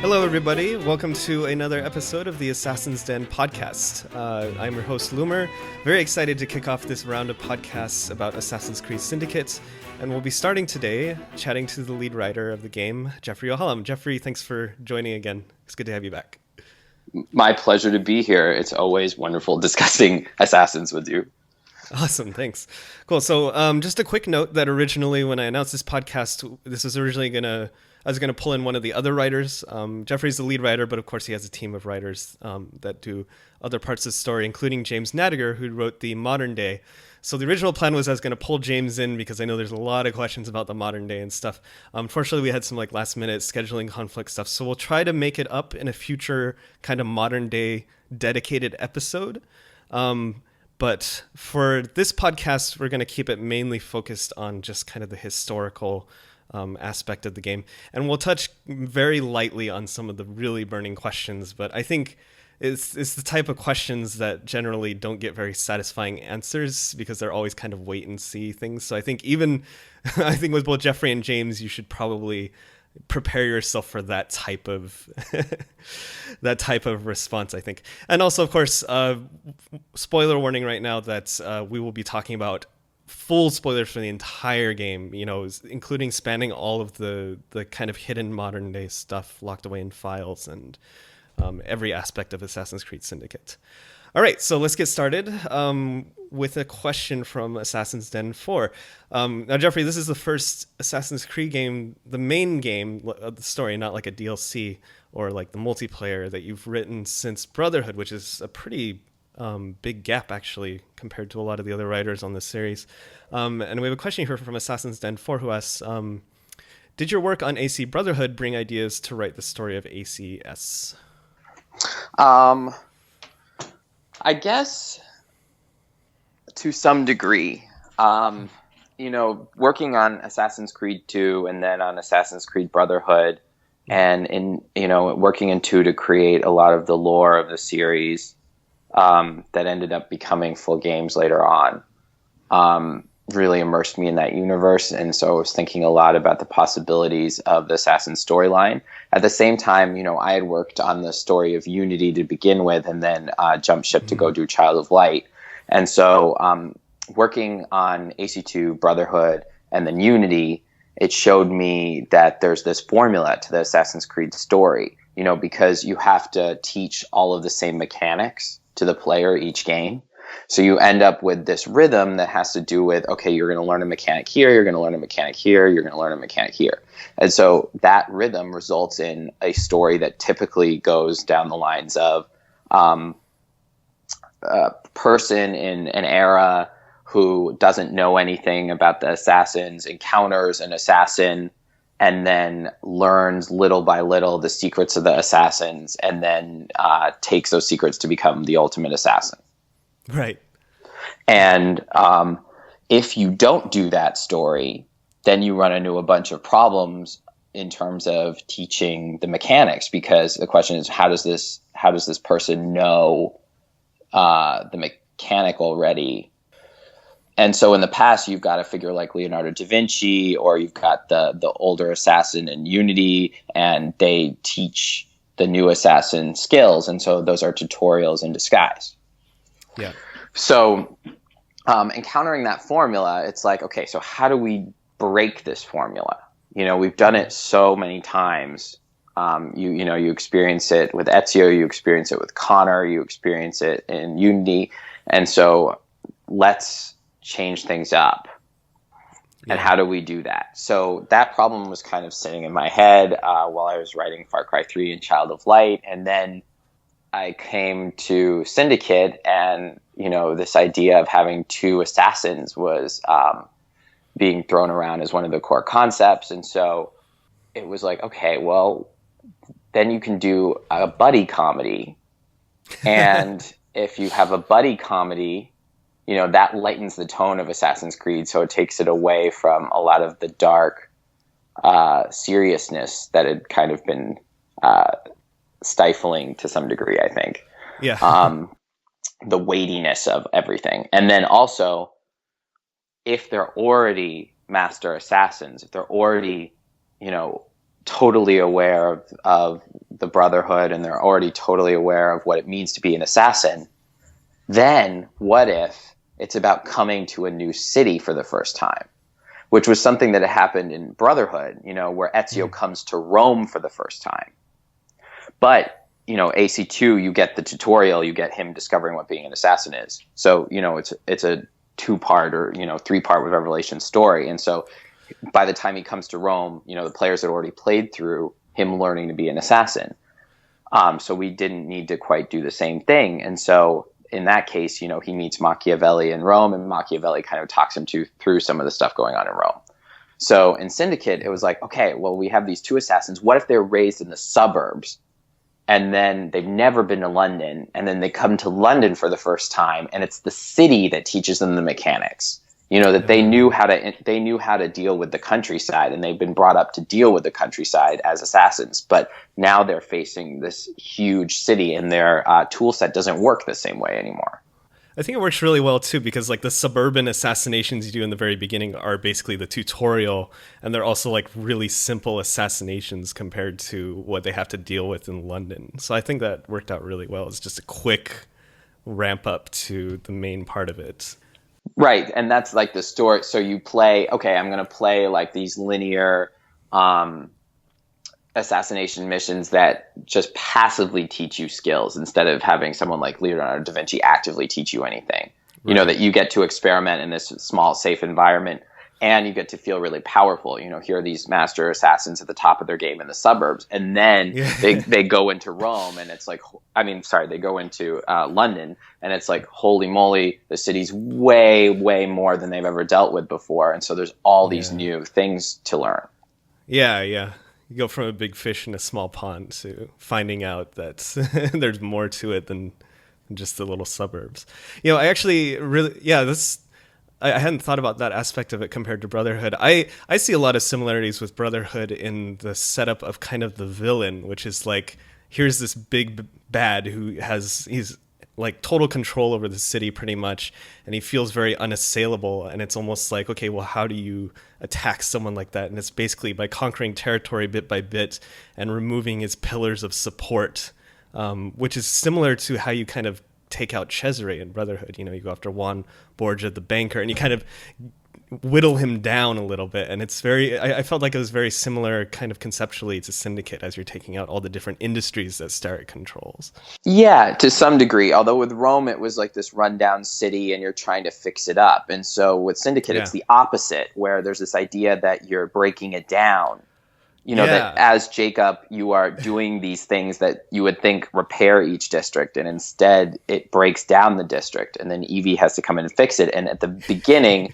Hello, everybody. Welcome to another episode of the Assassin's Den podcast. I'm your host, Loomer. Very excited to kick off this round of podcasts about Assassin's Creed Syndicate. And we'll be starting today chatting to the lead writer of the game, Jeffrey Yohalem. Jeffrey, thanks for joining again. It's good to have you back. My pleasure to be here. It's always wonderful discussing Assassins with you. Awesome, thanks. Cool. So just a quick note that originally when I announced this podcast, this was originally I was going to pull in one of the other writers. Jeffrey's the lead writer, but of course he has a team of writers that do other parts of the story, including James Nadiger, who wrote the modern day. So the original plan was I was going to pull James in because I know there's a lot of questions about the modern day and stuff. Unfortunately, we had some last minute scheduling conflict stuff. So we'll try to make it up in a future kind of modern day dedicated episode. But for this podcast, we're going to keep it mainly focused on just kind of the historical aspect of the game. And we'll touch very lightly on some of the really burning questions, but I think it's the type of questions that generally don't get very satisfying answers because they're always kind of wait and see things. So I think I think with both Jeffrey and James, you should probably prepare yourself for that type of response, I think. And also, of course, spoiler warning right now that we will be talking about full spoilers for the entire game, including spanning all of the kind of hidden modern day stuff locked away in files and every aspect of Assassin's Creed Syndicate. All right, so let's get started with a question from Assassin's Den 4. Now, Jeffrey, this is the first Assassin's Creed game, the main game of the story, not like a DLC or like the multiplayer that you've written since Brotherhood, which is a pretty big gap, actually, compared to a lot of the other writers on this series. And we have a question here from Assassin's Den 4 who asks, did your work on AC Brotherhood bring ideas to write the story of ACS? I guess to some degree. Working on Assassin's Creed 2 and then on Assassin's Creed Brotherhood and working in 2 to create a lot of the lore of the series that ended up becoming full games later on, really immersed me in that universe. And so I was thinking a lot about the possibilities of the Assassin storyline. At the same time, I had worked on the story of Unity to begin with and then jumped ship to go do Child of Light. And so working on AC2, Brotherhood, and then Unity, it showed me that there's this formula to the Assassin's Creed story, because you have to teach all of the same mechanics to the player each game. So you end up with this rhythm that has to do with, okay, you're going to learn a mechanic here, you're going to learn a mechanic here, you're going to learn a mechanic here. And so that rhythm results in a story that typically goes down the lines of a person in an era who doesn't know anything about the assassins, encounters an assassin, and then learns little by little the secrets of the assassins, and then takes those secrets to become the ultimate assassin. Right. And if you don't do that story, then you run into a bunch of problems in terms of teaching the mechanics, because the question is, how does this person know the mechanic already? And so in the past, you've got a figure like Leonardo da Vinci, or you've got the older assassin in Unity, and they teach the new assassin skills. And so those are tutorials in disguise. Yeah. So encountering that formula, it's like, okay, so how do we break this formula? We've done it so many times. You experience it with Ezio, you experience it with Connor, you experience it in Unity. And so let's change things up. Yeah. And how do we do that? So that problem was kind of sitting in my head while I was writing Far Cry 3 and Child of Light. And then I came to Syndicate, and this idea of having 2 assassins was being thrown around as one of the core concepts. And so it was like, okay, well, then you can do a buddy comedy. And if you have a buddy comedy, that lightens the tone of Assassin's Creed, so it takes it away from a lot of the dark seriousness that had kind of been stifling to some degree, I think. Yeah. The weightiness of everything. And then also, if they're already master assassins, if they're already, totally aware of the Brotherhood, and they're already totally aware of what it means to be an assassin. Then what if it's about coming to a new city for the first time, which was something that had happened in Brotherhood, where Ezio comes to Rome for the first time. But, AC2, you get the tutorial, you get him discovering what being an assassin is. So, it's a 2-part or, 3-part Revelation story. And so by the time he comes to Rome, the players had already played through him learning to be an assassin. So we didn't need to quite do the same thing. And so in that case, he meets Machiavelli in Rome, and Machiavelli kind of talks him through some of the stuff going on in Rome. So in Syndicate, it was like, okay, well, we have these 2 assassins. What if they're raised in the suburbs, and then they've never been to London, and then they come to London for the first time, and it's the city that teaches them the mechanics. That they knew how to deal with the countryside, and they've been brought up to deal with the countryside as assassins. But now they're facing this huge city, and their tool set doesn't work the same way anymore. I think it works really well too, because like the suburban assassinations you do in the very beginning are basically the tutorial, and they're also like really simple assassinations compared to what they have to deal with in London. So I think that worked out really well. It's just a quick ramp up to the main part of it. Right, and that's like the story. So you play, okay, I'm going to play like these linear assassination missions that just passively teach you skills instead of having someone like Leonardo da Vinci actively teach you anything. Right. That you get to experiment in this small, safe environment, and you get to feel really powerful. Here are these master assassins at the top of their game in the suburbs, and then they go into Rome, and it's like, they go into London, and it's like, holy moly, the city's way, way more than they've ever dealt with before, and so there's all these new things to learn. Yeah. You go from a big fish in a small pond to finding out that there's more to it than just the little suburbs. I actually really, I hadn't thought about that aspect of it compared to Brotherhood. I see a lot of similarities with Brotherhood in the setup of kind of the villain, which is like, here's this big bad he's like total control over the city pretty much, and he feels very unassailable, and it's almost like, okay, well, how do you attack someone like that? And it's basically by conquering territory bit by bit and removing his pillars of support, which is similar to how you kind of take out Cesare in Brotherhood. You go after Juan Borgia, the banker, and you kind of whittle him down a little bit. And it's I felt like it was very similar kind of conceptually to Syndicate as you're taking out all the different industries that Starrick controls. Yeah, to some degree. Although with Rome, it was like this rundown city and you're trying to fix it up. And so with Syndicate, it's the opposite, where there's this idea that you're breaking it down. That as Jacob, you are doing these things that you would think repair each district, and instead it breaks down the district, and then Evie has to come in and fix it. And at the beginning,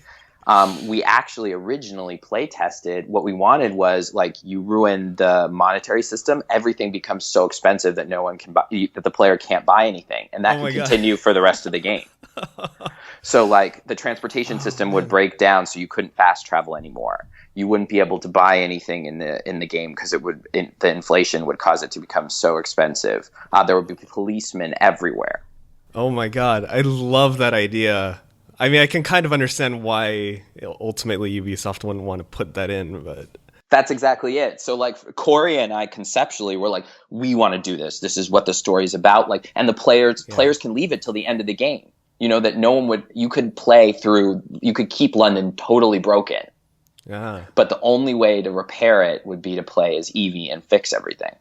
we actually originally play tested. What we wanted was, like, you ruin the monetary system, everything becomes so expensive that no one can buy, that the player can't buy anything, and that can continue for the rest of the game. So like the transportation system would break down, so you couldn't fast travel anymore. You wouldn't be able to buy anything in the game because the inflation would cause it to become so expensive. There would be policemen everywhere. Oh my God, I love that idea. I mean, I can kind of understand why ultimately Ubisoft wouldn't want to put that in, but that's exactly it. So like Corey and I conceptually were like, we want to do this. This is what the story's about. Like, and the players can leave it till the end of the game. That no one would. You could play through. You could keep London totally broken. Yeah. But the only way to repair it would be to play as Evie and fix everything.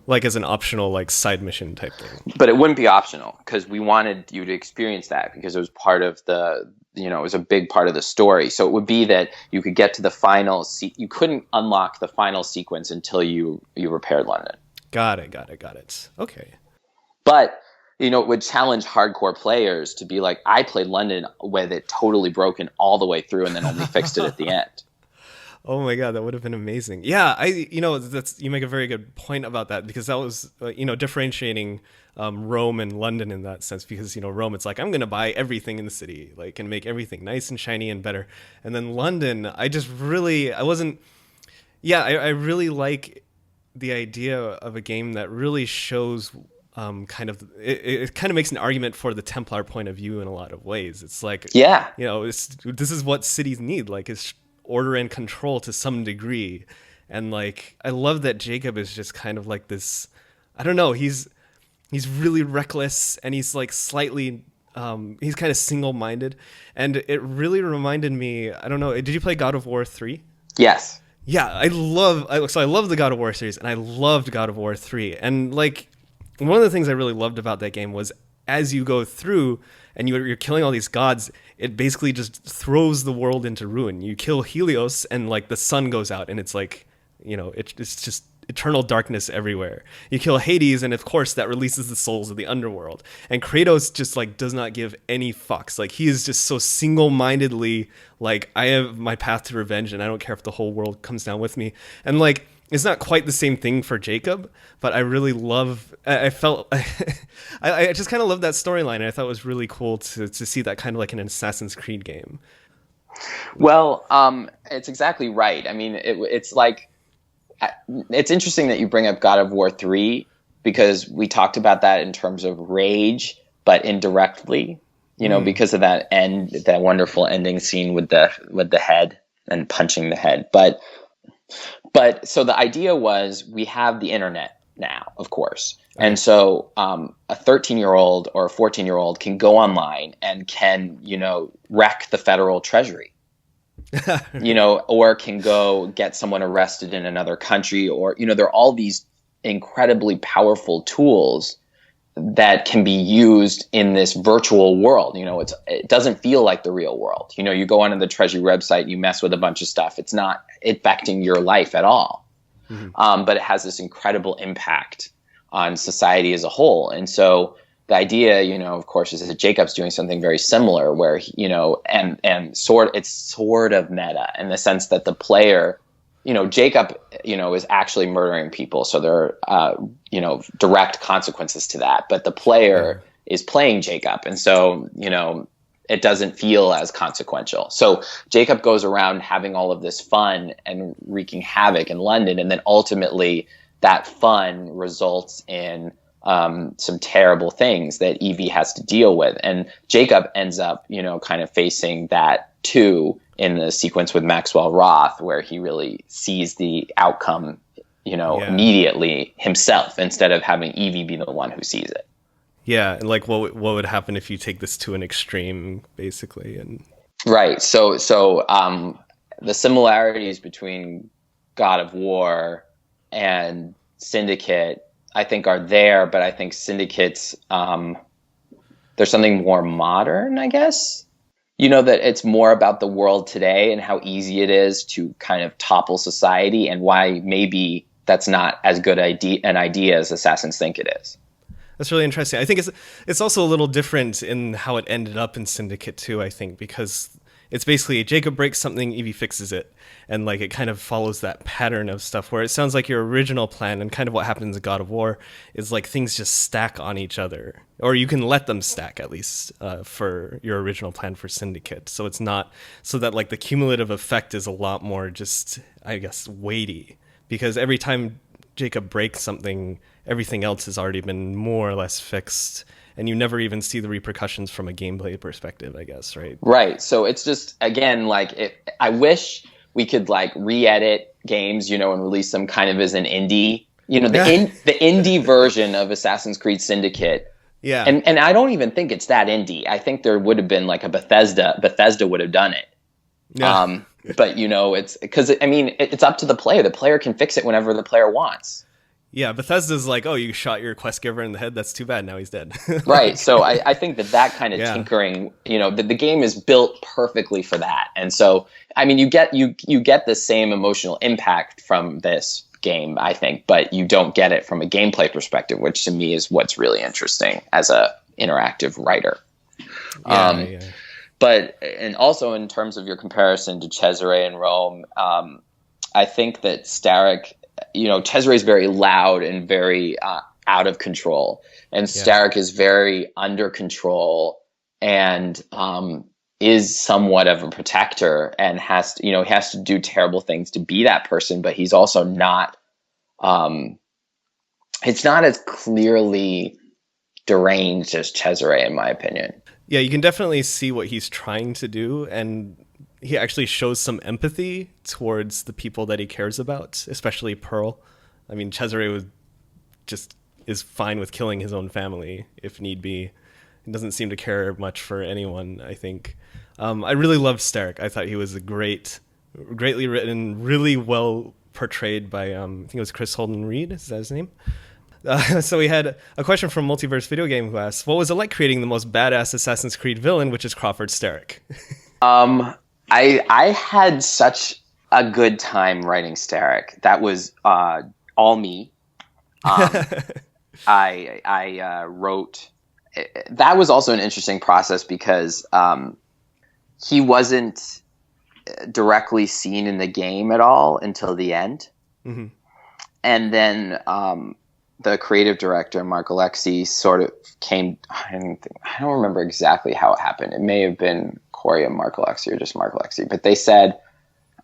Like as an optional, like, side mission type thing. But it wouldn't be optional because we wanted you to experience that because it was part of the, it was a big part of the story. So it would be that you could get to the final, you couldn't unlock the final sequence until you repaired London. Got it. Okay. But, it would challenge hardcore players to be like, I played London with it totally broken all the way through and then only fixed it at the end. Oh my God, that would have been amazing. Yeah, you make a very good point about that, because that was, differentiating Rome and London in that sense, because, Rome, it's like, I'm going to buy everything in the city, like, and make everything nice and shiny and better. And then London, I really like the idea of a game that really shows it kind of makes an argument for the Templar point of view in a lot of ways. It's like, this is what cities need, like, is order and control to some degree. And like, I love that Jacob is just kind of like this, I don't know, he's really reckless, and he's like slightly he's kind of single-minded, and it really reminded me, I don't know, did you play God of War 3? Yes. Yeah, I love the God of War series, and I loved God of War 3. And like, one of the things I really loved about that game was, as you go through and you're killing all these gods, it basically just throws the world into ruin. You kill Helios, and like the sun goes out, and it's like, it's just eternal darkness everywhere. You kill Hades, and of course that releases the souls of the underworld. And Kratos just like does not give any fucks. Like, he is just so single-mindedly like, I have my path to revenge, and I don't care if the whole world comes down with me. And like, it's not quite the same thing for Jacob, but I really love, I felt, I just kind of love that storyline. And I thought it was really cool to see that kind of like an Assassin's Creed game. Well, it's exactly right. I mean, it's like, it's interesting that you bring up God of War 3, because we talked about that in terms of rage, but indirectly, because of that wonderful ending scene with the head and punching the head. But so the idea was, we have the internet now, of course. Okay. And so a 13-year-old or a 14-year-old can go online and can, wreck the federal treasury. Or can go get someone arrested in another country, or, there are all these incredibly powerful tools that can be used in this virtual world. It doesn't feel like the real world. You go onto the Treasury website, you mess with a bunch of stuff. It's not affecting your life at all. Mm-hmm. But it has this incredible impact on society as a whole. And so the idea, of course, is that Jacob's doing something very similar, where, it's sort of meta in the sense that the player, Jacob, is actually murdering people. So there are, direct consequences to that. But the player is playing Jacob. And so, it doesn't feel as consequential. So Jacob goes around having all of this fun and wreaking havoc in London. And then ultimately that fun results in some terrible things that Evie has to deal with. And Jacob ends up, kind of facing that too in the sequence with Maxwell Roth, where he really sees the outcome, immediately himself, instead of having Evie be the one who sees it. Yeah. And like, what would happen if you take this to an extreme, basically? And right. So the similarities between God of War and Syndicate, I think, are there, but I think Syndicate's, there's something more modern, I guess. That it's more about the world today and how easy it is to kind of topple society, and why maybe that's not as good an idea as assassins think it is. That's really interesting. I think it's also a little different in how it ended up in Syndicate too, I think, because it's basically Jacob breaks something, Evie fixes it. And like, it kind of follows that pattern of stuff, where it sounds like your original plan, and kind of what happens in God of War, is like things just stack on each other, or you can let them stack, at least for your original plan for Syndicate. So it's not, so that like the cumulative effect is a lot more just, I guess, weighty, because every time Jacob breaks something, everything else has already been more or less fixed, and you never even see the repercussions from a gameplay perspective, I guess, right? Right. So it's just, again, like, I wish we could like re-edit games, and release them kind of as an indie, the indie version of Assassin's Creed Syndicate. Yeah. And I don't even think it's that indie. I think there would have been like a Bethesda would have done it. Yeah. But it's because, I mean, it's up to the player. The player can fix it whenever the player wants. Yeah, Bethesda's like, oh, you shot your quest giver in the head. That's too bad. Now he's dead. Right. So I think that kind of tinkering, the game is built perfectly for that. And so, I mean, you get the same emotional impact from this game, I think, but you don't get it from a gameplay perspective, which to me is what's really interesting as a interactive writer. Yeah. But, and also in terms of your comparison to Cesare and Rome, I think that Starrick, Cesare is very loud and very out of control, and Starrick is very under control and is somewhat of a protector, and has to, he has to do terrible things to be that person, but he's also not. It's not as clearly deranged as Cesare, in my opinion. Yeah, you can definitely see what he's trying to do, and he actually shows some empathy towards the people that he cares about, especially Pearl. I mean, Cesare is fine with killing his own family if need be. He doesn't seem to care much for anyone, I think. I really loved Starrick. I thought he was greatly written, really well portrayed by, I think it was Chris Holden Reed. Is that his name? So we had a question from Multiverse Video Game who asked, what was it like creating the most badass Assassin's Creed villain, which is Crawford Starrick? I had such a good time writing Starrick. That was all me. I wrote. That was also an interesting process because he wasn't directly seen in the game at all until the end, and then the creative director Mark Alexi sort of came. I don't remember exactly how it happened. It may have been Corey and Mark Alexi or just Mark Alexi, but they said,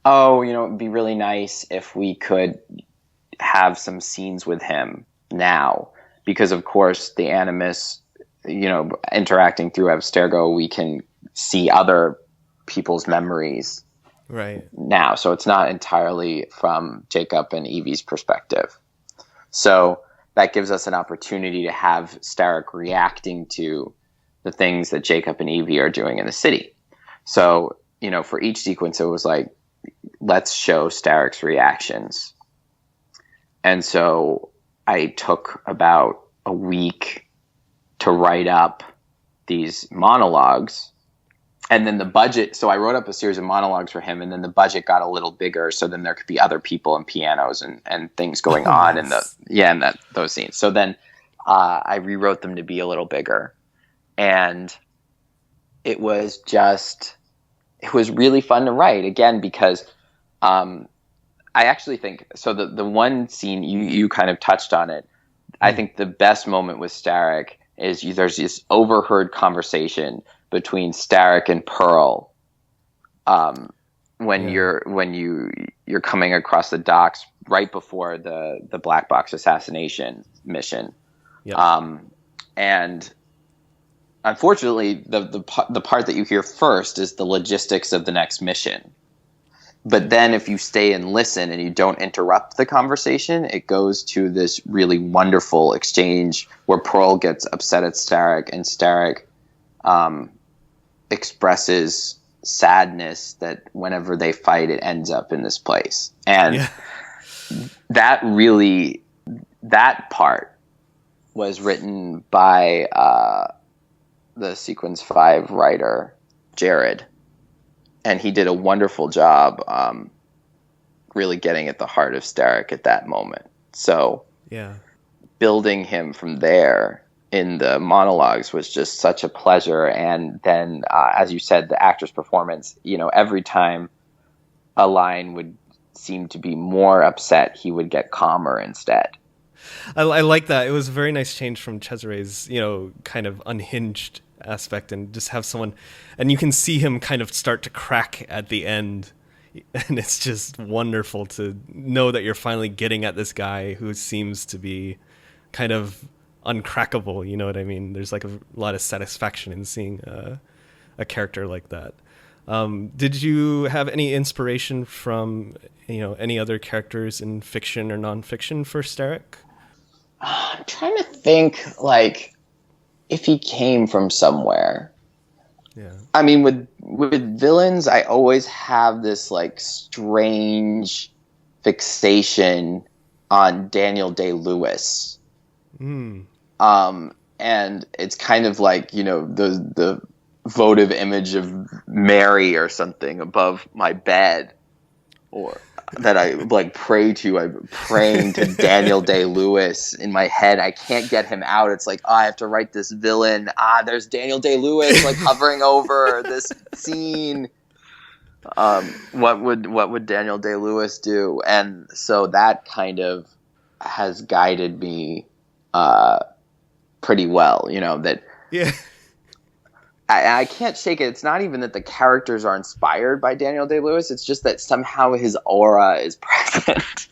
"Oh, it'd be really nice if we could have some scenes with him now." Because of course the Animus, interacting through Abstergo, we can see other people's memories right now. So it's not entirely from Jacob and Evie's perspective. So that gives us an opportunity to have Starrick reacting to the things that Jacob and Evie are doing in the city. So, for each sequence, it was like, let's show Starrick's reactions. And so I took about a week to write up these monologues, and then the budget. So I wrote up a series of monologues for him, and then the budget got a little bigger. So then there could be other people and pianos and things going on in those scenes. So then I rewrote them to be a little bigger, and it was really fun to write again because I actually think so. The one scene you kind of touched on it. I think the best moment with Starrick is there's this overheard conversation between Starrick and Pearl when you're coming across the docks right before the black box assassination mission. Yep. And unfortunately, the part that you hear first is the logistics of the next mission. But then if you stay and listen and you don't interrupt the conversation, it goes to this really wonderful exchange where Pearl gets upset at Starrick, and Starrick expresses sadness that whenever they fight, it ends up in this place. And that part was written by the Sequence 5 writer, Jared. And he did a wonderful job really getting at the heart of Starrick at that moment. So building him from there in the monologues was just such a pleasure. And then, as you said, the actor's performance, every time a line would seem to be more upset, he would get calmer instead. I like that. It was a very nice change from Cesare's, kind of unhinged aspect, and just have someone, and you can see him kind of start to crack at the end, and it's just wonderful to know that you're finally getting at this guy who seems to be kind of uncrackable. You know what I mean? There's like a lot of satisfaction in seeing a character like that. Did you have any inspiration from any other characters in fiction or nonfiction for Starrick? I'm trying to think, if he came from somewhere. Yeah. I mean, with villains, I always have this strange fixation on Daniel Day-Lewis. And it's kind of the votive image of Mary or something above my bed, or that I pray to. I'm praying to Daniel Day-Lewis in my head. I can't get him out. It's I have to write this villain. There's Daniel Day-Lewis hovering over this scene. What would Daniel Day-Lewis do? And so that kind of has guided me pretty well. I can't shake it. It's not even that the characters are inspired by Daniel Day-Lewis. It's just that somehow his aura is present.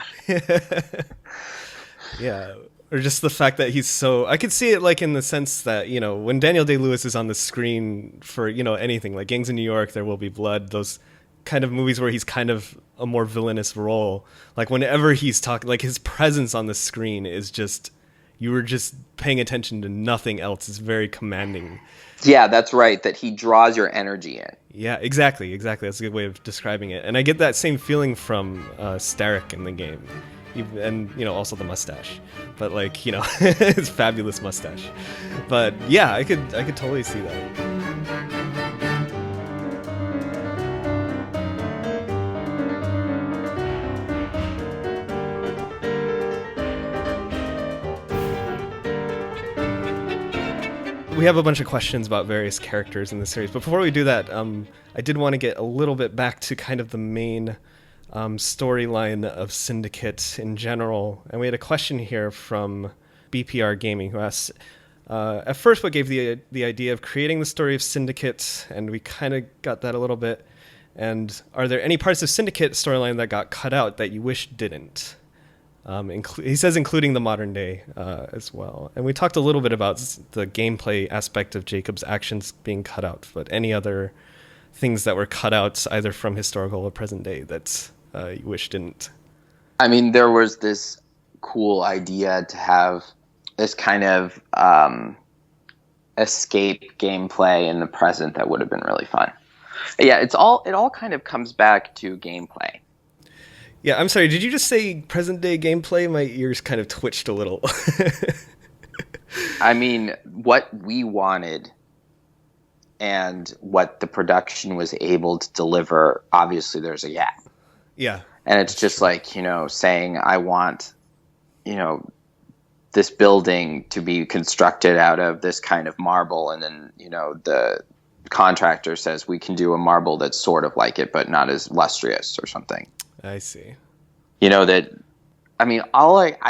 Yeah. Or just the fact that he's so... I could see it in the sense that, when Daniel Day-Lewis is on the screen for, anything, like Gangs in New York, There Will Be Blood, those kind of movies where he's kind of a more villainous role. Like whenever he's talking, like his presence on the screen is just, you were just paying attention to nothing else. It's very commanding. Yeah, that's right. That he draws your energy in. Yeah, exactly. That's a good way of describing it. And I get that same feeling from Starrick in the game. And, also the mustache. But, like, his fabulous mustache. But, yeah, I could totally see that. We have a bunch of questions about various characters in the series, but before we do that, I did want to get a little bit back to kind of the main storyline of Syndicate in general. And we had a question here from BPR Gaming who asks, at first what gave the idea of creating the story of Syndicate? And we kind of got that a little bit. And are there any parts of Syndicate storyline that got cut out that you wish didn't? He says including the modern day as well. And we talked a little bit about the gameplay aspect of Jacob's actions being cut out, but any other things that were cut out either from historical or present day that you wish didn't? I mean, there was this cool idea to have this kind of escape gameplay in the present that would have been really fun. Yeah, it all kind of comes back to gameplay. Yeah, I'm sorry, did you just say present-day gameplay? My ears kind of twitched a little. I mean, what we wanted and what the production was able to deliver, obviously there's a gap. Yeah. And it's just like, saying I want, this building to be constructed out of this kind of marble, and then, the contractor says we can do a marble that's sort of like it, but not as lustrous or something. I see. I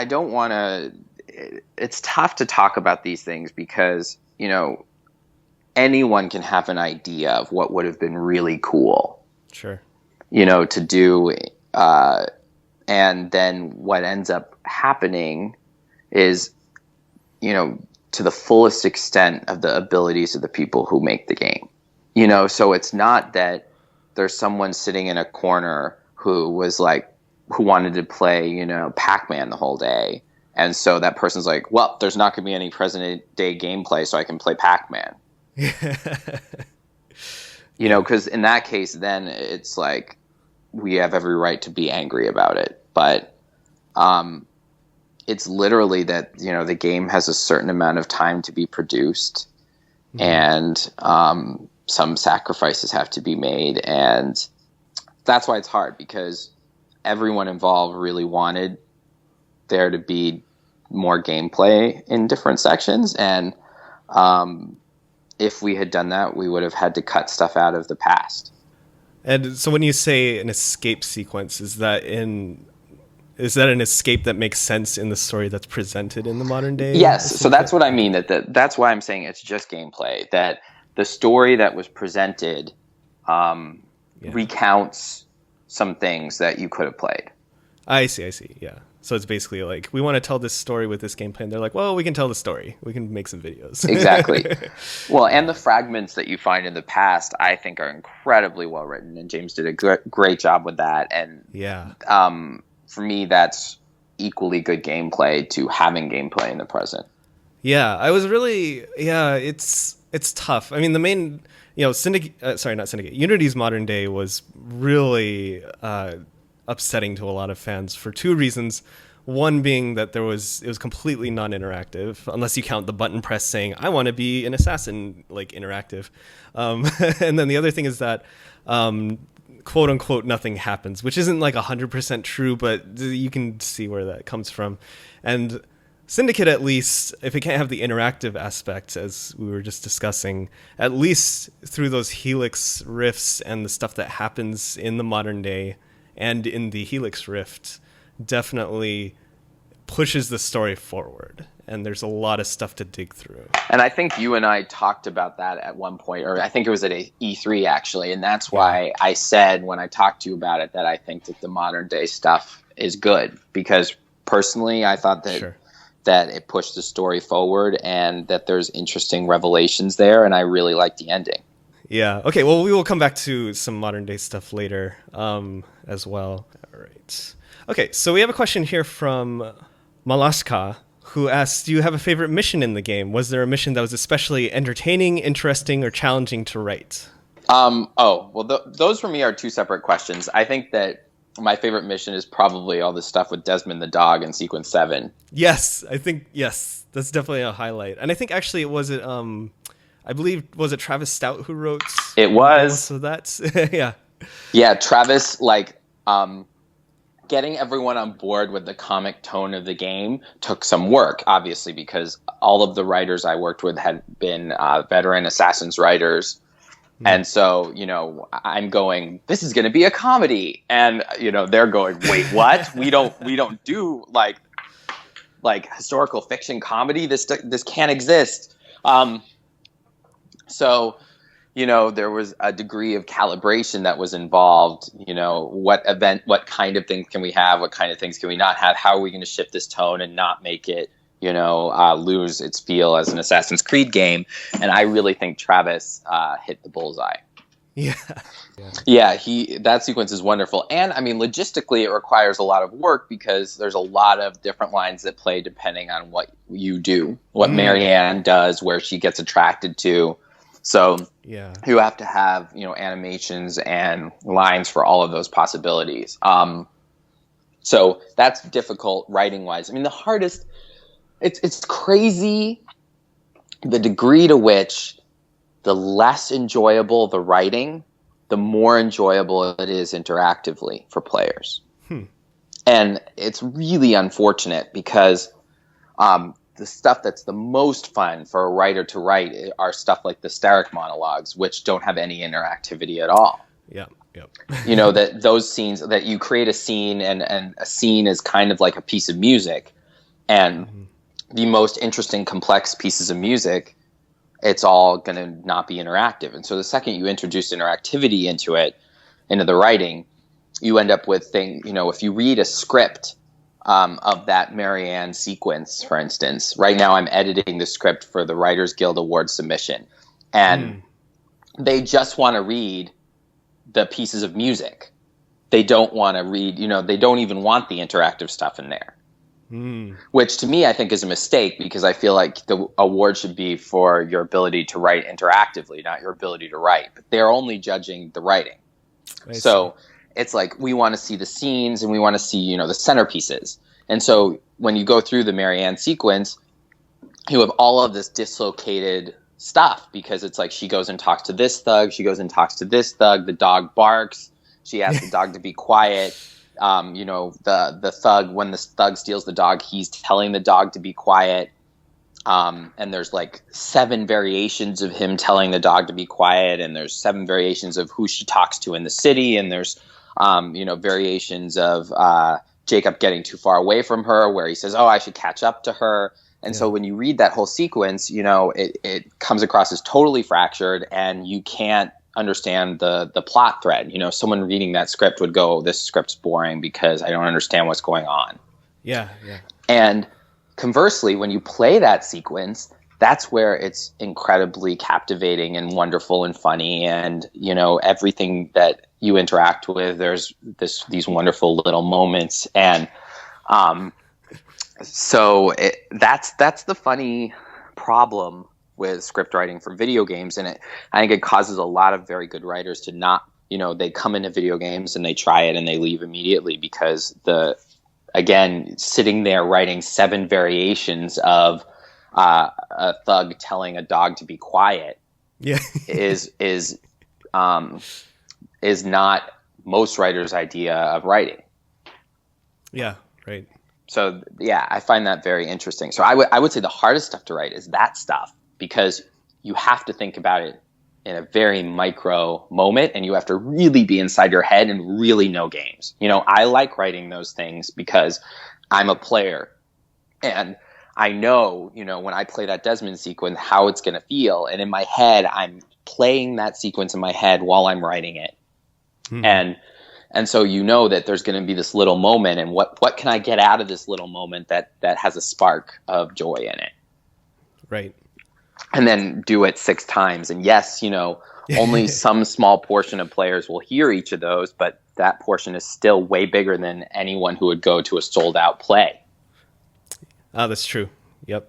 don't want to, it's tough to talk about these things because, anyone can have an idea of what would have been really cool. Sure. To do. And then what ends up happening is, to the fullest extent of the abilities of the people who make the game. So it's not that there's someone sitting in a corner who wanted to play, Pac-Man the whole day. And so that person's like, well, there's not going to be any present day gameplay, so I can play Pac-Man. Because in that case, then it's like we have every right to be angry about it. But it's literally that, the game has a certain amount of time to be produced. Mm-hmm. And some sacrifices have to be made. And that's why it's hard, because everyone involved really wanted there to be more gameplay in different sections. And if we had done that, we would have had to cut stuff out of the past. And so when you say an escape sequence, is that an escape that makes sense in the story that's presented in the modern day? Yes. So that's what I mean. That's why I'm saying it's just gameplay. That the story that was presented recounts some things that you could have played. I see. Yeah. So it's basically like, we want to tell this story with this game plan. They're like, well, we can tell the story. We can make some videos. Exactly. Well, and the fragments that you find in the past, I think, are incredibly well written. And James did a great job with that. And yeah, for me, that's equally good gameplay to having gameplay in the present. Yeah, I was really, it's tough. I mean, the main, Unity's modern day was really upsetting to a lot of fans for two reasons. One being that it was completely non-interactive, unless you count the button press saying, I want to be an assassin, like interactive. And then the other thing is that, quote unquote, nothing happens, which isn't like 100% true, but you can see where that comes from. And Syndicate, at least, if it can't have the interactive aspect, as we were just discussing, at least through those Helix rifts and the stuff that happens in the modern day and in the Helix rift, definitely pushes the story forward. And there's a lot of stuff to dig through. And I think you and I talked about that at one point, or I think it was at E3 actually. And that's why I said when I talked to you about it that I think that the modern day stuff is good, because personally I thought that that it pushed the story forward and that there's interesting revelations there. And I really liked the ending. Yeah. Okay. Well, we will come back to some modern day stuff later as well. All right. Okay. So we have a question here from Malaska, who asks, do you have a favorite mission in the game? Was there a mission that was especially entertaining, interesting, or challenging to write? Those for me are two separate questions. I think that my favorite mission is probably all the stuff with Desmond the dog in Sequence 7. Yes. I think, yes, that's definitely a highlight. And I think actually I believe, was it Travis Stout who wrote? It was. So that's, yeah. Yeah, Travis, getting everyone on board with the comic tone of the game took some work, obviously, because all of the writers I worked with had been veteran Assassin's writers. And so, I'm going, this is going to be a comedy. And, they're going, wait, what? We don't do like historical fiction comedy. This can't exist. So, there was a degree of calibration that was involved. What kind of things can we have? What kind of things can we not have? How are we going to shift this tone and not make it, lose its feel as an Assassin's Creed game? And I really think Travis hit the bullseye. Yeah. Yeah, that sequence is wonderful. And I mean, logistically, it requires a lot of work because there's a lot of different lines that play depending on what you do, what Marianne does, where she gets attracted to. So you have to have, animations and lines for all of those possibilities. So that's difficult writing wise. I mean, the hardest, it's crazy the degree to which the less enjoyable the writing, the more enjoyable it is interactively for players. And it's really unfortunate because the stuff that's the most fun for a writer to write are stuff like the Starrick monologues, which don't have any interactivity at all. Yeah. That those scenes that you create a scene and a scene is kind of like a piece of music, and the most interesting, complex pieces of music, it's all going to not be interactive. And so the second you introduce interactivity into the writing, you end up with if you read a script of that Marianne sequence, for instance, right now I'm editing the script for the Writers Guild Award submission, and they just want to read the pieces of music. They don't want to read, they don't even want the interactive stuff in there. Which to me, I think is a mistake, because I feel like the award should be for your ability to write interactively, not your ability to write. But they're only judging the writing. So it's like, we want to see the scenes and we want to see, the centerpieces. And so when you go through the Marianne sequence, you have all of this dislocated stuff, because it's like she goes and talks to this thug, she goes and talks to this thug, the dog barks, she asks the dog to be quiet. The thug, when the thug steals the dog, he's telling the dog to be quiet. And there's like 7 variations of him telling the dog to be quiet. And there's 7 variations of who she talks to in the city. And there's, variations of Jacob getting too far away from her, where he says, oh, I should catch up to her. And so when you read that whole sequence, it comes across as totally fractured, and you can't understand the plot thread. Someone reading that script would go, oh, this script's boring because I don't understand what's going on. Yeah. And conversely, when you play that sequence, that's where it's incredibly captivating and wonderful and funny, and everything that you interact with, there's these wonderful little moments. And so that's the funny problem with script writing for video games. And I think it causes a lot of very good writers to not, they come into video games and they try it and they leave immediately, because sitting there writing 7 variations of a thug telling a dog to be quiet is not most writers' idea of writing. Yeah, right. So yeah, I find that very interesting. So I would say the hardest stuff to write is that stuff, because you have to think about it in a very micro moment, and you have to really be inside your head and really know games. I like writing those things because I'm a player, and I know, when I play that Desmond sequence, how it's going to feel. And in my head, I'm playing that sequence in my head while I'm writing it. And so that there's going to be this little moment, and what can I get out of this little moment that has a spark of joy in it? Right. And then do it 6 times. And yes, Only some small portion of players will hear each of those, but that portion is still way bigger than anyone who would go to a sold out play. Oh, that's true. Yep.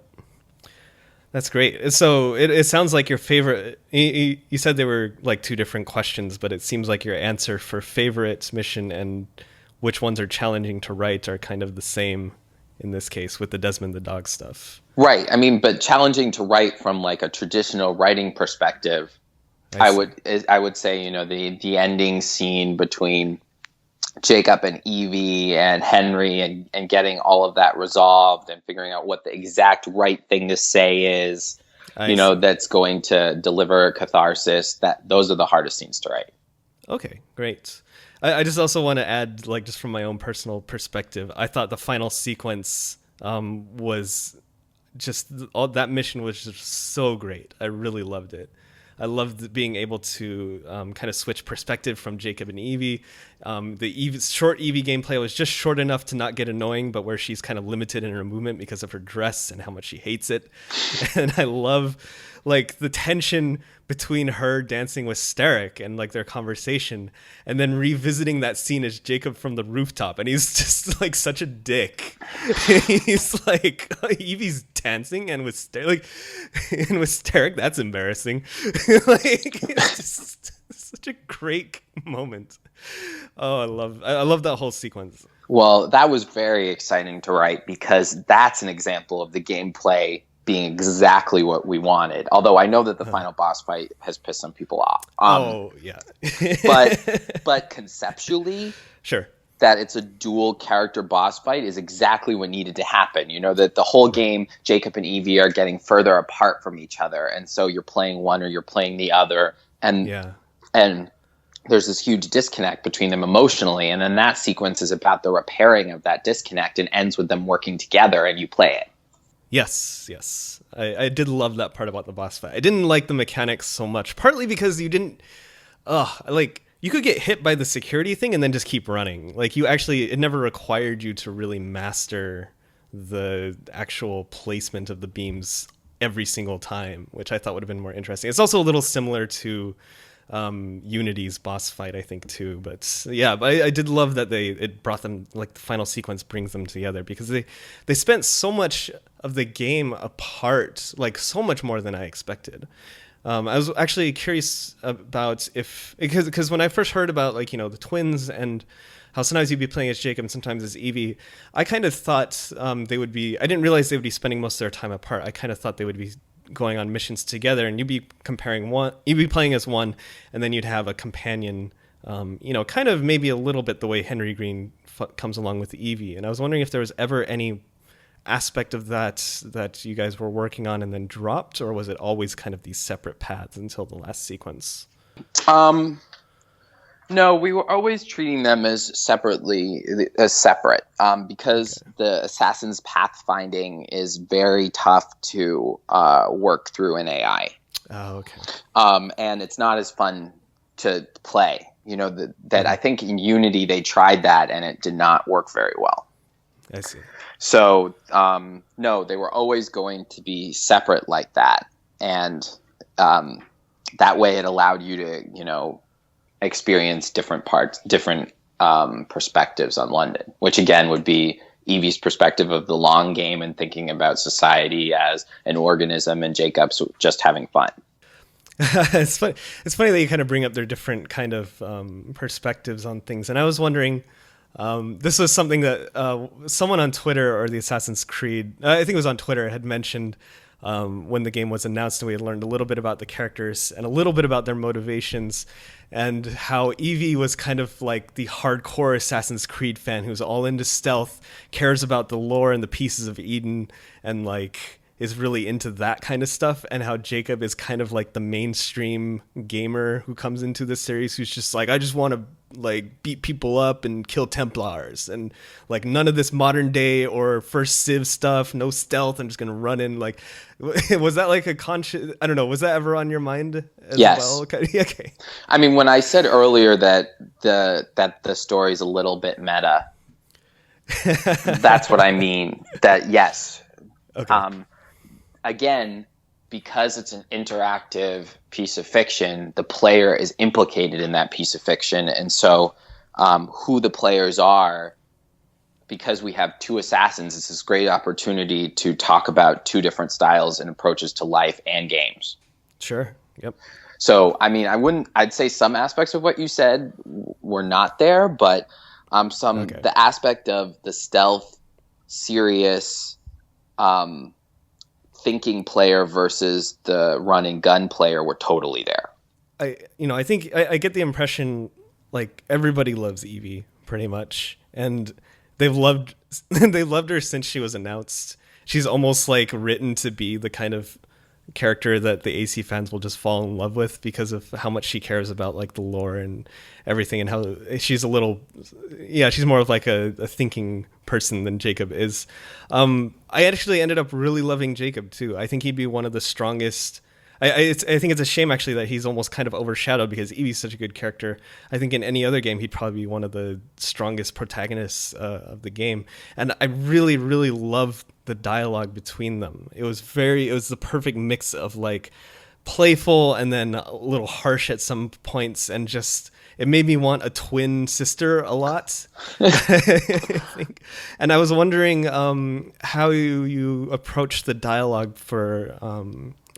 That's great. So it sounds like your favorite, you said they were like two different questions, but it seems like your answer for favorite mission and which ones are challenging to write are kind of the same in this case with the Desmond the dog stuff. Right. I mean, but challenging to write from like a traditional writing perspective, I would say, the ending scene between Jacob and Evie and Henry and getting all of that resolved and figuring out what the exact right thing to say is, that's going to deliver catharsis, those are the hardest scenes to write. Okay, great. I just also want to add, like, just from my own personal perspective, I thought the final sequence was just, all that mission was just so great. I really loved it. I loved being able to kind of switch perspective from Jacob and Evie. The short Evie gameplay was just short enough to not get annoying, but where she's kind of limited in her movement because of her dress and how much she hates it. And I love like the tension between her dancing with Starrick and like their conversation, and then revisiting that scene as Jacob from the rooftop, and he's just like such a dick. He's like, Evie's dancing and with Starrick, that's embarrassing. Like, it's just such a great moment. Oh, I love that whole sequence. Well, that was very exciting to write because that's an example of the gameplay being exactly what we wanted. Although I know that the final boss fight has pissed some people off. Yeah. but conceptually, sure, that it's a dual character boss fight is exactly what needed to happen. That the whole game, Jacob and Evie are getting further apart from each other, and so you're playing one or you're playing the other, and there's this huge disconnect between them emotionally, and then that sequence is about the repairing of that disconnect and ends with them working together, and you play it. Yes. I did love that part about the boss fight. I didn't like the mechanics so much, partly because you didn't, you could get hit by the security thing and then just keep running. Like it never required you to really master the actual placement of the beams every single time, which I thought would have been more interesting. It's also a little similar to Unity's boss fight, I think, too. But yeah, I did love that it brought them, like the final sequence brings them together, because they spent so much of the game apart, like so much more than I expected. I was actually curious about because when I first heard about the twins and how sometimes you'd be playing as Jacob and sometimes as Evie, I kind of thought I didn't realize they would be spending most of their time apart. I kind of thought they would be going on missions together, and you'd be playing as one, and then you'd have a companion, kind of maybe a little bit the way Henry Green comes along with Evie. And I was wondering if there was ever any aspect of that you guys were working on and then dropped, or was it always kind of these separate paths until the last sequence? No, we were always treating them as separate, because the assassin's pathfinding is very tough to work through in AI. Oh, okay. And it's not as fun to play. I think in Unity they tried that and it did not work very well. I see. So, no, they were always going to be separate like that. And that way it allowed you to, experience different perspectives on London, which again would be Evie's perspective of the long game and thinking about society as an organism, and Jacob's just having fun. It's funny that you kind of bring up their different kind of perspectives on things. And I was wondering, this was something that someone on Twitter, or the Assassin's Creed, I think it was on Twitter, had mentioned when the game was announced, and we had learned a little bit about the characters and a little bit about their motivations, and how Evie was kind of like the hardcore Assassin's Creed fan who's all into stealth, cares about the lore and the pieces of Eden, and is really into that kind of stuff, and how Jacob is kind of like the mainstream gamer who comes into this series who's just like, I just want to beat people up and kill Templars, and none of this modern day or first Civ stuff, no stealth, I'm just gonna run in. Was that a conscious, I don't know, was that ever on your mind as yes. well? Okay. I mean, when I said earlier that the story's a little bit meta, that's what I mean. That yes. Okay. Again, because it's an interactive piece of fiction, the player is implicated in that piece of fiction. And so who the players are, because we have two assassins, it's this great opportunity to talk about two different styles and approaches to life and games. Sure. Yep. So, I mean, I'd say some aspects of what you said were not there, but the aspect of the stealth, serious, thinking player versus the run and gun player were totally there. I think I get the impression like everybody loves Evie pretty much, and they've loved her since she was announced. She's almost like written to be the kind of character that the AC fans will just fall in love with because of how much she cares about like the lore and everything, and how she's she's more of like a thinking person than Jacob is. I actually ended up really loving Jacob too. I think he'd be one of the strongest. I think it's a shame actually that he's almost kind of overshadowed because Evie's such a good character. I think in any other game he'd probably be one of the strongest protagonists of the game, and I really, really loved the dialogue between them. It was the perfect mix of like playful and then a little harsh at some points, and just it made me want a twin sister a lot. I think. And I was wondering how you approach the dialogue for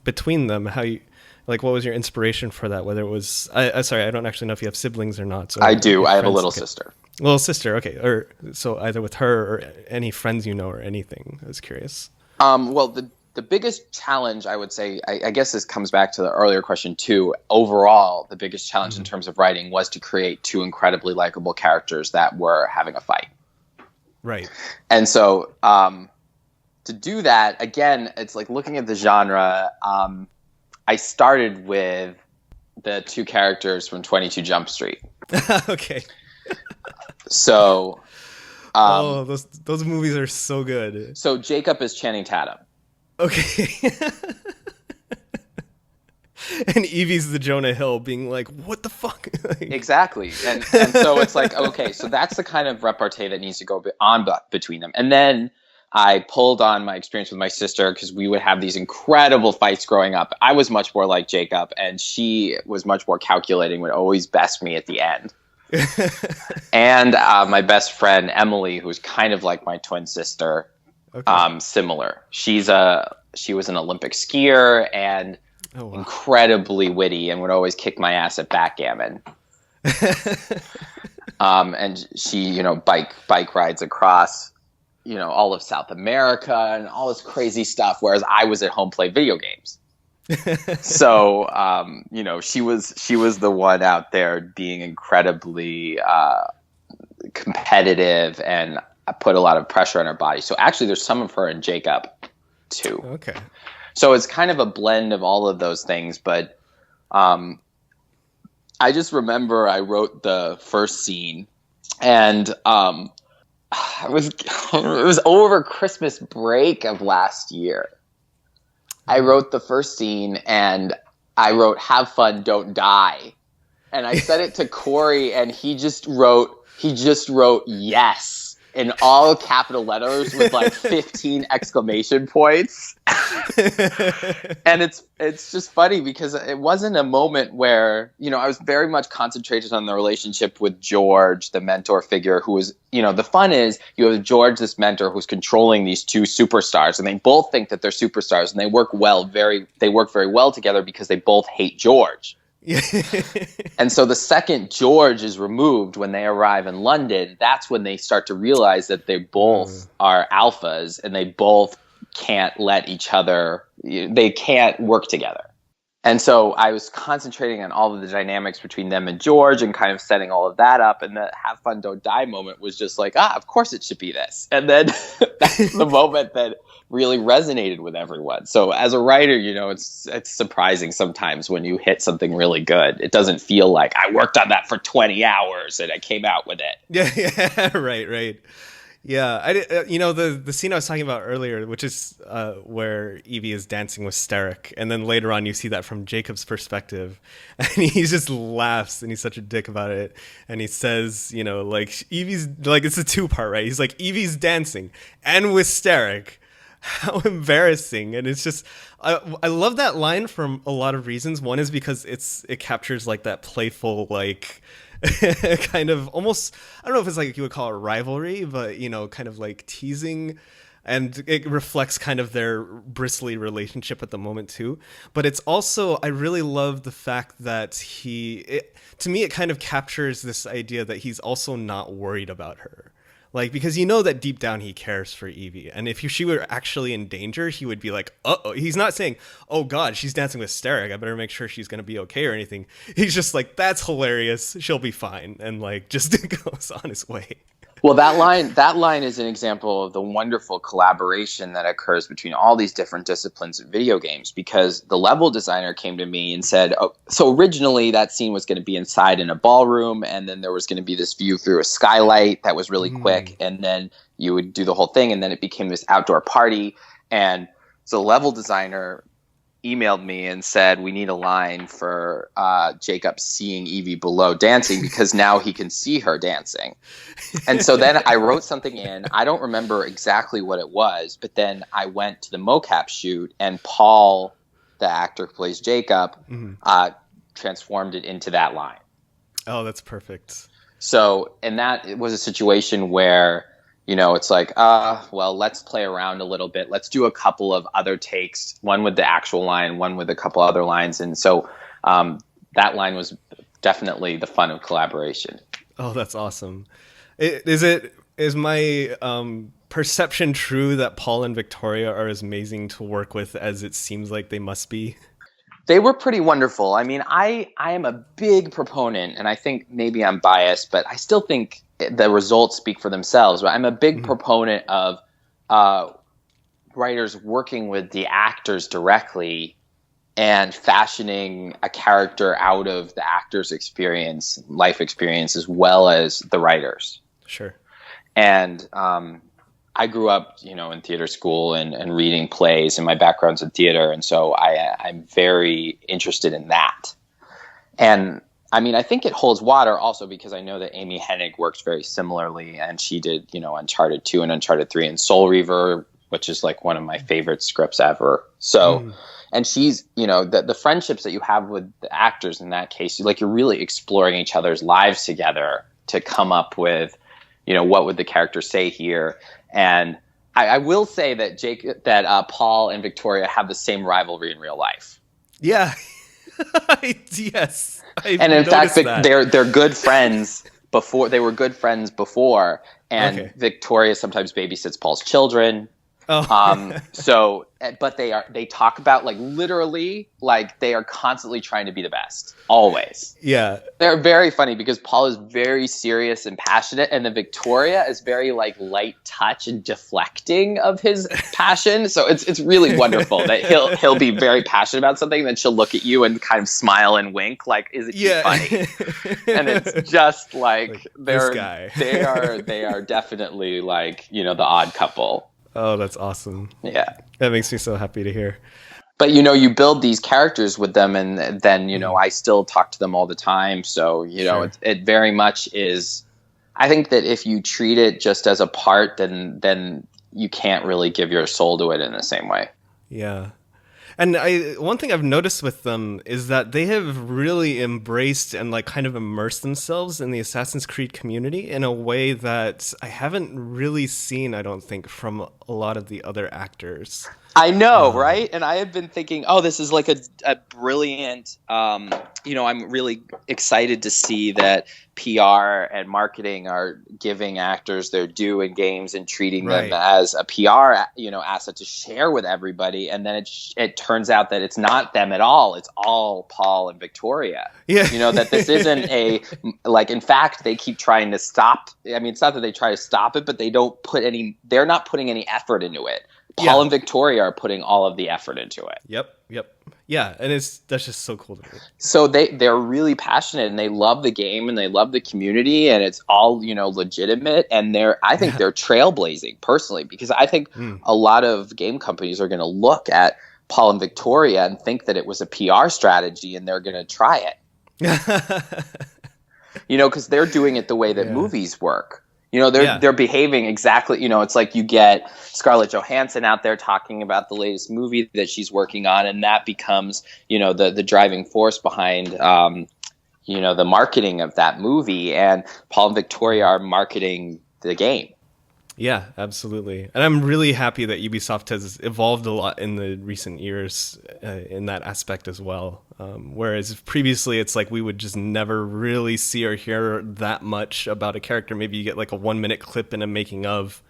between them, how you what was your inspiration for that? Whether it was sorry, I don't actually know if you have siblings or not. So I do. I have a little sister. Little sister, okay. Or so either with her or any friends you know or anything. I was curious. Well, the biggest challenge, I would say, I guess this comes back to the earlier question too. Overall, the biggest challenge in terms of writing was to create two incredibly likable characters that were having a fight. Right. And so to do that, again, it's like looking at the genre. I started with the two characters from 22 Jump Street. Okay. So, those movies are so good. So Jacob is Channing Tatum. Okay. And Evie's the Jonah Hill, being like, "What the fuck?" Exactly, and so it's like, okay, so that's the kind of repartee that needs to go on between them, and then I pulled on my experience with my sister because we would have these incredible fights growing up. I was much more like Jacob, and she was much more calculating, would always best me at the end. And my best friend Emily, who's kind of like my twin sister, similar. She was an Olympic skier and incredibly witty, and would always kick my ass at backgammon. And she, bike rides across, all of South America and all this crazy stuff, whereas I was at home playing video games. So, she was the one out there being incredibly competitive, and put a lot of pressure on her body. So actually there's some of her in Jacob too. Okay. So it's kind of a blend of all of those things, but I just remember I wrote the first scene, and it was over Christmas break of last year. I wrote the first scene, and I wrote "Have fun, don't die," and I sent it to Corey, and he just wrote "yes" in all capital letters with like 15 exclamation points. And it's just funny because it wasn't a moment where, I was very much concentrated on the relationship with George, the mentor figure, who was, the fun is you have George, this mentor, who's controlling these two superstars, and they both think that they're superstars, and they work very well together because they both hate George. And so the second George is removed, when they arrive in London, that's when they start to realize that they both are alphas, and they both can't let each other, they can't work together. And so I was concentrating on all of the dynamics between them and George, and kind of setting all of that up. And the "have fun, don't die" moment was just like, of course it should be this. And then that's the moment that really resonated with everyone. So as a writer, it's surprising sometimes when you hit something really good. It doesn't feel like I worked on that for 20 hours and I came out with it. Yeah, right. Yeah, the scene I was talking about earlier, which is where Evie is dancing with Starrick, and then later on you see that from Jacob's perspective, and he just laughs, and he's such a dick about it, and he says, Evie's, like, it's a two-part, right? He's like, Evie's dancing, and with Starrick, how embarrassing. And it's just, I love that line for a lot of reasons. One is because it captures like that playful, like kind of almost, I don't know if it's like you would call it rivalry, but you know, kind of like teasing. And it reflects kind of their bristly relationship at the moment too. But it's also, I really love the fact that to me, it kind of captures this idea that he's also not worried about her. Like, because you know that deep down he cares for Evie. And if she were actually in danger, he would be like, uh-oh. He's not saying, oh God, she's dancing with Starrick, I better make sure she's going to be okay or anything. He's just like, that's hilarious. She'll be fine. And like, just goes on his way. Well, that line is an example of the wonderful collaboration that occurs between all these different disciplines of video games, because the level designer came to me and said, oh, so originally that scene was going to be inside in a ballroom, and then there was going to be this view through a skylight that was really quick, and then you would do the whole thing, and then it became this outdoor party. And so the level designer emailed me and said, we need a line for Jacob seeing Evie below dancing, because now he can see her dancing. And so then I wrote something in. I don't remember exactly what it was, but then I went to the mocap shoot, and Paul, the actor who plays Jacob, transformed it into that line. Oh, that's perfect. So, and that was a situation where, you know, it's like, well, let's play around a little bit. Let's do a couple of other takes, one with the actual line, one with a couple other lines. And so that line was definitely the fun of collaboration. Oh, that's awesome. Is my perception true that Paul and Victoria are as amazing to work with as it seems like they must be? They were pretty wonderful. I mean, I am a big proponent, and I think maybe I'm biased, but I still think the results speak for themselves. But I'm a big proponent of writers working with the actors directly and fashioning a character out of the actor's experience, life experience, as well as the writers. Sure. And I grew up, you know, in theater school and reading plays, and my background's in theater. And so I'm very interested in that. And I mean, I think it holds water also because I know that Amy Hennig works very similarly, and she did, you know, Uncharted 2 and Uncharted 3 and Soul Reaver, which is like one of my favorite scripts ever. So, and she's, you know, the friendships that you have with the actors in that case, like you're really exploring each other's lives together to come up with, you know, what would the character say here? And I will say that Paul and Victoria have the same rivalry in real life. Yeah. Yes. And in fact, they're good friends before. They were good friends before, and Victoria sometimes babysits Paul's children. Oh. So, but they talk about like literally, like they are constantly trying to be the best, always. Yeah. They're very funny because Paul is very serious and passionate, and then Victoria is very like light touch and deflecting of his passion. So it's really wonderful that he'll be very passionate about something, then she'll look at you and kind of smile and wink, like, is it funny? And it's just like they are definitely like, you know, the odd couple. Oh, that's awesome. Yeah. That makes me so happy to hear. But, you know, you build these characters with them, and then, you know, I still talk to them all the time. So, you know, it very much is, I think that if you treat it just as a part, then you can't really give your soul to it in the same way. Yeah. And one thing I've noticed with them is that they have really embraced and like kind of immersed themselves in the Assassin's Creed community in a way that I haven't really seen, I don't think, from a lot of the other actors. I know, right? And I had been thinking, oh, this is like a brilliant, you know, I'm really excited to see that PR and marketing are giving actors their due in games and treating them as a PR, you know, asset to share with everybody. And then it turns out that it's not them at all. It's all Paul and Victoria. Yeah. You know, that this isn't in fact, they keep trying to stop. I mean, it's not that they try to stop it, but they're not putting any effort into it. Paul and Victoria are putting all of the effort into it. Yep. Yeah, and that's just so cool to me. So they're really passionate, and they love the game, and they love the community, and it's all, you know, legitimate. And I think they're trailblazing personally, because I think a lot of game companies are going to look at Paul and Victoria and think that it was a PR strategy, and they're going to try it. You know, because they're doing it the way that movies work. They're behaving exactly. It's like you get Scarlett Johansson out there talking about the latest movie that she's working on, and that becomes the driving force behind the marketing of that movie. And Paul and Victoria are marketing the game. Yeah, absolutely. And I'm really happy that Ubisoft has evolved a lot in the recent years in that aspect as well. Whereas previously it's like we would just never really see or hear that much about a character. Maybe you get like a 1-minute clip in a making of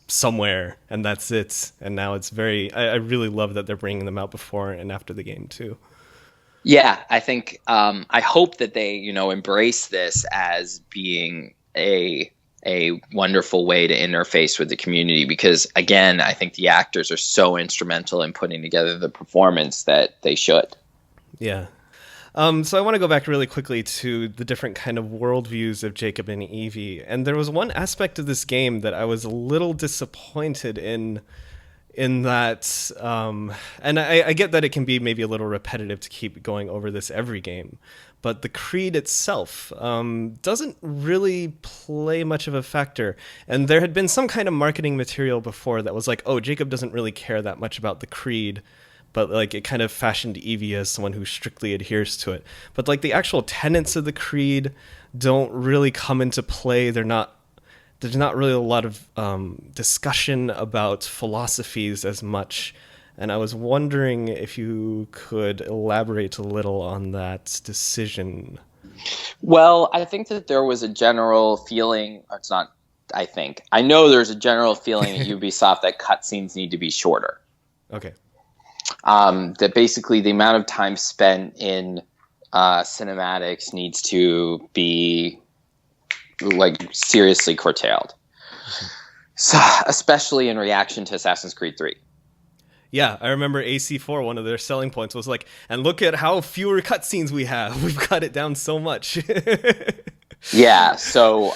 somewhere and that's it. And now it's I really love that they're bringing them out before and after the game too. Yeah, I think I hope that they, embrace this as being a wonderful way to interface with the community, because again, I think the actors are so instrumental in putting together the performance that they should. Yeah. So I want to go back really quickly to the different kind of worldviews of Jacob and Evie. And there was one aspect of this game that I was a little disappointed in that, and I get that it can be maybe a little repetitive to keep going over this every game, but the creed itself doesn't really play much of a factor. And there had been some kind of marketing material before that was like, oh, Jacob doesn't really care that much about the creed, but like it kind of fashioned Evie as someone who strictly adheres to it. But like the actual tenets of the creed don't really come into play. There's not really a lot of discussion about philosophies as much. And I was wondering if you could elaborate a little on that decision. Well, I think that there was a general feeling, it's not, I know there's a general feeling at Ubisoft that cutscenes need to be shorter. Okay. That basically the amount of time spent in cinematics needs to be like seriously curtailed. So, especially in reaction to Assassin's Creed 3. Yeah, I remember AC4, one of their selling points was like, and look at how fewer cutscenes we have. We've cut it down so much. Yeah, so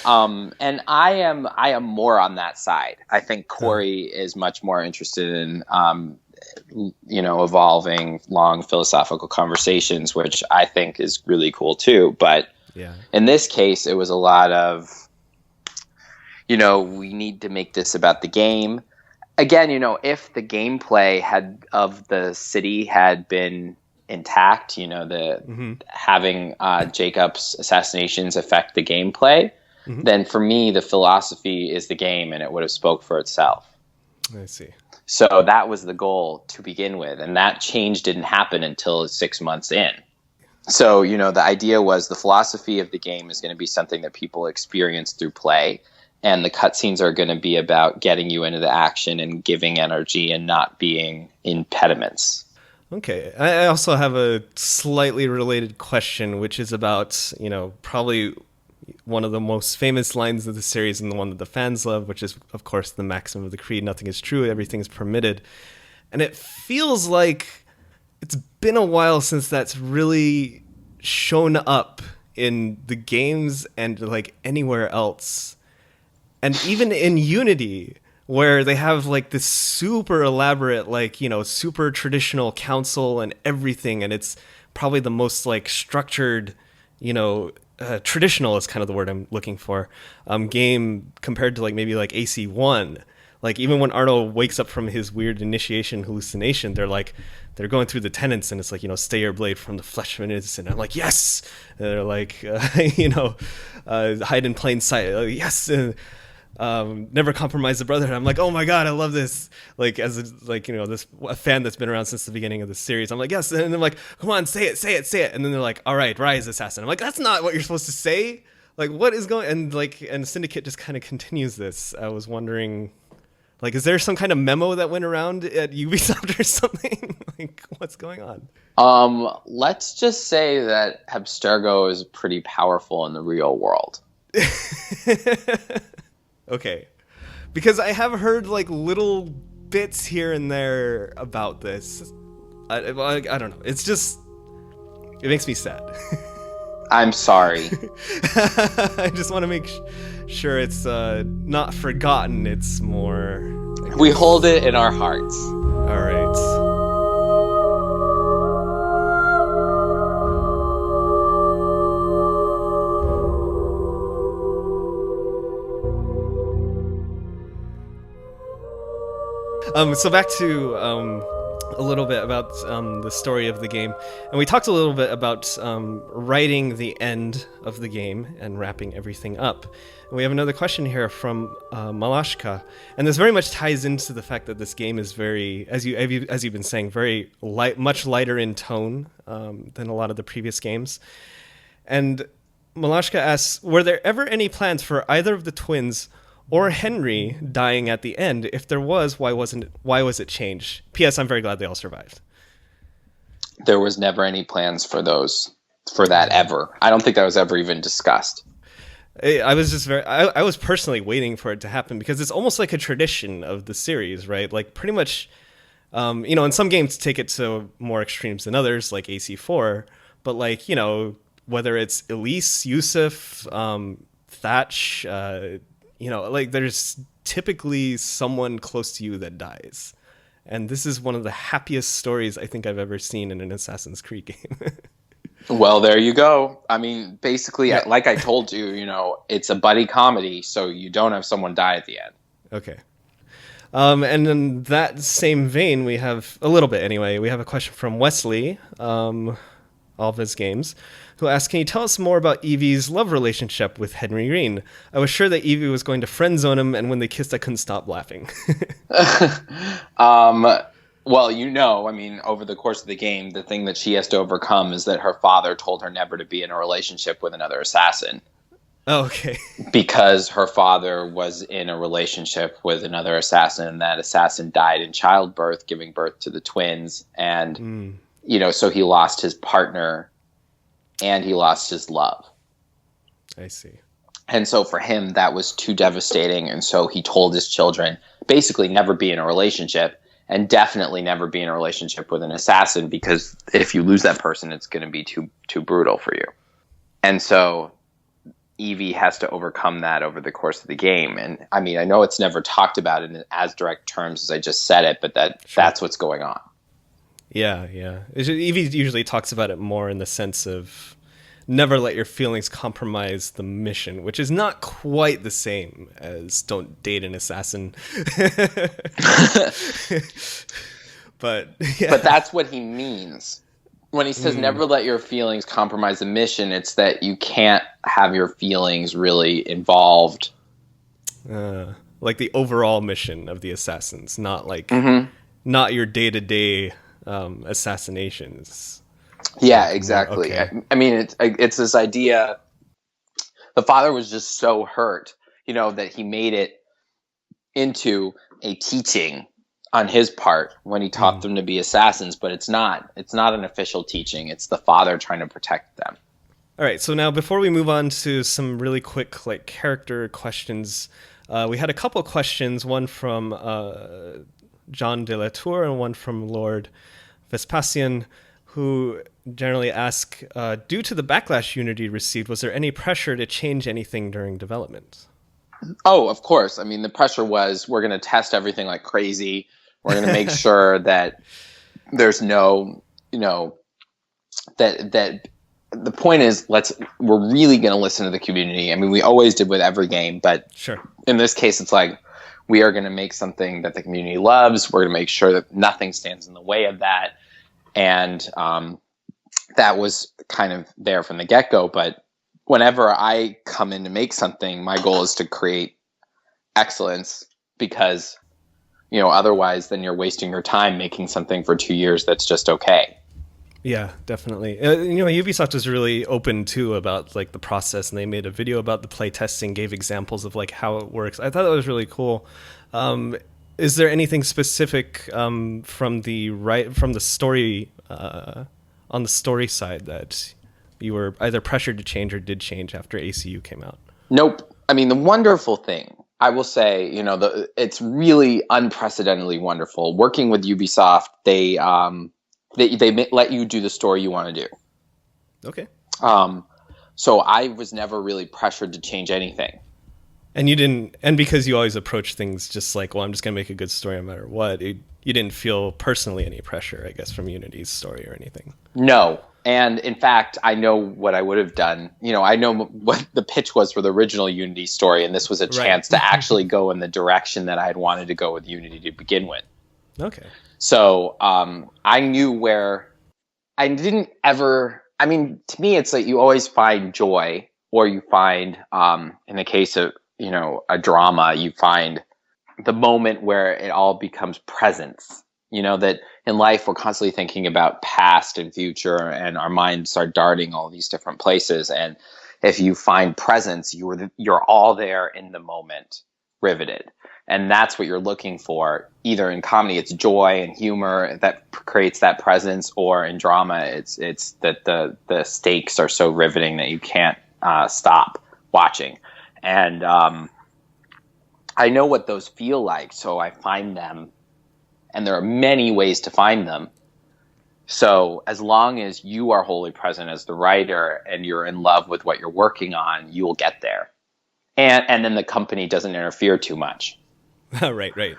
and I am more on that side. I think Corey is much more interested in evolving long philosophical conversations, which I think is really cool too. But yeah, in this case, it was a lot of, we need to make this about the game. Again, if the gameplay of the city had been intact, having Jacob's assassinations affect the gameplay, then for me, the philosophy is the game and it would have spoke for itself. I see. So that was the goal to begin with. And that change didn't happen until 6 months in. So, the idea was the philosophy of the game is going to be something that people experience through play. And the cutscenes are going to be about getting you into the action and giving energy and not being impediments. Okay. I also have a slightly related question, which is about, probably one of the most famous lines of the series and the one that the fans love, which is, of course, the maxim of the creed: nothing is true, everything is permitted. And it feels like it's been a while since that's really shown up in the games and like anywhere else. And even in Unity, where they have like this super elaborate, like, super traditional council and everything, and it's probably the most like structured, traditional is kind of the word I'm looking for, game compared to like maybe like AC1. Like even when Arno wakes up from his weird initiation hallucination, they're going through the tenets and it's like, stay your blade from the flesh of an innocent. I'm like, yes. And they're like, hide in plain sight. Yes. Never compromise the Brotherhood. I'm like, oh my god, I love this. Like as a fan that's been around since the beginning of the series. I'm like, yes. And they're like, come on, say it. And then they're like, all right, rise, assassin. I'm like, that's not what you're supposed to say. Like, what is going? And Syndicate just kind of continues this. I was wondering, like, is there some kind of memo that went around at Ubisoft or something? Like, what's going on? Let's just say that Abstergo is pretty powerful in the real world. Okay. Because I have heard like little bits here and there about this. I don't know. It's just, it makes me sad. I'm sorry. I just want to make sure it's not forgotten. It's more... We hold it in our hearts. All right. So back to a little bit about the story of the game, and we talked a little bit about writing the end of the game and wrapping everything up. And we have another question here from Malashka, and this very much ties into the fact that this game is very, as you've been saying, very light, much lighter in tone than a lot of the previous games. And Malashka asks, were there ever any plans for either of the twins or Henry dying at the end? If there was, why was it changed? P.S. I'm very glad they all survived. There was never any plans for that ever. I don't think that was ever even discussed. I was just I was personally waiting for it to happen because it's almost like a tradition of the series, right? Like pretty much, and some games take it to more extremes than others, like AC4, but like, whether it's Elise, Yusuf, Thatch, like there's typically someone close to you that dies. And this is one of the happiest stories I think I've ever seen in an Assassin's Creed game. Well, there you go. I mean, basically, yeah. Like I told you, it's a buddy comedy, so you don't have someone die at the end. Okay. And in that same vein, we have, a little bit anyway, we have a question from Wesley, Alva's Games, who asks, can you tell us more about Evie's love relationship with Henry Green? I was sure that Evie was going to friend zone him, and when they kissed, I couldn't stop laughing. Well, over the course of the game, the thing that she has to overcome is that her father told her never to be in a relationship with another assassin. Oh, okay. Because her father was in a relationship with another assassin, and that assassin died in childbirth, giving birth to the twins, and, so he lost his partner, and he lost his love. I see. And so for him, that was too devastating. And so he told his children, basically never be in a relationship, and definitely never be in a relationship with an assassin, because if you lose that person, it's going to be too brutal for you. And so Evie has to overcome that over the course of the game. And I mean, I know it's never talked about in as direct terms as I just said it, but that's what's going on. Yeah. Evie usually talks about it more in the sense of never let your feelings compromise the mission, which is not quite the same as don't date an assassin. But that's what he means. When he says never let your feelings compromise the mission, it's that you can't have your feelings really involved. Like the overall mission of the assassins, not like not your day-to-day assassinations. Yeah, exactly. Okay. I mean, it's this idea. The father was just so hurt, that he made it into a teaching on his part when he taught them to be assassins, but it's not an official teaching. It's the father trying to protect them. All right. So now before we move on to some really quick character questions, we had a couple questions, one from John de la Tour and one from Lord Vespasian, who generally ask, due to the backlash Unity received, was there any pressure to change anything during development? Oh, of course. I mean, the pressure was, we're going to test everything like crazy. We're going to make sure that there's no, that the point is, we're really going to listen to the community. I mean, we always did with every game, but sure. In this case, it's like, we are going to make something that the community loves. We're going to make sure that nothing stands in the way of that. And that was kind of there from the get-go. But whenever I come in to make something, my goal is to create excellence, because, otherwise then you're wasting your time making something for 2 years that's just okay. Yeah, definitely. Ubisoft was really open too about the process, and they made a video about the play testing, gave examples of how it works. I thought that was really cool. Is there anything specific from the story on the story side that you were either pressured to change or did change after ACU came out? Nope. I mean, the wonderful thing, I will say, it's really unprecedentedly wonderful working with Ubisoft. They let you do the story you want to do. Okay. So I was never really pressured to change anything. And you didn't, and because you always approach things just I'm just going to make a good story no matter what, you didn't feel personally any pressure, I guess, from Unity's story or anything. No. And in fact, I know what I would have done. I know what the pitch was for the original Unity story, and this was a chance to actually go in the direction that I had wanted to go with Unity to begin with. Okay. So I knew where I didn't ever. I mean, to me, it's like you always find joy, or you find, in the case of a drama, you find the moment where it all becomes presence. That in life we're constantly thinking about past and future, and our minds are darting all these different places. And if you find presence, you're all there in the moment, riveted. And that's what you're looking for. Either in comedy, it's joy and humor that creates that presence, or in drama, it's that the stakes are so riveting that you can't stop watching. And I know what those feel like, so I find them, and there are many ways to find them. So as long as you are wholly present as the writer and you're in love with what you're working on, you will get there. And then the company doesn't interfere too much. Right.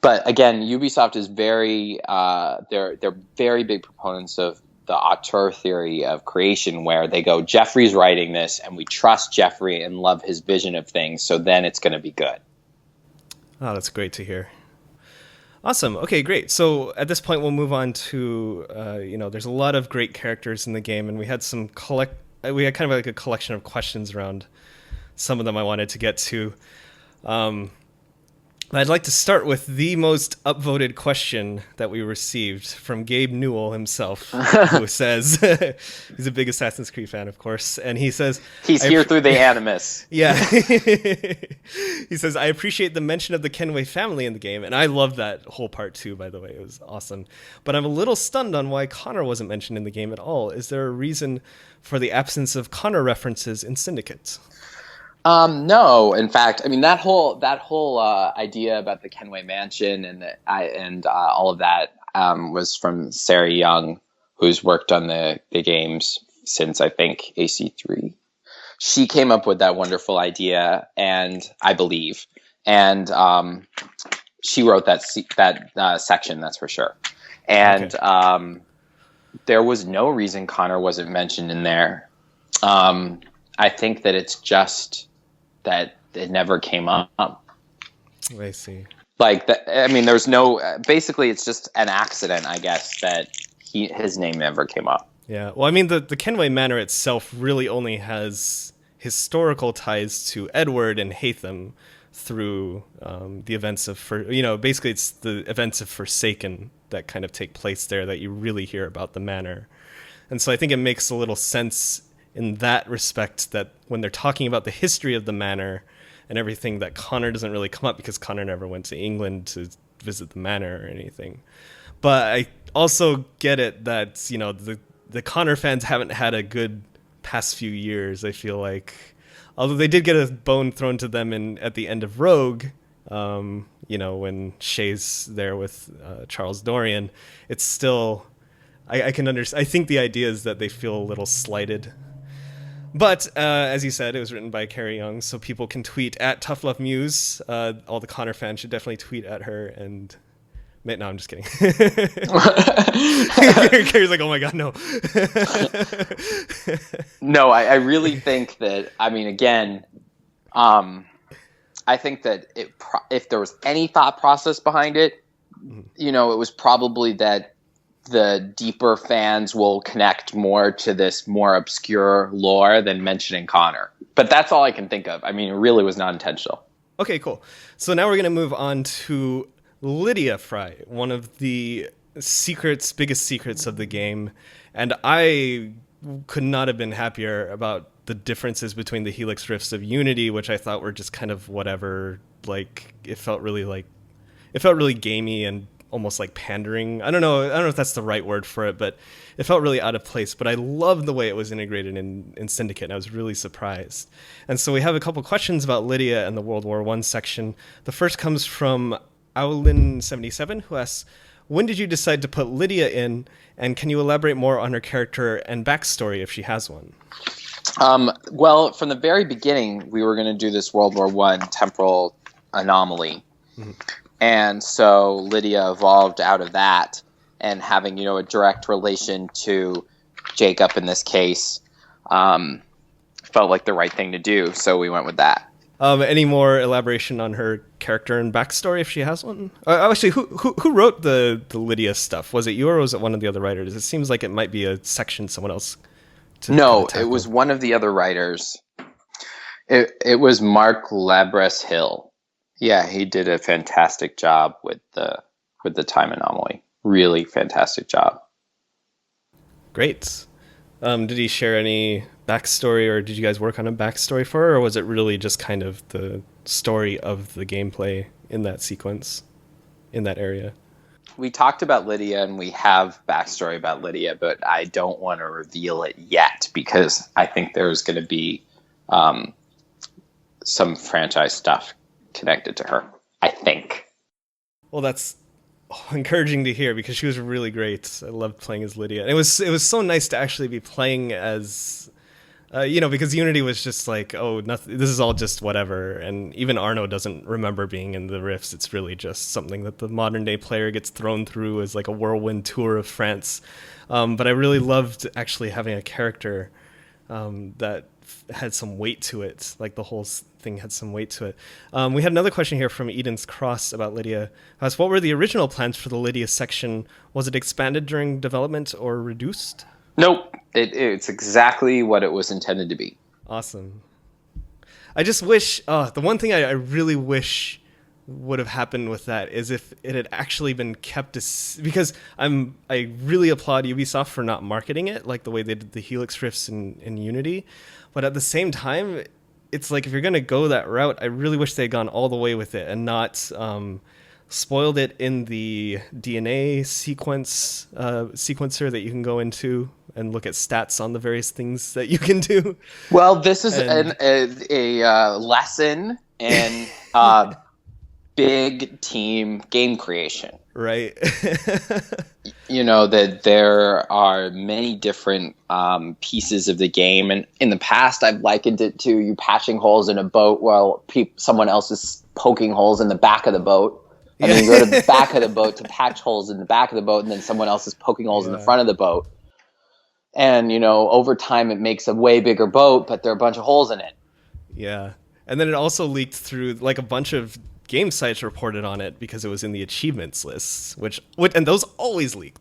But again, Ubisoft is they're very big proponents of the auteur theory of creation, where they go, Jeffrey's writing this and we trust Jeffrey and love his vision of things, so then it's going to be good. Oh, that's great to hear. Awesome. Okay, great. So at this point, we'll move on to, there's a lot of great characters in the game, and we had we had kind of like a collection of questions around some of them I wanted to get to. I'd like to start with the most upvoted question that we received from Gabe Newell himself, who says, he's a big Assassin's Creed fan, of course, and he says... He's here through the animus. Yeah. He says, I appreciate the mention of the Kenway family in the game, and I love that whole part too, by the way. It was awesome. But I'm a little stunned on why Connor wasn't mentioned in the game at all. Is there a reason for the absence of Connor references in Syndicate? No, in fact, I mean that whole idea about the Kenway Mansion and all of that was from Sarah Young, who's worked on the games since I think AC3. She came up with that wonderful idea, and I believe, and she wrote that section, that's for sure. And okay. There was no reason Connor wasn't mentioned in there. I think that it's just that it never came up. I see. Like, I mean, there's no... basically, it's just an accident, I guess, that his name never came up. Yeah, well, I mean, the Kenway Manor itself really only has historical ties to Edward and Haytham through the events of... basically, it's the events of Forsaken that kind of take place there that you really hear about the manor. And so I think it makes a little sense in that respect, that when they're talking about the history of the manor and everything, that Connor doesn't really come up because Connor never went to England to visit the manor or anything. But I also get it that, the Connor fans haven't had a good past few years, I feel like. Although they did get a bone thrown to them at the end of Rogue, when Shay's there with Charles Dorian, it's still... I can understand. I think the idea is that they feel a little slighted. But as you said, it was written by Carrie Young, so people can tweet at Tough Love Muse. All the Connor fans should definitely tweet at her. And no, I'm just kidding. Carrie's like, oh my god, no. No, I really think that. I mean, again, I think that if there was any thought process behind it, it was probably that the deeper fans will connect more to this more obscure lore than mentioning Connor. But that's all I can think of. I mean, it really was not intentional. Okay, cool. So now we're going to move on to Lydia Frye, one of the biggest secrets of the game. And I could not have been happier about the differences between the Helix Rifts of Unity, which I thought were just kind of whatever. Like, it felt really gamey and almost like pandering. I don't know if that's the right word for it, but it felt really out of place. But I loved the way it was integrated in Syndicate, and I was really surprised. And so we have a couple questions about Lydia and the World War I section. The first comes from Owlin77, who asks, when did you decide to put Lydia in, and can you elaborate more on her character and backstory if she has one? Well, from the very beginning, we were going to do this World War I temporal anomaly. Mm-hmm. And so Lydia evolved out of that, and having, a direct relation to Jacob in this case, felt like the right thing to do. So we went with that. Any more elaboration on her character and backstory, if she has one? Actually, who wrote the Lydia stuff? Was it you or was it one of the other writers? It seems like it might be a section someone else. No, it was one of the other writers. It was Mark Labres Hill. Yeah, he did a fantastic job with the time anomaly. Really fantastic job. Great. Did he share any backstory, or did you guys work on a backstory for her, or was it really just kind of the story of the gameplay in that sequence, in that area? We talked about Lydia, and we have backstory about Lydia, but I don't want to reveal it yet because I think there's going to be some franchise stuff connected to her, I think. Well, that's encouraging to hear because she was really great. I loved playing as Lydia. And it was so nice to actually be playing as, because Unity was just like, oh, nothing, this is all just whatever. And even Arno doesn't remember being in the Rifts. It's really just something that the modern day player gets thrown through as like a whirlwind tour of France. But I really loved actually having a character that had some weight to it. Like the whole thing had some weight to it. We had another question here from Eden's Cross about Lydia. What were the original plans for the Lydia section? Was it expanded during development or reduced? Nope. It's exactly what it was intended to be. Awesome. I just wish, the one thing I really wish would have happened with that is if it had actually been kept because I really applaud Ubisoft for not marketing it like the way they did the Helix Rifts in Unity, but at the same time it's like if you're going to go that route, I really wish they had gone all the way with it and not spoiled it in the DNA sequencer that you can go into and look at stats on the various things that you can do. Well, this is a lesson in big team game creation. Right. That there are many different pieces of the game. And in the past, I've likened it to you patching holes in a boat while someone else is poking holes in the back of the boat. And then you go to the back of the boat to patch holes in the back of the boat, and then someone else is poking holes in the front of the boat. And, over time it makes a way bigger boat, but there are a bunch of holes in it. Yeah. And then it also leaked through, like, a bunch of game sites reported on it because it was in the achievements lists, which and those always leak.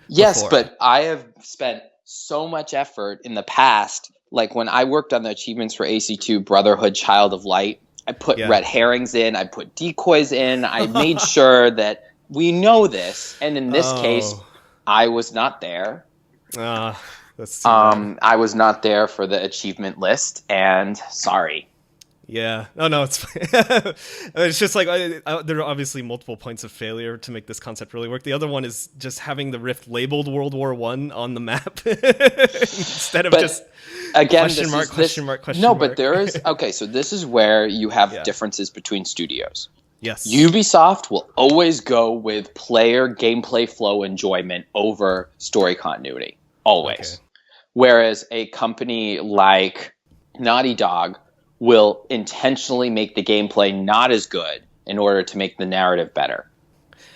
Yes, before. But I have spent so much effort in the past, like when I worked on the achievements for AC2 Brotherhood Child of Light, I put red herrings in, I put decoys in, I made sure that we know this, and in this case, I was not there. That's I was not there for the achievement list, and sorry. Yeah. Oh, no, it's fine. It's just like there are obviously multiple points of failure to make this concept really work. The other one is just having the Rift labeled World War I on the map instead of just again, question mark. No, but there is okay. So this is where you have differences between studios. Yes. Ubisoft will always go with player gameplay flow enjoyment over story continuity. Always. Okay. Whereas a company like Naughty Dog will intentionally make the gameplay not as good in order to make the narrative better.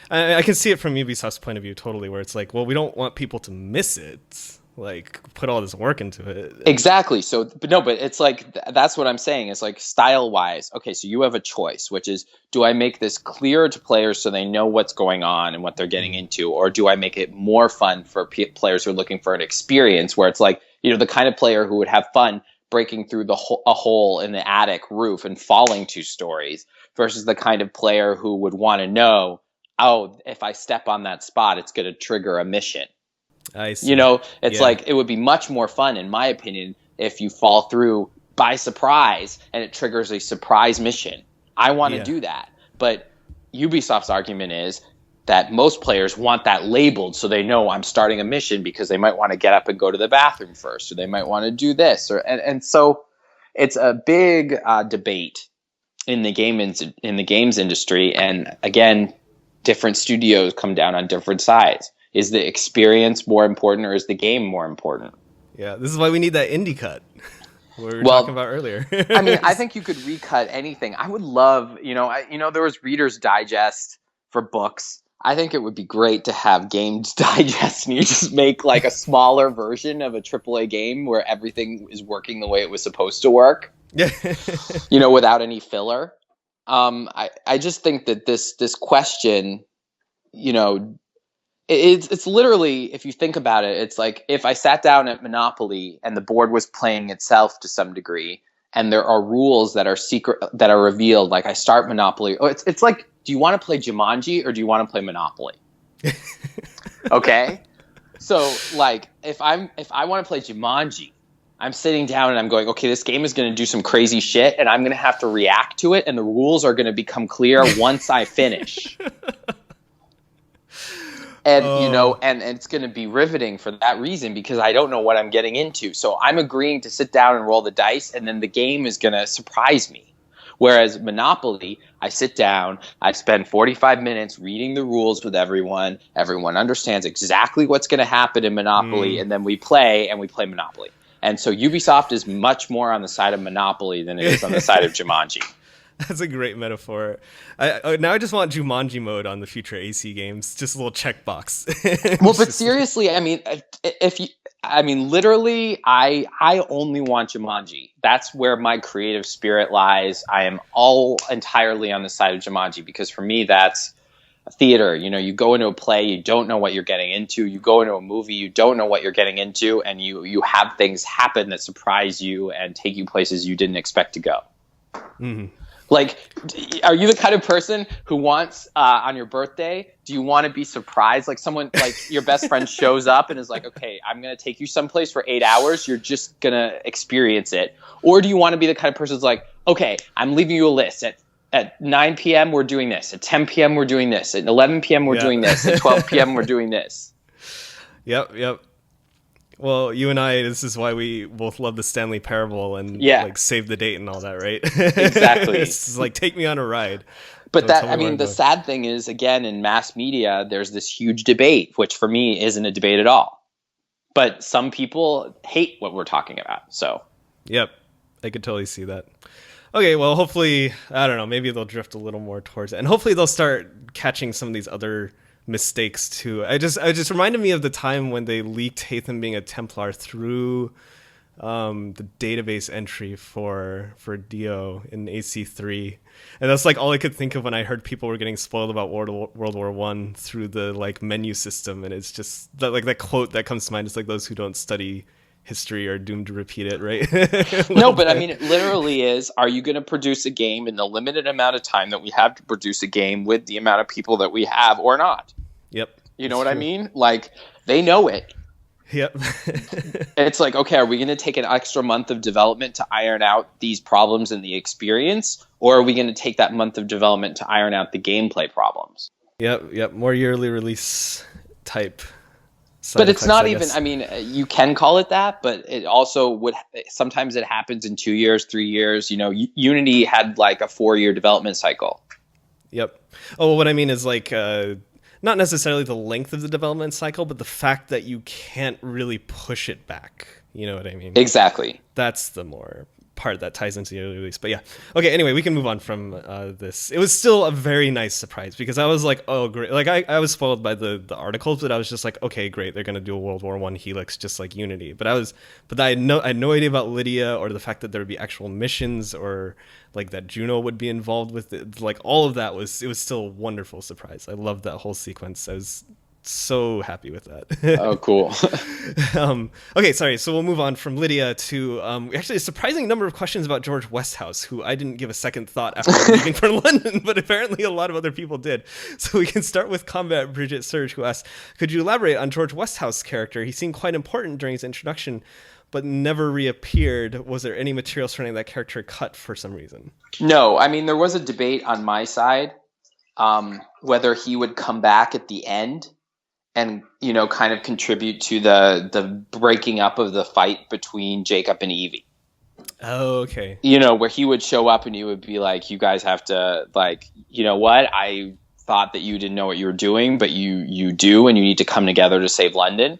I can see it from Ubisoft's point of view totally, where it's like, well, we don't want people to miss it, like put all this work into it. Exactly. So, but it's like, that's what I'm saying. It's like style wise. Okay, so you have a choice, which is, do I make this clearer to players so they know what's going on and what they're getting into? Or do I make it more fun for players who are looking for an experience where it's like, the kind of player who would have fun breaking through a hole in the attic roof and falling 2 stories versus the kind of player who would want to know, oh, if I step on that spot, it's going to trigger a mission. I see. It's like it would be much more fun, in my opinion, if you fall through by surprise and it triggers a surprise mission. I want to do that. But Ubisoft's argument is that most players want that labeled so they know I'm starting a mission because they might want to get up and go to the bathroom first, or they might want to do this, and so it's a big debate in the games industry. And again, different studios come down on different sides. Is the experience more important, or is the game more important? Yeah, this is why we need that indie cut. What we were talking about earlier. I mean, I think you could recut anything. I would love, there was Reader's Digest for books. I think it would be great to have Games Digest and you just make like a smaller version of a AAA game where everything is working the way it was supposed to work. Yeah. Without any filler. I just think that this question, it's literally, if you think about it, it's like if I sat down at Monopoly and the board was playing itself to some degree, and there are rules that are secret, that are revealed. Like I start Monopoly. Oh, it's like, do you want to play Jumanji or do you want to play Monopoly? Okay. So like if I want to play Jumanji, I'm sitting down and I'm going, okay, this game is going to do some crazy shit and I'm going to have to react to it. And the rules are going to become clear once I finish. And, and it's going to be riveting for that reason because I don't know what I'm getting into. So I'm agreeing to sit down and roll the dice, and then the game is going to surprise me. Whereas Monopoly, I sit down, I spend 45 minutes reading the rules with everyone. Everyone understands exactly what's going to happen in Monopoly, and then we play Monopoly. And so Ubisoft is much more on the side of Monopoly than it is on the side of Jumanji. That's a great metaphor. Now I just want Jumanji mode on the future AC games. Just a little checkbox. Well, but seriously, I mean, literally, I only want Jumanji. That's where my creative spirit lies. I am all entirely on the side of Jumanji because for me, that's a theater. You go into a play, you don't know what you're getting into. You go into a movie, you don't know what you're getting into, and you have things happen that surprise you and take you places you didn't expect to go. Mm-hmm. Like, are you the kind of person who wants, on your birthday, do you want to be surprised? Like someone, like your best friend shows up and is like, okay, I'm going to take you someplace for 8 hours. You're just going to experience it. Or do you want to be the kind of person who's like, okay, I'm leaving you a list. At 9 p.m. we're doing this. At 10 p.m. we're doing this. At 11 p.m. we're doing this. At 12 p.m. we're doing this. Yep. Well, you and I, this is why we both love the Stanley Parable and like save the date and all that, right? Exactly. It's like, take me on a ride. But the sad thing is, again, in mass media, there's this huge debate, which for me isn't a debate at all. But some people hate what we're talking about. So, yep, I could totally see that. Okay, well, hopefully, I don't know, maybe they'll drift a little more towards it. And hopefully they'll start catching some of these other mistakes too. I just reminded me of the time when they leaked Hatham being a Templar through the database entry for Dio in AC3, and that's like all I could think of when I heard people were getting spoiled about World War One through the like menu system. And it's just that quote that comes to mind is like, those who don't study history are doomed to repeat it, right? No, but I mean, it literally is, are you going to produce a game in the limited amount of time that we have to produce a game with the amount of people that we have or not? Yep. You know what I mean? Like, they know it. Yep. It's like, okay, are we going to take an extra month of development to iron out these problems in the experience? Or are we going to take that month of development to iron out the gameplay problems? Yep. More yearly release type. But it's not even, I mean, you can call it that, but it also would, sometimes it happens in 2 years, 3 years. Unity had like a 4-year development cycle. Yep. Oh, well, what I mean is like, not necessarily the length of the development cycle, but the fact that you can't really push it back. You know what I mean? Exactly. That's the more part that ties into the early release. But yeah. Okay, anyway, we can move on from this. It was still a very nice surprise because I was like, oh, great. Like, I was spoiled by the articles, but I was just like, okay, great. They're going to do a World War I Helix just like Unity. But I had no idea about Lydia or the fact that there would be actual missions or like that Juno would be involved with it. Like all of that was still a wonderful surprise. I loved that whole sequence. I was so happy with that. Oh, cool. Okay, sorry. So we'll move on from Lydia to actually a surprising number of questions about George Westhouse, who I didn't give a second thought after leaving for London, but apparently a lot of other people did. So we can start with Combat Bridget Surge, who asked, could you elaborate on George Westhouse's character? He seemed quite important during his introduction, but never reappeared. Was there any material surrounding that character cut for some reason? No, I mean, there was a debate on my side whether he would come back at the end and, kind of contribute to the breaking up of the fight between Jacob and Evie. Oh, okay. Where he would show up and he would be like, you guys have to, like, you know what? I thought that you didn't know what you were doing, but you do, and you need to come together to save London.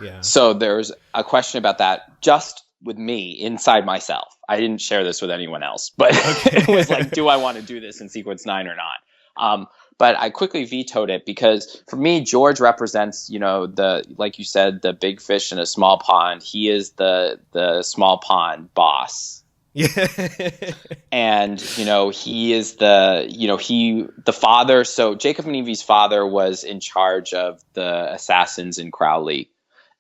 Yeah. So there's a question about that just with me inside myself. I didn't share this with anyone else, but it was like, do I want to do this in sequence 9 or not? But I quickly vetoed it because for me, George represents, like you said, the big fish in a small pond. He is the small pond boss. Yeah. And, he is the father. So Jacob and Evie's father was in charge of the assassins in Crowley.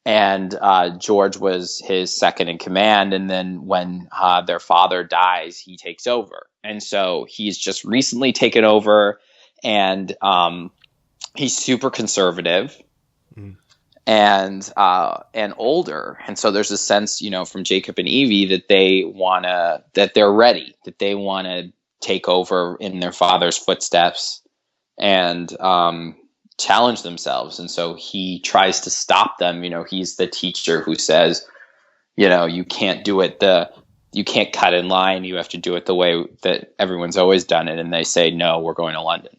And George was his second in command. And then when their father dies, he takes over. And so he's just recently taken over, and he's super conservative. Mm. And older. And so there's a sense, from Jacob and Evie that they're ready, that they want to take over in their father's footsteps and challenge themselves. And so he tries to stop them. He's the teacher who says, you can't do it you can't cut in line. You have to do it the way that everyone's always done it. And they say, no, we're going to London.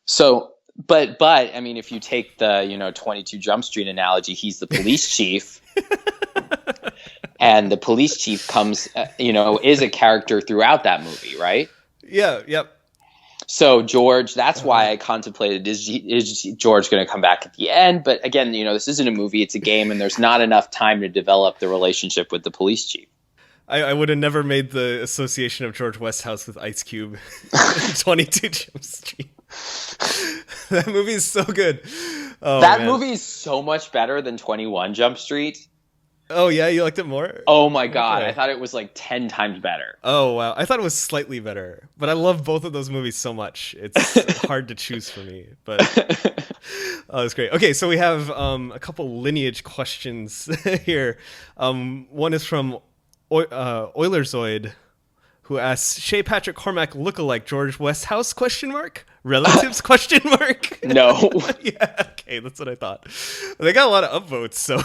So, but I mean, if you take the 22 Jump Street analogy, he's the police chief, and the police chief comes, is a character throughout that movie, right? Yeah. Yep. So George, that's why I contemplated, is George going to come back at the end? But again, this isn't a movie, it's a game, and there's not enough time to develop the relationship with the police chief. I would have never made the association of George Westhouse with Ice Cube in 22 Jump Street. That movie is so good. Oh, that man. movie is so much better than 21 Jump Street. Oh, yeah? You liked it more? Oh, my God. Okay. I thought it was like 10 times better. Oh, wow. I thought it was slightly better. But I love both of those movies so much. It's hard to choose for me. But oh, that's great. Okay, so we have a couple lineage questions here. One is from Oilerzoid, who asks, Shay Patrick Cormack lookalike George Westhouse ? Relatives ? No. Yeah, okay, that's what I thought. They got a lot of upvotes, so.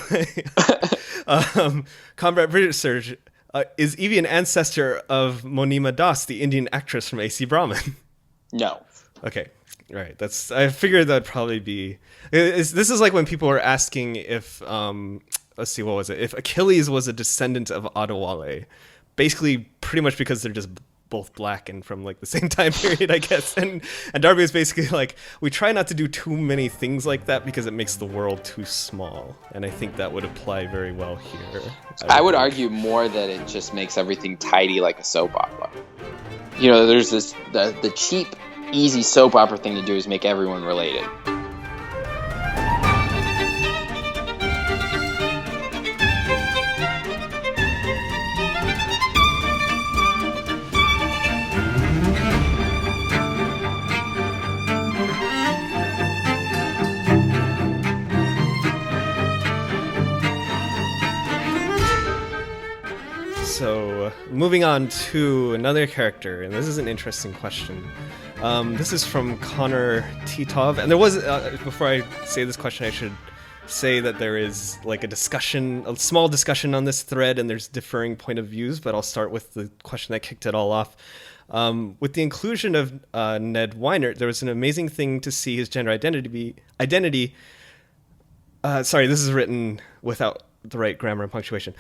Comrade British Surge, is Evie an ancestor of Monima Das, the Indian actress from A.C. Brahman? No. Okay, all right. I figured that'd probably be. This is like when people were asking if, let's see, what was it? If Achilles was a descendant of Adewale. Basically, pretty much because they're just both black and from like the same time period, I guess. And Darby is basically like, we try not to do too many things like that because it makes the world too small. And I think that would apply very well here. I would argue more that it just makes everything tidy like a soap opera. There's the cheap, easy soap opera thing to do is make everyone related. So, moving on to another character, and this is an interesting question. This is from Connor Titov, and there was, before I say this question, I should say that there is like a small discussion on this thread, and there's differing point of views, but I'll start with the question that kicked it all off. With the inclusion of Ned Weinert, there was an amazing thing to see his gender identity. Sorry, this is written without the right grammar and punctuation.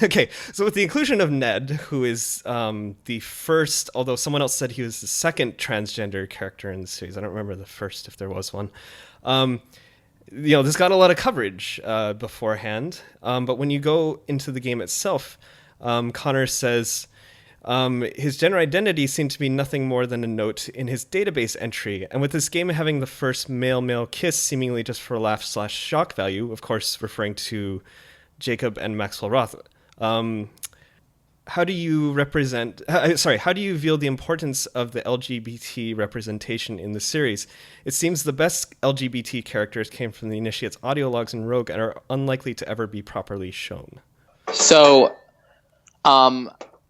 Okay, so with the inclusion of Ned, who is the first, although someone else said he was the second transgender character in the series. I don't remember the first, if there was one. This got a lot of coverage beforehand. But when you go into the game itself, Connor says, his gender identity seemed to be nothing more than a note in his database entry. And with this game having the first male-male kiss seemingly just for laugh/shock value, of course, referring to Jacob and Maxwell Roth, how do you view the importance of the LGBT representation in the series? It seems the best LGBT characters came from the Initiate's audio logs and Rogue and are unlikely to ever be properly shown. So,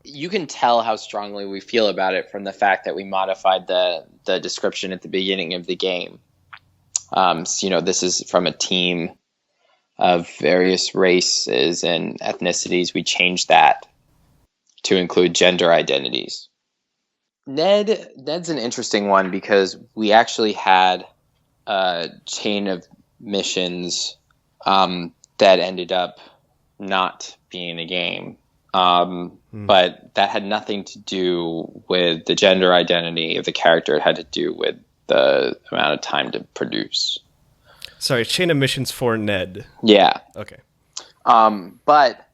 you can tell how strongly we feel about it from the fact that we modified the description at the beginning of the game. This is from a team of various races and ethnicities. We changed that to include gender identities. Ned's an interesting one because we actually had a chain of missions that ended up not being a game. But that had nothing to do with the gender identity of the character. It had to do with the amount of time to produce. Sorry, chain of missions for Ned. Yeah. Okay. But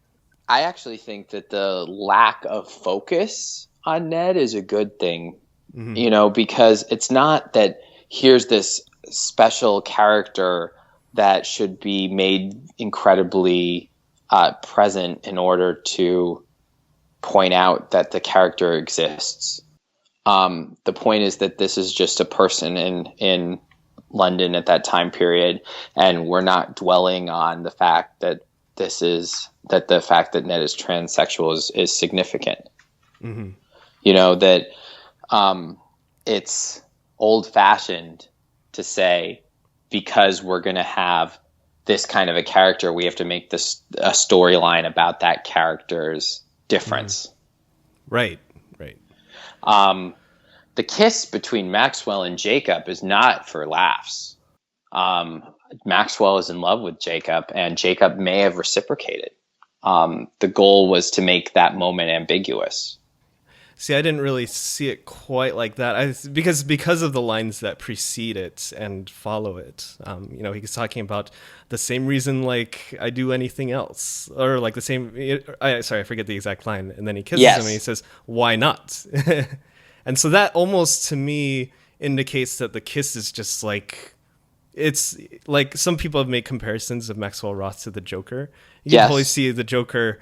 I actually think that the lack of focus on Ned is a good thing, because it's not that here's this special character that should be made incredibly present in order to point out that the character exists. The point is that this is just a person in London at that time period, and we're not dwelling on the fact that the fact that Ned is transsexual is significant. Mm-hmm. That it's old-fashioned to say, because we're going to have this kind of a character, we have to make this a storyline about that character's difference. Mm-hmm. Right. The kiss between Maxwell and Jacob is not for laughs. Maxwell is in love with Jacob, and Jacob may have reciprocated. The goal was to make that moment ambiguous. See, I didn't really see it quite like that. Because of the lines that precede it and follow it. He's talking about the same reason, like, I do anything else, or like the same. I forget the exact line. And then he kisses him, and he says, "Why not?" And so that almost to me indicates that the kiss is just like, it's like some people have made comparisons of Maxwell Roth to the Joker. You can totally see the Joker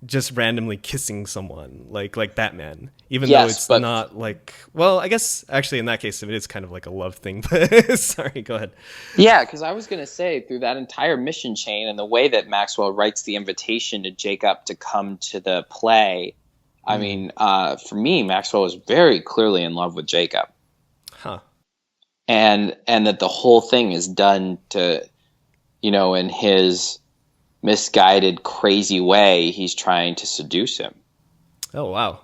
just randomly kissing someone like Batman, even though it's not like, well, I guess actually in that case it is kind of like a love thing, but sorry, go ahead. Yeah, because I was going to say, through that entire mission chain and the way that Maxwell writes the invitation to Jacob to come to the play, I mean, for me, Maxwell was very clearly in love with Jacob. Huh. And that the whole thing is done to, in his misguided, crazy way, he's trying to seduce him. Oh, wow.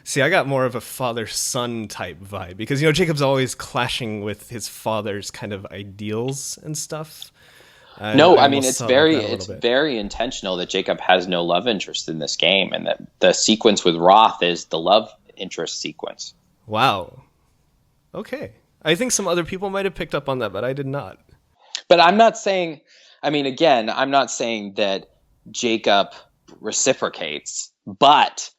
See, I got more of a father-son type vibe because, Jacob's always clashing with his father's kind of ideals and stuff. It's very intentional that Jacob has no love interest in this game, and that the sequence with Roth is the love interest sequence. Wow. Okay. I think some other people might have picked up on that, but I did not. But I'm not saying, I'm not saying that Jacob reciprocates, but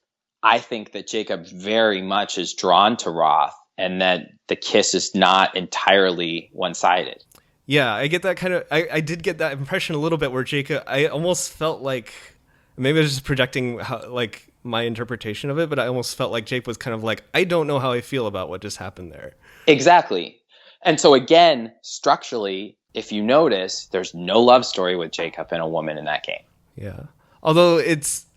I think that Jacob very much is drawn to Roth, and that the kiss is not entirely one-sided. Yeah, I get that kind of, I did get that impression a little bit where Jacob, I almost felt like, maybe I was just projecting my interpretation of it, but I almost felt like Jake was kind of like, I don't know how I feel about what just happened there. Exactly. And so again, structurally, if you notice, there's no love story with Jacob and a woman in that game. Yeah. Although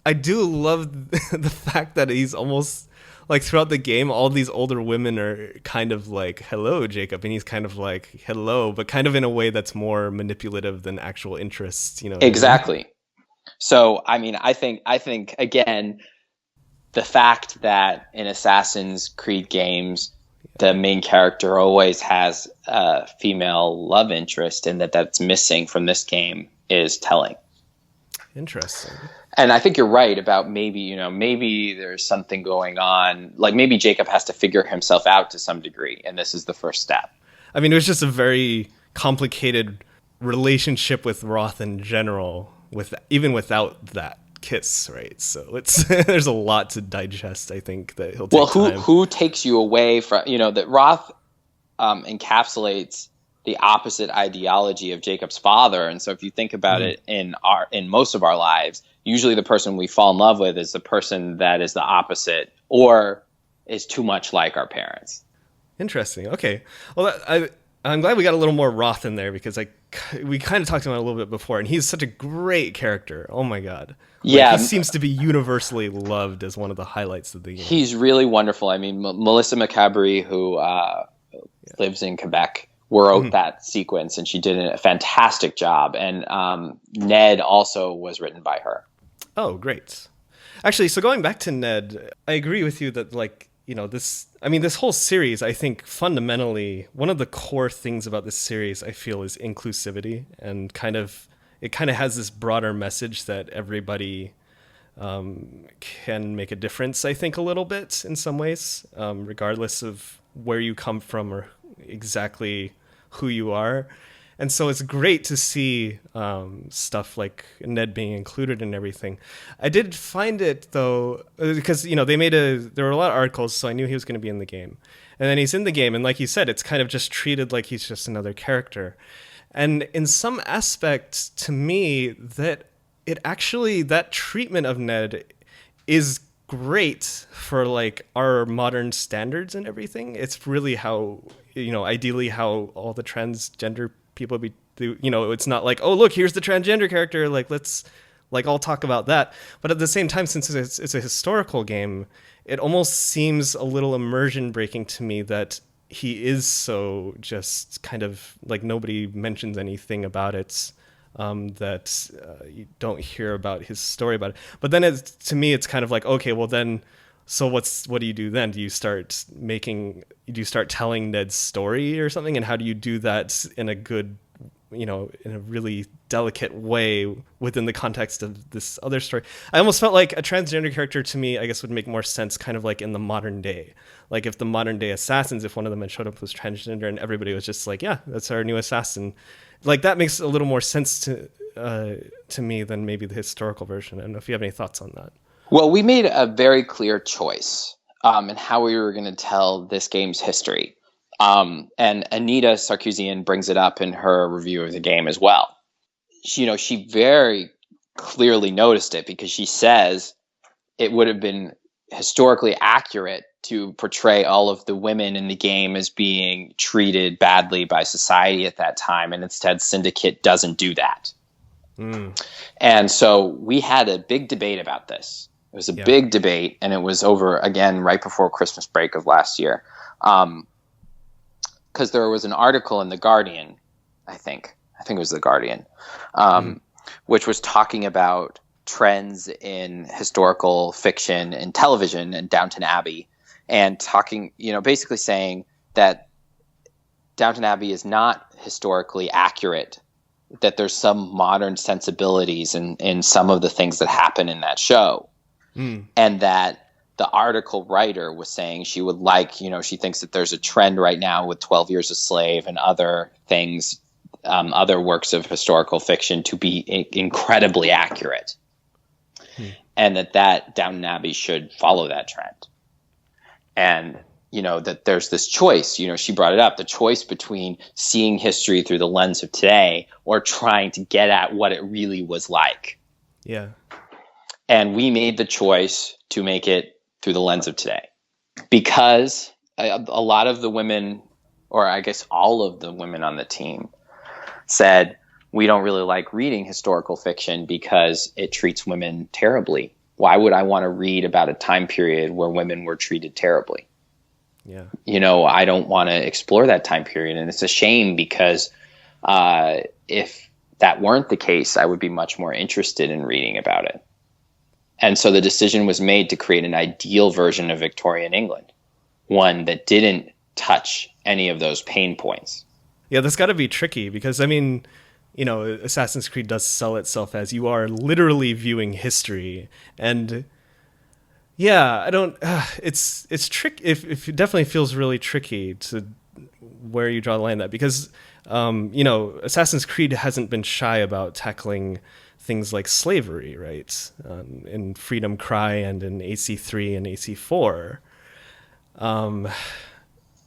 I do love the fact that he's almost like throughout the game, all these older women are kind of like, hello, Jacob. And he's kind of like, hello, but kind of in a way that's more manipulative than actual interest, Exactly. So, I think again, the fact that in Assassin's Creed games, the main character always has a female love interest, and that's missing from this game is telling. Interesting. And I think you're right about maybe there's something going on. Like maybe Jacob has to figure himself out to some degree, and this is the first step. It was just a very complicated relationship with Roth in general, even without that kiss, right? So there's a lot to digest. I think that he'll take time. Who takes you away from that Roth encapsulates the opposite ideology of Jacob's father, and so if you think about it in most of our lives, usually the person we fall in love with is the person that is the opposite or is too much like our parents. Interesting. Okay. Well, I'm glad we got a little more Roth in there because we kind of talked about it a little bit before, and he's such a great character. Oh my God. Yeah. He seems to be universally loved as one of the highlights of the game. He's really wonderful. Melissa McCabery, who lives in Quebec, wrote that sequence, and she did a fantastic job. And Ned also was written by her. Oh, great. Actually, so going back to Ned, I agree with you that this whole series, I think fundamentally one of the core things about this series I feel is inclusivity, and it kind of has this broader message that everybody can make a difference, I think, a little bit in some ways, regardless of where you come from or exactly who you are. And so it's great to see stuff like Ned being included in everything. I did find it, though, because, there were a lot of articles, so I knew he was going to be in the game. And then he's in the game, and like you said, it's kind of just treated like he's just another character. And in some aspect, to me, that treatment of Ned is great for like our modern standards and everything. It's really how, ideally how all the transgender people it's not like, oh, look, here's the transgender character, like let's like all talk about that. But at the same time, since it's a historical game, it almost seems a little immersion breaking to me that he is so just kind of like nobody mentions anything about it, that you don't hear about his story about it. But then to me, it's kind of like, okay, well then, so what do you do then? Do you start telling Ned's story or something? And how do you do that in a good, in a really delicate way within the context of this other story? I almost felt like a transgender character to me, I guess, would make more sense kind of like in the modern day. Like if the modern day assassins, if one of them had showed up was transgender and everybody was just like, yeah, that's our new assassin. Like that makes a little more sense to me than maybe the historical version. I don't know if you have any thoughts on that. Well, we made a very clear choice in how we were going to tell this game's history. And Anita Sarkeesian brings it up in her review of the game as well. She very clearly noticed it because she says it would have been historically accurate to portray all of the women in the game as being treated badly by society at that time. And instead, Syndicate doesn't do that. And so we had a big debate about this. It was a big debate, and it was over, again, right before Christmas break of last year. Because there was an article in The Guardian, I think it was The Guardian, which was talking about trends in historical fiction and television and Downton Abbey, and talking, basically saying that Downton Abbey is not historically accurate, that there's some modern sensibilities in some of the things that happen in that show. And that the article writer was saying she would like, she thinks that there's a trend right now with 12 Years a Slave and other things, other works of historical fiction to be incredibly accurate. And that Downton Abbey should follow that trend. And, that there's this choice, she brought it up, the choice between seeing history through the lens of today or trying to get at what it really was like. Yeah. And we made the choice to make it through the lens of today because a lot of the women, or I guess all of the women on the team, said, we don't really like reading historical fiction because it treats women terribly. Why would I want to read about a time period where women were treated terribly? Yeah. I don't want to explore that time period. And it's a shame because if that weren't the case, I would be much more interested in reading about it. And so the decision was made to create an ideal version of Victorian England, one that didn't touch any of those pain points. Yeah, that's got to be tricky because, Assassin's Creed does sell itself as you are literally viewing history. And yeah, I don't, it's tricky. If it definitely feels really tricky to where you draw the line in that because, Assassin's Creed hasn't been shy about tackling things like slavery, right? In Freedom Cry and in AC3 and AC4.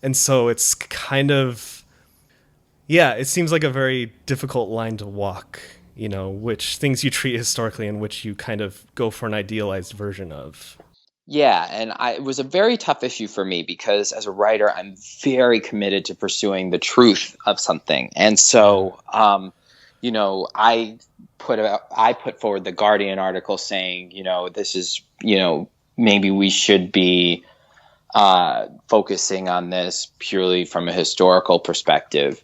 And so it's kind of, it seems like a very difficult line to walk, which things you treat historically and which you kind of go for an idealized version of. Yeah, and it was a very tough issue for me because as a writer, I'm very committed to pursuing the truth of something. And so, I put forward the Guardian article saying, this is, maybe we should be focusing on this purely from a historical perspective.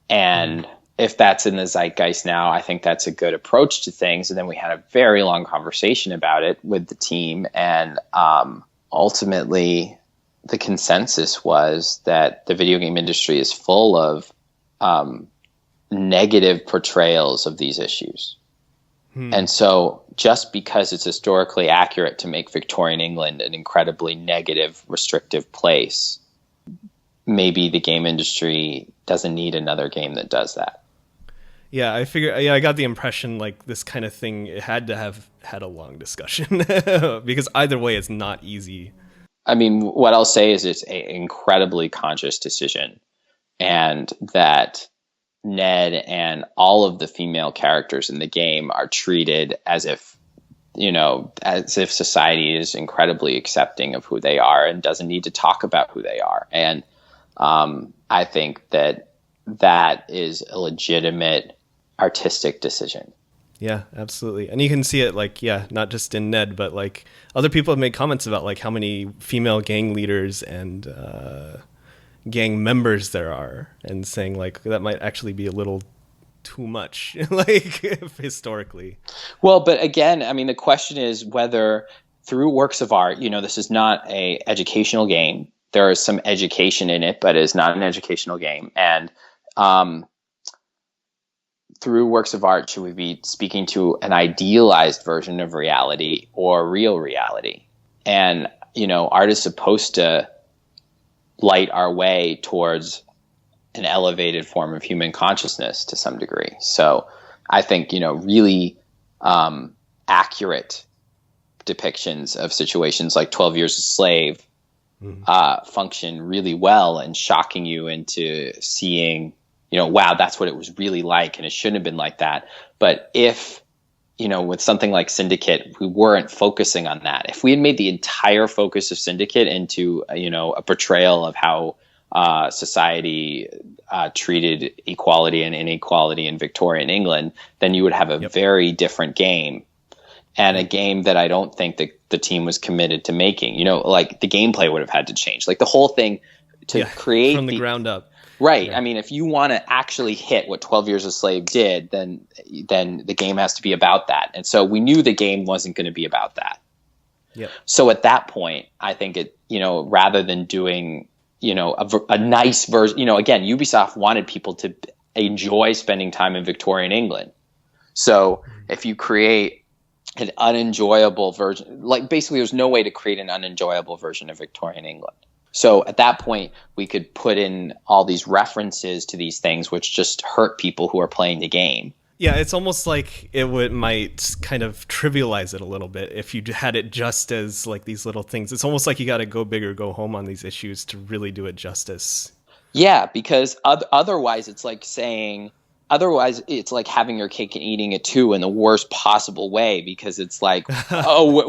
And if that's in the zeitgeist now, I think that's a good approach to things. And then we had a very long conversation about it with the team. And ultimately, the consensus was that the video game industry is full of negative portrayals of these issues. And so just because it's historically accurate to make Victorian England an incredibly negative, restrictive place maybe the game industry doesn't need another game that does that. Yeah, I got the impression like this kind of thing, it had to have had a long discussion because either way, it's not easy. I mean, what I'll say is it's an incredibly conscious decision, and that Ned and all of the female characters in the game are treated as if, as if society is incredibly accepting of who they are and doesn't need to talk about who they are. And I think that is a legitimate artistic decision. Yeah, absolutely. And you can see it like, yeah, not just in Ned, but like other people have made comments about like how many female gang leaders and gang members there are, and saying like that might actually be a little too much, like historically. Well, but again, I mean, the question is whether through works of art, this is not a educational game. There is some education in it, but it is not an educational game. And through works of art, should we be speaking to an idealized version of reality or real reality? And, art is supposed to light our way towards an elevated form of human consciousness to some degree. So I think, really accurate depictions of situations like 12 Years a Slave function really well, and shocking you into seeing, wow, that's what it was really like, and it shouldn't have been like that. But if, with something like Syndicate, we weren't focusing on that. If we had made the entire focus of Syndicate into, a portrayal of how society treated equality and inequality in Victorian England, then you would have a very different game, and a game that I don't think that the team was committed to making. Like the gameplay would have had to change, like the whole thing to create from the ground up. Right. Yeah. I mean, if you want to actually hit what 12 Years a Slave did, then the game has to be about that. And so we knew the game wasn't going to be about that. Yep. So at that point, I think it, rather than doing, a nice version, again, Ubisoft wanted people to enjoy spending time in Victorian England. So if you create an unenjoyable version, like basically there's no way to create an unenjoyable version of Victorian England. So at that point, we could put in all these references to these things, which just hurt people who are playing the game. Yeah, it's almost like might kind of trivialize it a little bit if you had it just as like these little things. It's almost like you got to go big or go home on these issues to really do it justice. Yeah, because otherwise it's like it's like having your cake and eating it too in the worst possible way, because it's like, Ubisoft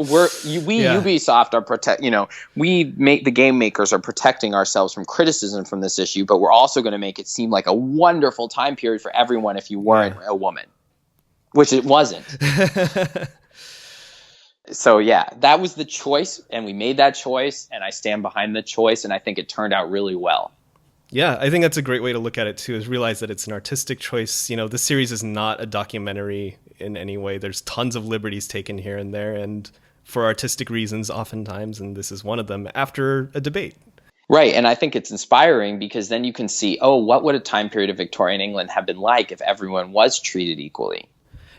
are the game makers are protecting ourselves from criticism from this issue, but we're also going to make it seem like a wonderful time period for everyone if you weren't a woman, which it wasn't. So yeah, that was the choice, and we made that choice, and I stand behind the choice, and I think it turned out really well. Yeah, I think that's a great way to look at it too, is realize that it's an artistic choice. This series is not a documentary in any way. There's tons of liberties taken here and there, and for artistic reasons oftentimes, and this is one of them, after a debate. Right, and I think it's inspiring because then you can see, what would a time period of Victorian England have been like if everyone was treated equally?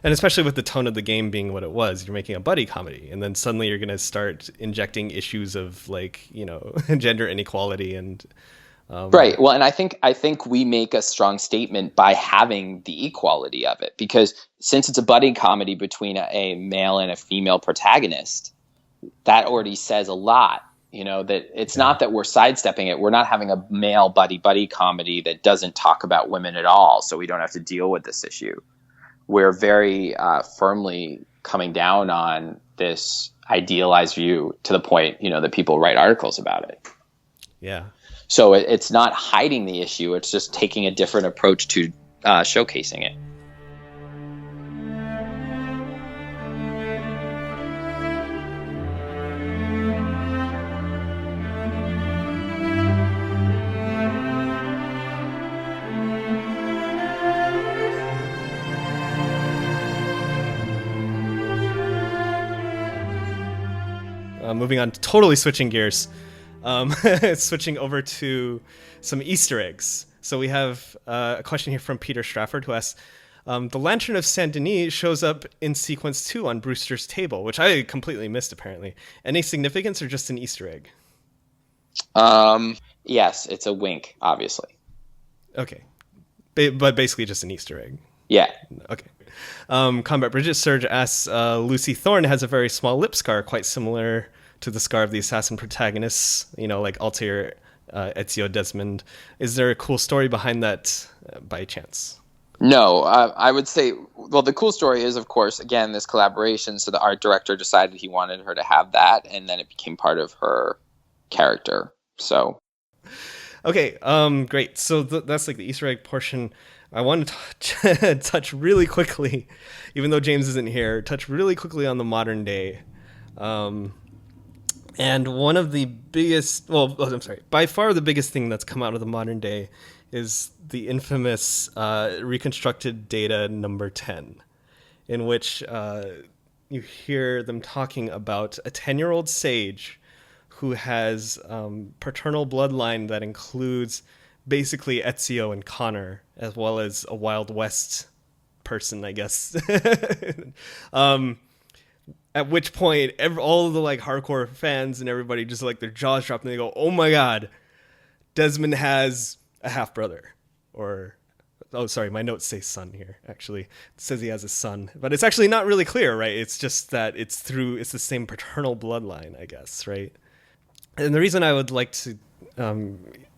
And especially with the tone of the game being what it was, you're making a buddy comedy, and then suddenly you're going to start injecting issues of like, gender inequality and... Right. Well, and I think we make a strong statement by having the equality of it, because since it's a buddy comedy between a male and a female protagonist, that already says a lot. That it's not that we're sidestepping it. We're not having a male buddy comedy that doesn't talk about women at all, so we don't have to deal with this issue. We're very firmly coming down on this idealized view to the point, that people write articles about it. Yeah. So it's not hiding the issue. It's just taking a different approach to showcasing it. Moving on, totally switching gears. Switching over to some Easter eggs. So we have a question here from Peter Strafford, who asks, the Lantern of Saint Denis shows up in sequence 2 on Brewster's table, which I completely missed apparently. Any significance or just an Easter egg? Yes, it's a wink, obviously. Okay. But basically just an Easter egg. Yeah. Okay. Combat Bridget Surge asks, Lucy Thorne has a very small lip scar, quite similar to the scar of the assassin protagonists, like Altair, Ezio, Desmond. Is there a cool story behind that by chance? No, I would say, well, the cool story is, of course, again, this collaboration. So the art director decided he wanted her to have that, and then it became part of her character. So. Okay, great. So that's like the Easter egg portion. I want to touch really quickly, even though James isn't here, touch really quickly on the modern day. And one of the biggest, by far the biggest thing that's come out of the modern day is the infamous Reconstructed data number 10, in which you hear them talking about a 10-year-old sage who has paternal bloodline that includes basically Ezio and Connor, as well as a Wild West person, I guess. At which point, all of the like hardcore fans and everybody just like their jaws drop and they go, "Oh my god, Desmond has a half brother," or oh, sorry, my notes say son here. Actually, it says he has a son, but it's actually not really clear, right? It's just that it's the same paternal bloodline, I guess, right? And the reason I would like to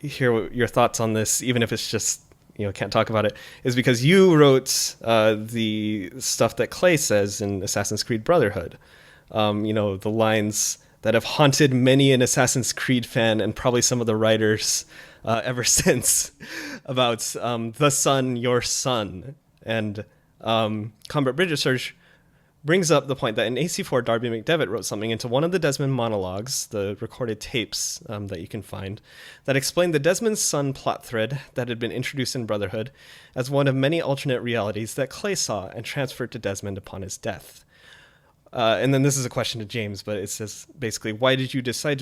hear your thoughts on this, even if it's just can't talk about it, is because you wrote the stuff that Clay says in Assassin's Creed Brotherhood. The lines that have haunted many an Assassin's Creed fan and probably some of the writers ever since about the son, your son. And Combat Bridget Surge brings up the point that in AC4, Darby McDevitt wrote something into one of the Desmond monologues, the recorded tapes that you can find, that explained the Desmond's son plot thread that had been introduced in Brotherhood as one of many alternate realities that Clay saw and transferred to Desmond upon his death. And then this is a question to James, but it says basically, why did you decide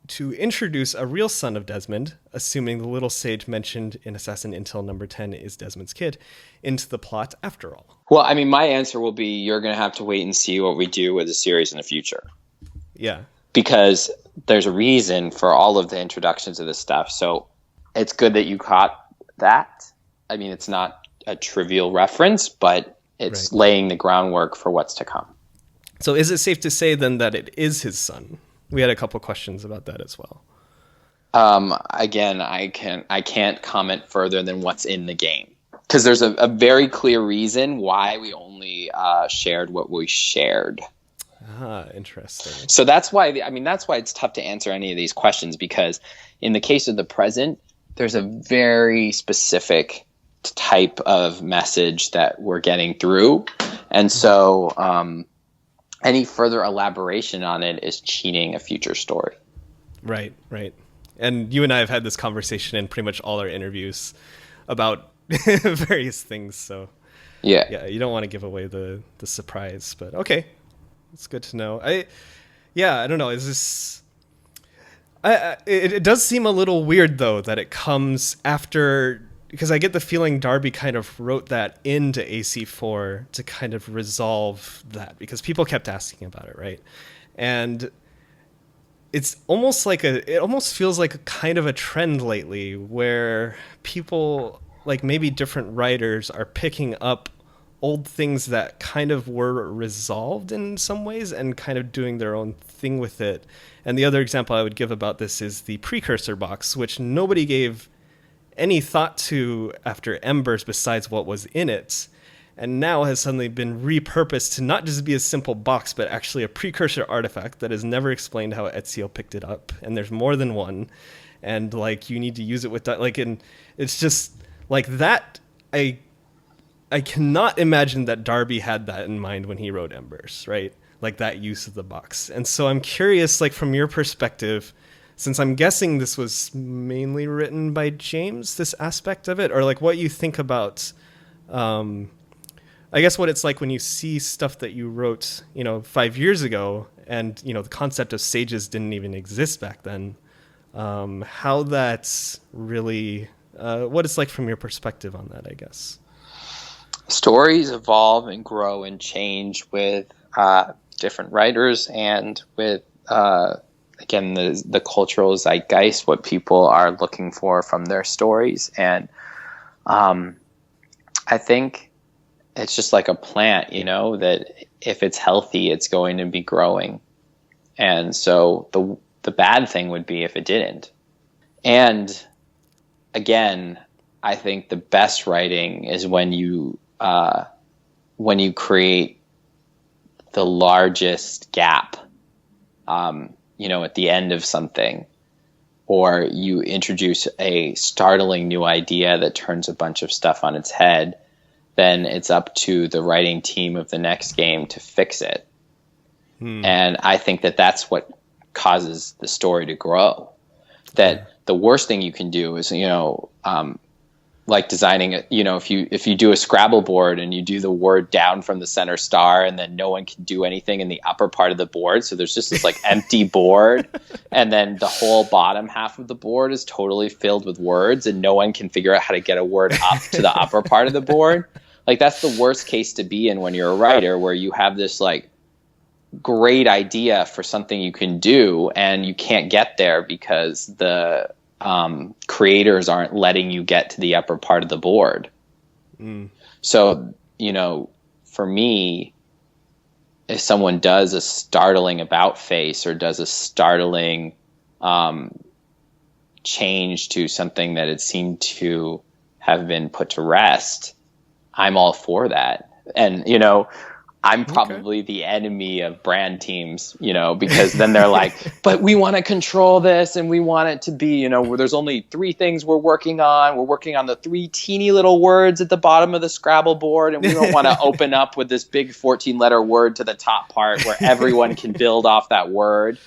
to introduce a real son of Desmond, assuming the little sage mentioned in Assassin Intel number 10 is Desmond's kid, into the plot after all? Well, I mean, my answer will be you're going to have to wait and see what we do with the series in the future. Yeah. Because there's a reason for all of the introductions of this stuff. So it's good that you caught that. I mean, it's not a trivial reference, but it's laying the groundwork for what's to come. So is it safe to say then that it is his son? We had a couple questions about that as well. Again, I can't comment further than what's in the game, because there's a very clear reason why we only shared what we shared. Ah, interesting. So that's why that's why it's tough to answer any of these questions, because in the case of the present, there's a very specific type of message that we're getting through, and so any further elaboration on it is cheating a future story. Right. And you and I have had this conversation in pretty much all our interviews about various things. So yeah, you don't want to give away the surprise, but okay, it's good to know. I don't know. Is this? It does seem a little weird though that it comes after, because I get the feeling Darby kind of wrote that into AC4 to kind of resolve that, because people kept asking about it, right? And it's almost like it almost feels like a kind of a trend lately where people, like maybe different writers, are picking up old things that kind of were resolved in some ways and kind of doing their own thing with it. And the other example I would give about this is the precursor box, which nobody gave any thought to after Embers besides what was in it, and now has suddenly been repurposed to not just be a simple box, but actually a precursor artifact that is never explained how Ezio picked it up, and there's more than one, and like you need to use it with and it's just like that. I cannot imagine that Darby had that in mind when he wrote Embers, right? Like that use of the box. And so I'm curious, like from your perspective, since I'm guessing this was mainly written by James, this aspect of it, or like what you think about, I guess what it's like when you see stuff that you wrote, 5 years ago, and, the concept of sages didn't even exist back then. How that's really, what it's like from your perspective on that, I guess. Stories evolve and grow and change with different writers and with again, the cultural zeitgeist, what people are looking for from their stories. And I think it's just like a plant, you know, that if it's healthy, it's going to be growing. And so the bad thing would be if it didn't. And again, I think the best writing is when you create the largest gap, you know, at the end of something, or you introduce a startling new idea that turns a bunch of stuff on its head. Then it's up to the writing team of the next game to fix it. And I think that that's what causes the story to grow. That the worst thing you can do is, you know, like designing it, you know, if you do a Scrabble board and you do the word down from the center star, and then no one can do anything in the upper part of the board, so there's just this like empty board, and then the whole bottom half of the board is totally filled with words, and no one can figure out how to get a word up to the upper part of the board. Like, that's the worst case to be in when you're a writer, where you have this like great idea for something you can do, and you can't get there because the creators aren't letting you get to the upper part of the board. So, you know, for me, if someone does a startling about face, or does a startling change to something that it seemed to have been put to rest, I'm all for that. And, you know, I'm probably the enemy of brand teams, you know, because then they're like, but we want to control this, and we want it to be, you know, where there's only 3 things we're working on. We're working on the 3 teeny little words at the bottom of the Scrabble board, and we don't want to open up with this big 14-letter word to the top part where everyone can build off that word.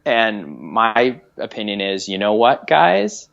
And my opinion is, you know what, guys?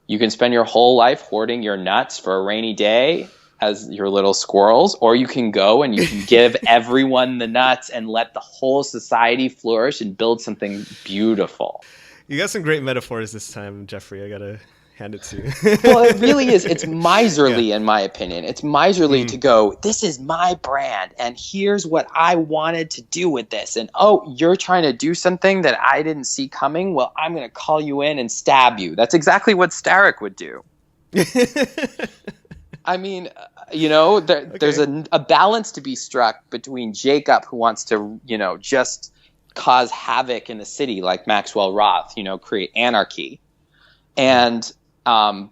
You can spend your whole life hoarding your nuts for a rainy day as your little squirrels, or you can go and you can give everyone the nuts and let the whole society flourish and build something beautiful. You got some great metaphors this time, Jeffrey. I gotta hand it to you. Well, it really is. It's miserly, in my opinion. It's miserly to go, this is my brand, and here's what I wanted to do with this. And, oh, you're trying to do something that I didn't see coming? Well, I'm going to call you in and stab you. That's exactly what Starrick would do. I mean, you know, there's a balance to be struck between Jacob, who wants to, you know, just cause havoc in the city like Maxwell Roth, you know, create anarchy, and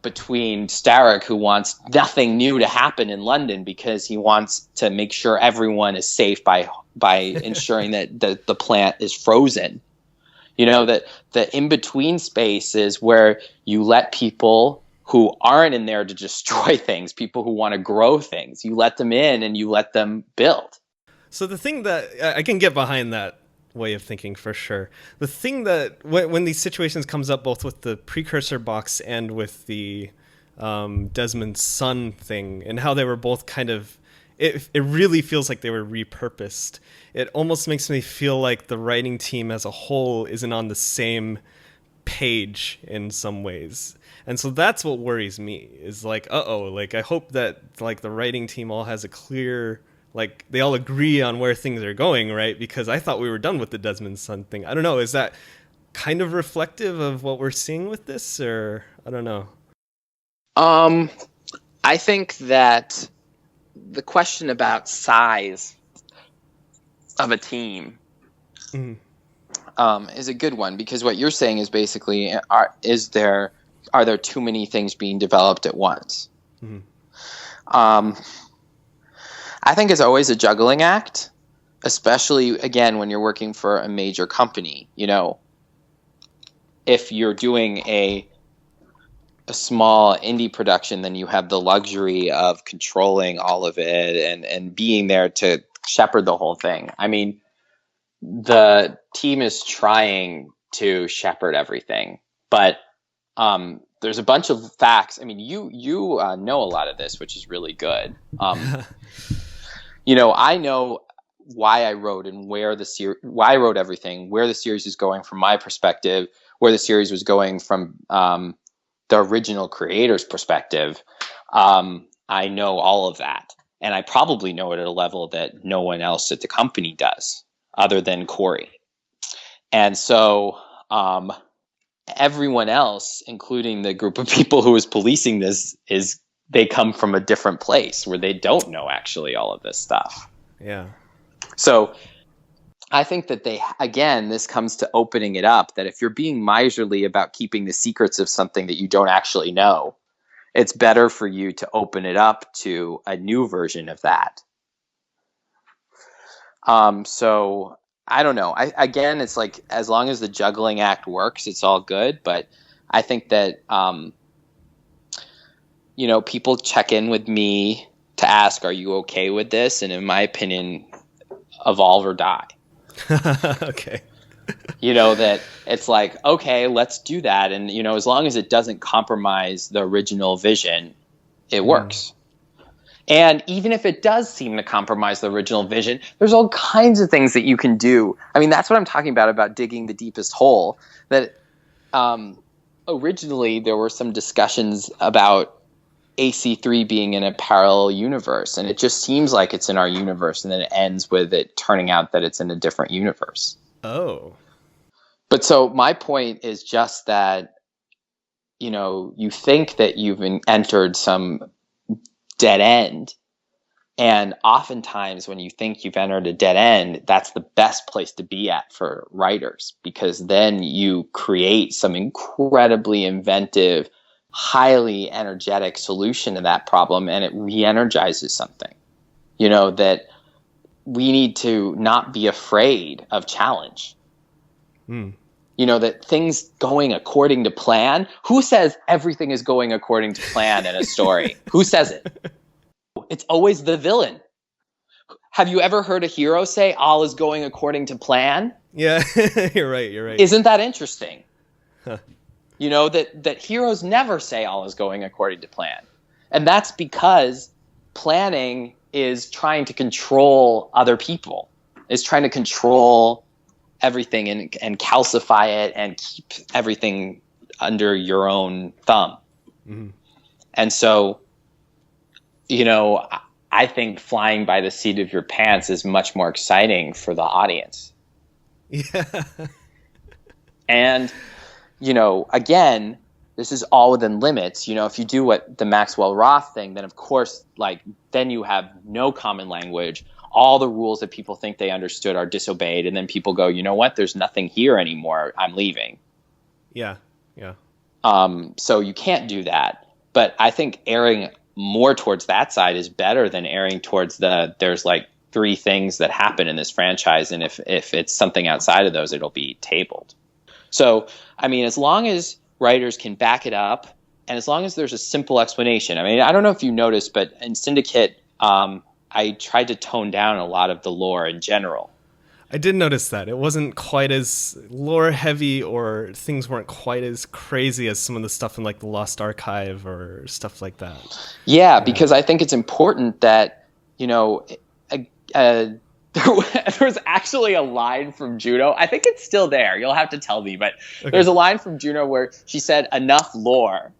between Starrick, who wants nothing new to happen in London because he wants to make sure everyone is safe by ensuring that the plant is frozen. You know, that the in-between space is where you let people who aren't in there to destroy things, people who want to grow things, you let them in and you let them build. So the thing that I can get behind that way of thinking for sure. The thing that when these situations comes up, both with the precursor box and with the Desmond's son thing, and how they were both kind of, it really feels like they were repurposed. It almost makes me feel like the writing team as a whole isn't on the same page in some ways. And so that's what worries me, is like, like I hope that like the writing team all has a clear, like they all agree on where things are going, right? Because I thought we were done with the Desmond son thing. I don't know, is that kind of reflective of what we're seeing with this, or I don't know. I think that the question about size of a team is a good one, because what you're saying is basically, are there too many things being developed at once? I think it's always a juggling act, especially, again, when you're working for a major company. You know, if you're doing a small indie production, then you have the luxury of controlling all of it and being there to shepherd the whole thing. I mean, the team is trying to shepherd everything, but there's a bunch of facts. I mean, you know a lot of this, which is really good. You know, I know why I wrote and why I wrote everything, where the series is going from my perspective, where the series was going from the original creator's perspective. I know all of that, and I probably know it at a level that no one else at the company does, other than Corey. And so everyone else, including the group of people who is policing this, they come from a different place where they don't know actually all of this stuff. Yeah. So I think that this comes to opening it up, that if you're being miserly about keeping the secrets of something that you don't actually know, it's better for you to open it up to a new version of that. So I don't know. It's like, as long as the juggling act works, it's all good. But I think that, people check in with me to ask, are you okay with this? And in my opinion, evolve or die. Okay. That it's like, okay, let's do that. And, as long as it doesn't compromise the original vision, it works. And even if it does seem to compromise the original vision, there's all kinds of things that you can do. I mean, that's what I'm talking about digging the deepest hole. That originally there were some discussions about AC3 being in a parallel universe, and it just seems like it's in our universe, and then it ends with it turning out that it's in a different universe. Oh. But so my point is just that, you think that you've entered some dead end. And oftentimes when you think you've entered a dead end, that's the best place to be at for writers, because then you create some incredibly inventive, highly energetic solution to that problem, and it re-energizes something. That we need to not be afraid of challenge. That things going according to plan. Who says everything is going according to plan in a story? Who says it? It's always the villain. Have you ever heard a hero say all is going according to plan? Yeah, you're right. Isn't that interesting? Huh. That heroes never say all is going according to plan. And that's because planning is trying to control other people, is trying to control everything and calcify it and keep everything under your own thumb. Mm-hmm. And so, I think flying by the seat of your pants is much more exciting for the audience. Yeah. And, again, this is all within limits. If you do what the Maxwell Roth thing, then of course, then you have no common language. All the rules that people think they understood are disobeyed. And then people go, you know what? There's nothing here anymore. I'm leaving. Yeah. So you can't do that. But I think erring more towards that side is better than erring towards there's 3 things that happen in this franchise, and if it's something outside of those, it'll be tabled. So, I mean, as long as writers can back it up, and as long as there's a simple explanation. I mean, I don't know if you noticed, but in Syndicate, I tried to tone down a lot of the lore in general. I did notice that. It wasn't quite as lore heavy, or things weren't quite as crazy as some of the stuff in the Lost Archive or stuff like that. Yeah, because I think it's important that, there was actually a line from Juno. I think it's still there. You'll have to tell me, but okay. There's a line from Juno where she said, "Enough lore."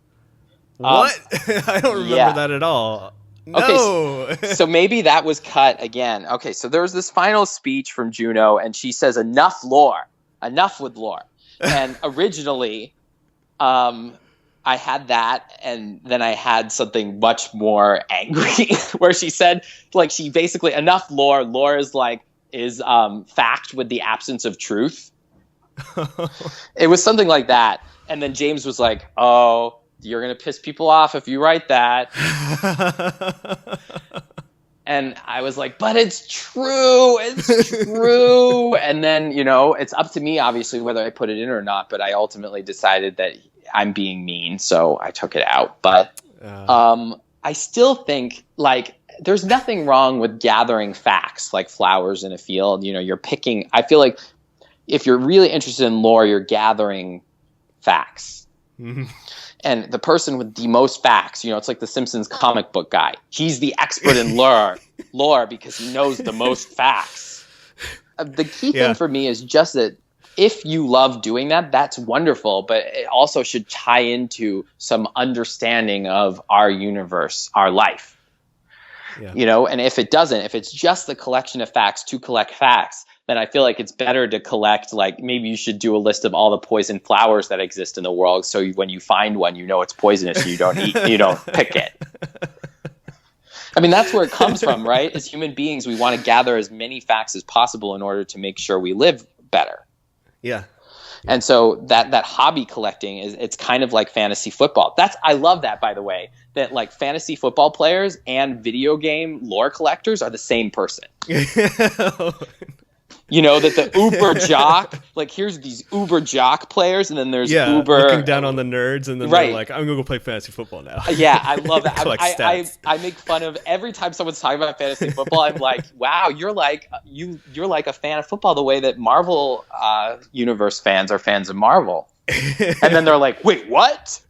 What? I don't remember that at all. No. Okay, so maybe that was cut again. Okay, so there was this final speech from Juno, and she says, "Enough lore, enough with lore." And originally, I had that, and then I had something much more angry, where she said, she basically, enough lore. Lore is fact with the absence of truth. It was something like that, and then James was like, "Oh, you're going to piss people off if you write that." And I was like, but it's true. It's true. And then, it's up to me, obviously, whether I put it in or not. But I ultimately decided that I'm being mean, so I took it out. But I still think, there's nothing wrong with gathering facts like flowers in a field. You're picking. I feel like if you're really interested in lore, you're gathering facts. Mm-hmm. And the person with the most facts, it's like the Simpsons comic book guy. He's the expert in lore because he knows the most facts. The key thing for me is just that if you love doing that, that's wonderful. But it also should tie into some understanding of our universe, our life. Yeah. And if it doesn't, if it's just the collection of facts to collect facts, then I feel like it's better to collect, like, maybe you should do a list of all the poison flowers that exist in the world. So when you find one, you know it's poisonous. You don't you don't pick it. I mean, that's where it comes from, right? As human beings, we want to gather as many facts as possible in order to make sure we live better. Yeah. And so that hobby collecting it's kind of like fantasy football. I love that, by the way, that like fantasy football players and video game lore collectors are the same person. You know, that the uber jock, like here's these uber jock players, and then there's uber looking down on the nerds, and then they're like, I'm gonna go play fantasy football now. Yeah, I love that. I make fun of every time someone's talking about fantasy football. I'm like, wow, you're like a fan of football the way that Marvel universe fans are fans of Marvel. And then they're like, wait, what?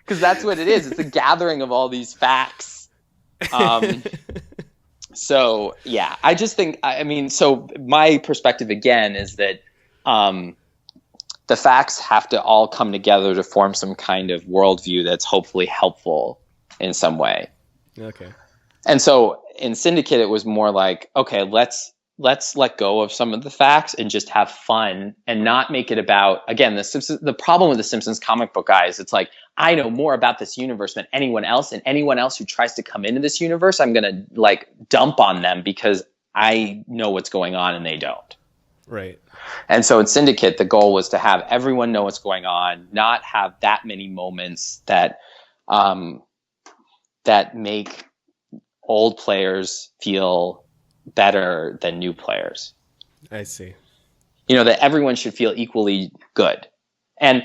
Because that's what it is. It's a gathering of all these facts. So, yeah, I just think, I mean, so my perspective again is that the facts have to all come together to form some kind of worldview that's hopefully helpful in some way. Okay. And so in Syndicate, it was more like, okay, let's let go of some of the facts and just have fun and not make it about, again, the problem with the Simpsons comic book guys, it's like, I know more about this universe than anyone else, and anyone else who tries to come into this universe, I'm going to like dump on them because I know what's going on and they don't. Right. And so in Syndicate, the goal was to have everyone know what's going on, not have that many moments that make old players feel better than new players. I see. You know, that everyone should feel equally good. And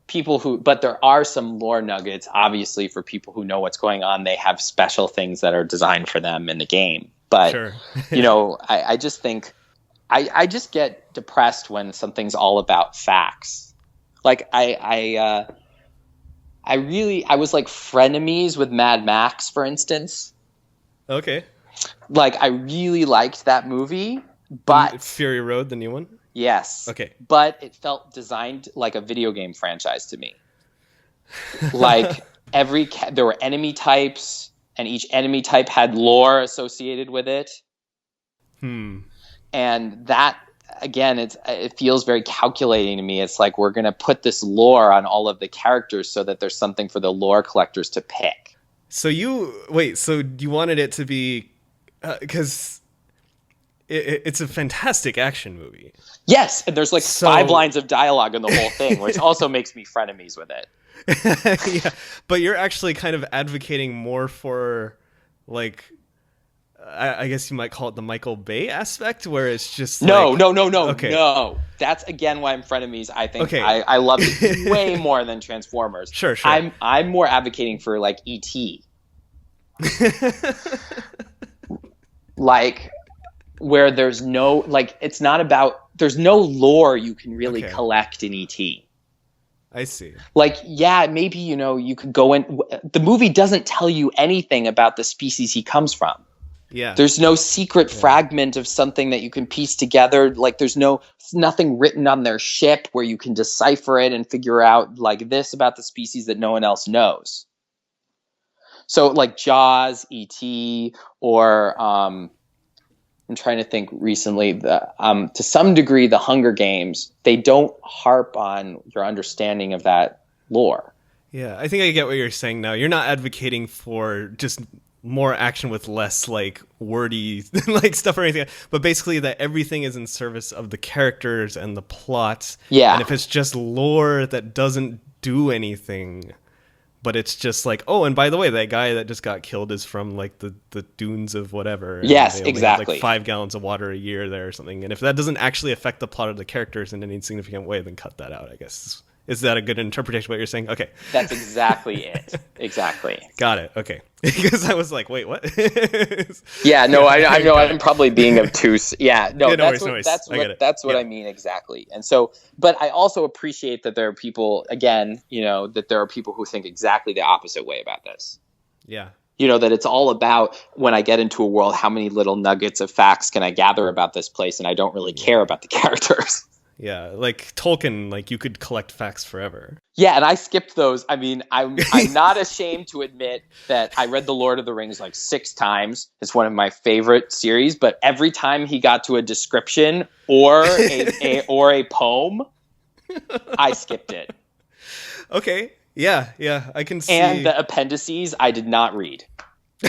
people but there are some lore nuggets, obviously, for people who know what's going on. They have special things that are designed for them in the game. But, sure. You know, I just think, I just get depressed when something's all about facts. Like, I was like frenemies with Mad Max, for instance. Okay. Like, I really liked that movie, but Fury Road, the new one? Yes. Okay. But it felt designed like a video game franchise to me. Like there were enemy types, and each enemy type had lore associated with it. And that, again, it feels very calculating to me. It's like, we're going to put this lore on all of the characters so that there's something for the lore collectors to pick. So you wanted it to be, because it's a fantastic action movie. Yes, and there's like 5 lines of dialogue in the whole thing, which also makes me frenemies with it. Yeah, but you're actually kind of advocating more for, like, I guess you might call it the Michael Bay aspect, where it's just no. Okay. No. That's again why I'm frenemies. I think I love it way more than Transformers. Sure. I'm more advocating for like E.T. Like, where there's no, like, it's not about, there's no lore you can really collect in E.T. I see. Like, yeah, maybe, you know, you could go in, the movie doesn't tell you anything about the species he comes from. Yeah. There's no secret fragment of something that you can piece together. Like, there's nothing written on their ship where you can decipher it and figure out like this about the species that no one else knows. So like Jaws, E.T., or I'm trying to think recently, to some degree, the Hunger Games, they don't harp on your understanding of that lore. Yeah, I think I get what you're saying now. You're not advocating for just more action with less like wordy like stuff or anything, but basically that everything is in service of the characters and the plots. Yeah. And if it's just lore that doesn't do anything, but it's just like, oh, and by the way, that guy that just got killed is from like the dunes of whatever. Yes, exactly. Have, like 5 gallons of water a year there or something. And if that doesn't actually affect the plot of the characters in any significant way, then cut that out, I guess. Is that a good interpretation of what you're saying? Okay. That's exactly it. Exactly. Got it. Okay. Because I was like, wait, what? Yeah, no, I know I'm probably being obtuse. Yeah, no, that's what I mean exactly. And so, but I also appreciate that there are people, again, you know, that there are people who think exactly the opposite way about this. Yeah. You know, that it's all about, when I get into a world, how many little nuggets of facts can I gather about this place, and I don't really care about the characters. Yeah, like Tolkien, like you could collect facts forever. Yeah, and I skipped those. I mean, I'm not ashamed to admit that I read The Lord of the Rings like 6 times. It's one of my favorite series, but every time he got to a description or a poem, I skipped it. Okay. Yeah, I can see. And the appendices I did not read.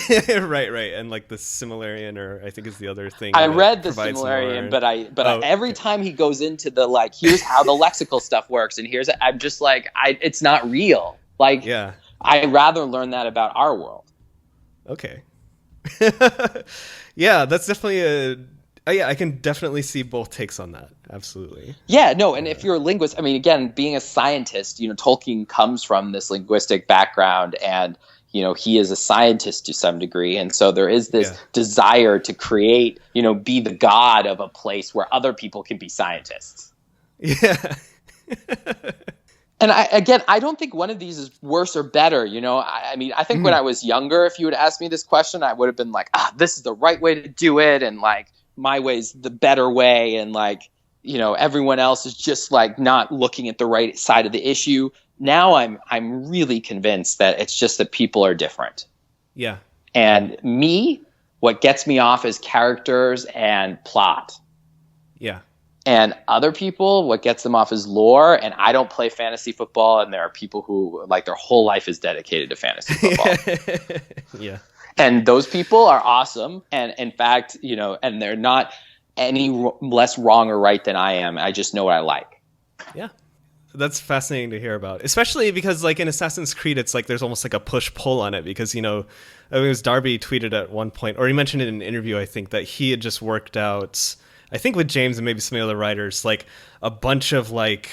right, and like the Similarian, or I think is the other thing. I read the Similarian, but every time he goes into the like, here's how the lexical stuff works, and I'm just like, it's not real. Like, yeah, I'd rather learn that about our world. Okay. Yeah, that's definitely I can definitely see both takes on that. Absolutely. Yeah, no, and if you're a linguist, I mean, again, being a scientist, Tolkien comes from this linguistic background, and he is a scientist to some degree. And so there is this desire to create, be the god of a place where other people can be scientists. Yeah. And I don't think one of these is worse or better. I mean, I think when I was younger, if you had asked me this question, I would have been like, this is the right way to do it. And like, my way's the better way. And like, everyone else is just like not looking at the right side of the issue. Now I'm really convinced that it's just that people are different. Yeah. And what gets me off is characters and plot. Yeah. And other people, what gets them off is lore. And I don't play fantasy football, and there are people who like their whole life is dedicated to fantasy football. Yeah. And those people are awesome. And in fact, and they're not any less wrong or right than I am. I just know what I like. Yeah. That's fascinating to hear about, especially because like in Assassin's Creed, it's like there's almost like a push-pull on it because, I mean, it was Darby tweeted at one point, or he mentioned it in an interview, I think, that he had just worked out, I think with James and maybe some other writers, like a bunch of like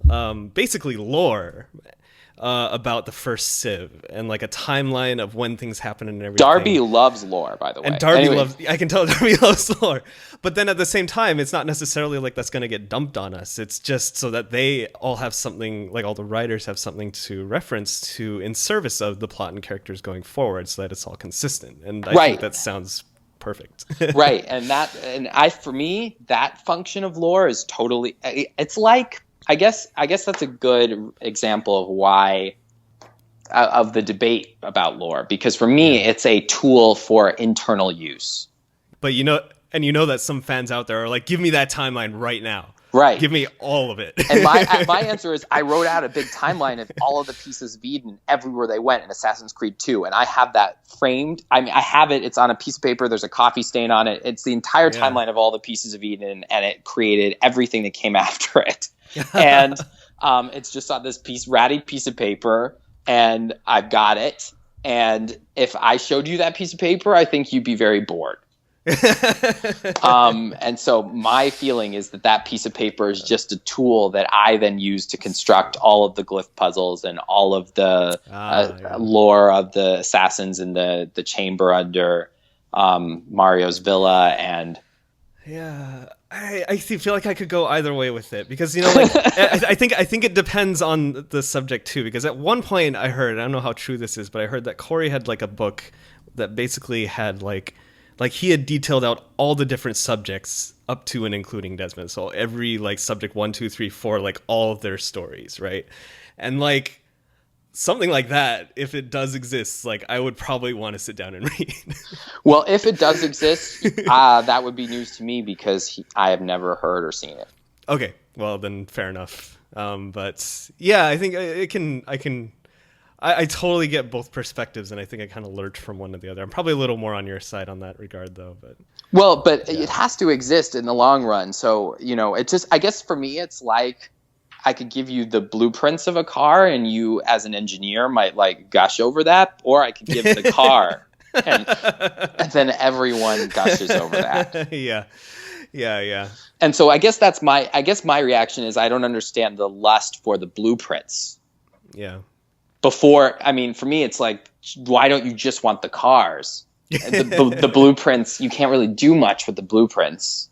basically lore about the first Civ and like a timeline of when things happen and everything. Darby loves lore, by the way. And Darby I can tell Darby loves lore. But then at the same time, it's not necessarily like that's going to get dumped on us. It's just so that they all have something, like all the writers have something to reference to in service of the plot and characters going forward so that it's all consistent. And I think that sounds perfect. Right. And for me, that function of lore is totally, it's like, I guess that's a good example of why of the debate about lore, because for me it's a tool for internal use. But that some fans out there are like, give me that timeline right now. Right. Give me all of it. And my answer is I wrote out a big timeline of all of the pieces of Eden everywhere they went in Assassin's Creed 2, and I have that framed. I mean, I have it. It's on a piece of paper. There's a coffee stain on it. It's the entire timeline of all the pieces of Eden, and it created everything that came after it. And it's just on this ratty piece of paper, and I've got it. And if I showed you that piece of paper, I think you'd be very bored. And so my feeling is that piece of paper is just a tool that I then use to construct all of the glyph puzzles and all of the lore of the assassins in the chamber under Mario's villa. And I feel like I could go either way with it because I think it depends on the subject too, because at one point I don't know how true this is, but I heard that Corey had like a book that basically had like he had detailed out all the different subjects up to and including Desmond. So every like subject 1, 2, 3, 4, like all of their stories, right? And like something like that, if it does exist, like I would probably want to sit down and read. Well, if it does exist, that would be news to me because I have never heard or seen it. Okay, well then fair enough. But yeah, I think I totally get both perspectives, and I think I kind of lurch from one to the other. I'm probably a little more on your side on that regard, though. But it has to exist in the long run. So it just, I guess for me, it's like I could give you the blueprints of a car, and you, as an engineer, might like gush over that, or I could give the car, and then everyone gushes over that. Yeah. And so I guess my reaction is I don't understand the lust for the blueprints. Yeah. For me, it's like, why don't you just want the cars? The blueprints, you can't really do much with the blueprints.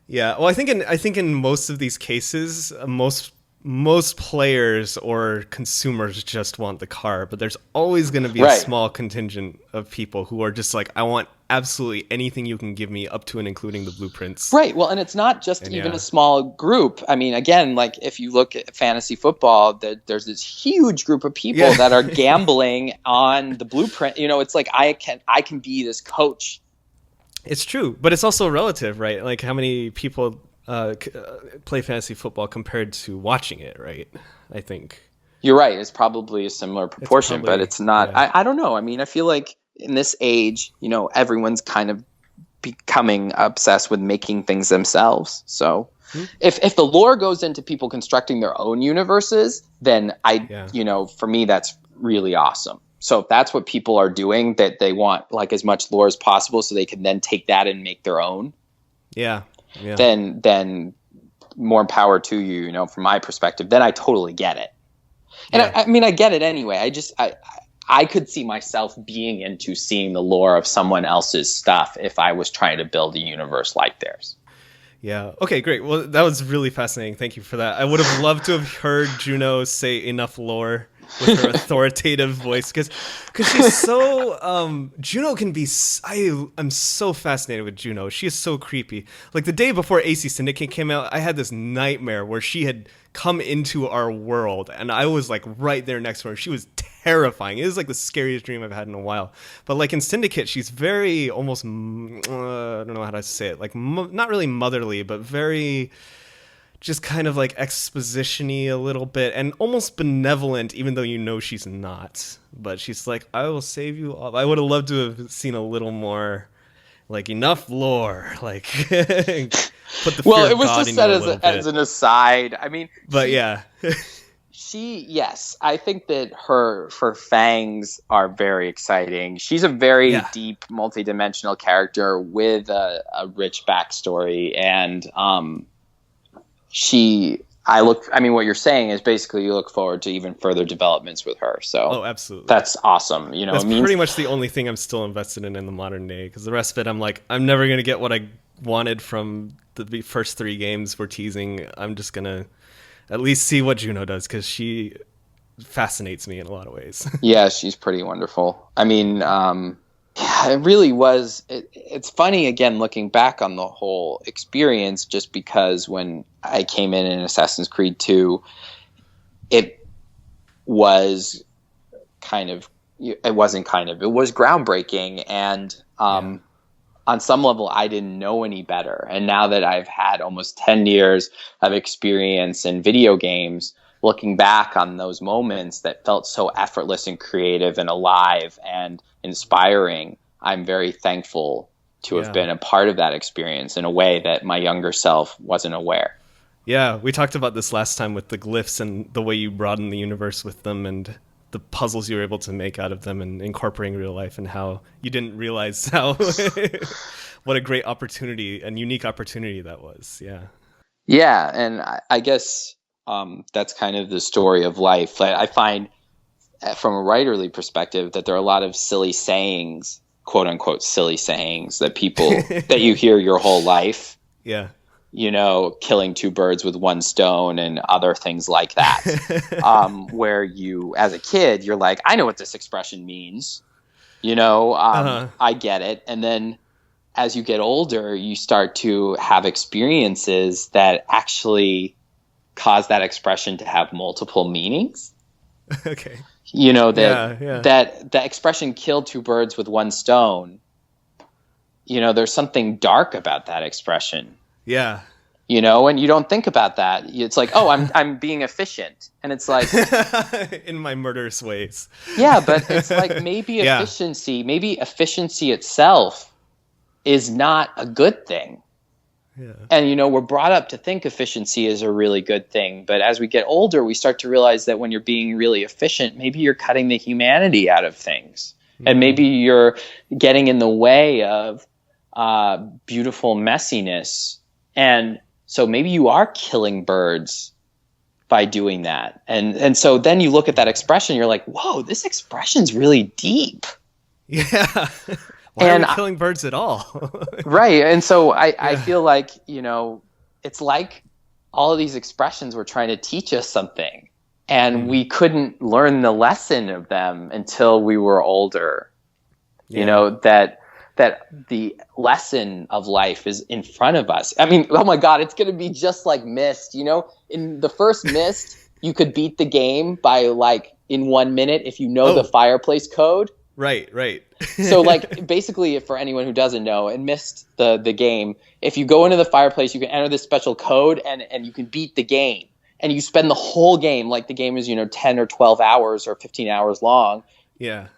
Yeah, well, I think in most of these cases, most most players or consumers just want the car, but there's always going to be a Right. small contingent of people who are just like, I want absolutely anything you can give me, up to and including the blueprints. Right. Well, and it's not just And even yeah. a small group. I mean, again, like if you look at fantasy football, there's this huge group of people Yeah. that are gambling on the blueprint. You know, it's like I can be this coach. It's true, but it's also relative, right? Like how many people play fantasy football compared to watching it, right? I think. You're right. It's probably a similar proportion, but it's not. Yeah. I don't know. I mean, I feel like in this age, you know, everyone's kind of becoming obsessed with making things themselves. So if the lore goes into people constructing their own universes, then you know, for me, that's really awesome. So if that's what people are doing, that they want like as much lore as possible so they can then take that and make their own. Yeah. Then more power to you, you know, from my perspective. Then I totally get it. And I mean, I get it anyway. I could see myself being into seeing the lore of someone else's stuff if I was trying to build a universe like theirs. Yeah. Okay, great. Well, that was really fascinating. Thank you for that. I would have loved to have heard Juno say enough lore with her authoritative voice, because she's so Juno can be I'm so fascinated with Juno. She is so creepy. Like the day before AC Syndicate came out, I had this nightmare where she had come into our world and I was like right there next to her. She was terrifying. It was like the scariest dream I've had in a while. But like in Syndicate, she's very almost I don't know how to say it, like not really motherly, but very just kind of like exposition-y a little bit and almost benevolent, even though you know she's not. But she's like, I will save you all. I would have loved to have seen a little more, like, enough lore. Like, put the fear of God in you a little bit. As an aside. I mean, but yeah. Yes, I think that her fangs are very exciting. She's a very deep, multidimensional character with a rich backstory. And, what you're saying is basically you look forward to even further developments with her. So absolutely. That's awesome. You know, that's pretty much the only thing I'm still invested in the modern day, because the rest of it, I'm like, I'm never going to get what I wanted from the first 3 games we're teasing. I'm just going to at least see what Juno does, because she fascinates me in a lot of ways. Yeah, she's pretty wonderful. I mean, it really was. It's funny, again, looking back on the whole experience, just because when I came in Assassin's Creed 2, it was it was groundbreaking. And on some level, I didn't know any better. And now that I've had almost 10 years of experience in video games, looking back on those moments that felt so effortless and creative and alive and inspiring, I'm very thankful to have been a part of that experience in a way that my younger self wasn't aware. Yeah, we talked about this last time with the glyphs and the way you broaden the universe with them and the puzzles you were able to make out of them and incorporating real life, and how you didn't realize how what a great opportunity and unique opportunity that was. Yeah, and I guess that's kind of the story of life. I find from a writerly perspective that there are a lot of silly sayings, quote unquote silly sayings, that people that you hear your whole life. Yeah. You know, killing 2 birds with 1 stone and other things like that. Where you, as a kid, you're like, I know what this expression means. You know, I get it. And then as you get older, you start to have experiences that actually cause that expression to have multiple meanings. Okay. You know, that expression kill 2 birds with 1 stone, you know, there's something dark about that expression. Yeah. You know, and you don't think about that. It's like, oh, I'm being efficient. And it's like in my murderous ways. Yeah, but it's like maybe efficiency itself is not a good thing. Yeah. And, you know, we're brought up to think efficiency is a really good thing. But as we get older, we start to realize that when you're being really efficient, maybe you're cutting the humanity out of things. Mm-hmm. And maybe you're getting in the way of beautiful messiness. And so maybe you are killing birds by doing that. And so then you look at that expression, you're like, whoa, this expression's really deep. Yeah. Why are we killing birds at all? Right. And so I feel like, you know, it's like all of these expressions were trying to teach us something, and we couldn't learn the lesson of them until we were older. Yeah. You know, that the lesson of life is in front of us. I mean, oh my God, it's going to be just like Myst. You know, in the first Myst, you could beat the game by like in 1 minute if you know the fireplace code. Right. So like basically, for anyone who doesn't know and missed the game, if you go into the fireplace, you can enter this special code and you can beat the game. And you spend the whole game, like the game is, 10 or 12 hours or 15 hours long,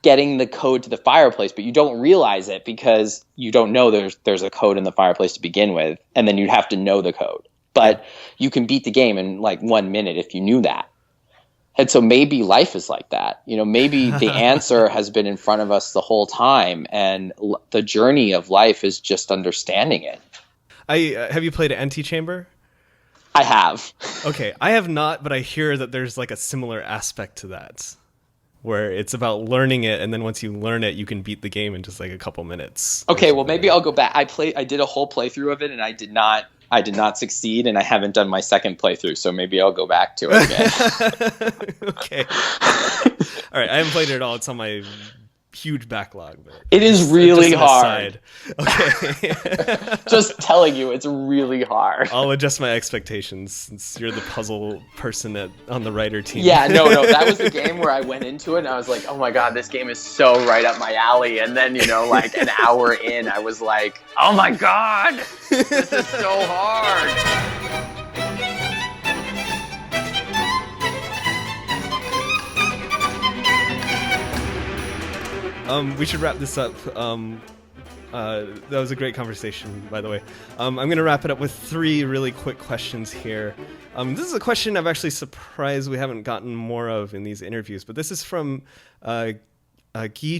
getting the code to the fireplace, but you don't realize it because you don't know there's a code in the fireplace to begin with, and then you'd have to know the code. But you can beat the game in like 1 minute if you knew that. And so maybe life is like that. Maybe the answer has been in front of us the whole time, and the journey of life is just understanding it. Have you played Antechamber? I have. Okay, I have not, but I hear that there's like a similar aspect to that, where it's about learning it, and then once you learn it, you can beat the game in just like a couple minutes. Okay, well maybe I'll go back. I did a whole playthrough of it, and I did not succeed, and I haven't done my second playthrough, so maybe I'll go back to it again. Okay. All right, I haven't played it at all. It's on my huge backlog. But it is really hard. Okay. Just telling you, it's really hard. I'll adjust my expectations since you're the puzzle person on the writer team. Yeah, no, that was the game where I went into it and I was like, oh my God, this game is so right up my alley. And then, like an hour in, I was like, oh my God, this is so hard. We should wrap this up. That was a great conversation, by the way. I'm going to wrap it up with 3 really quick questions here. This is a question I'm actually surprised we haven't gotten more of in these interviews, but this is from Guy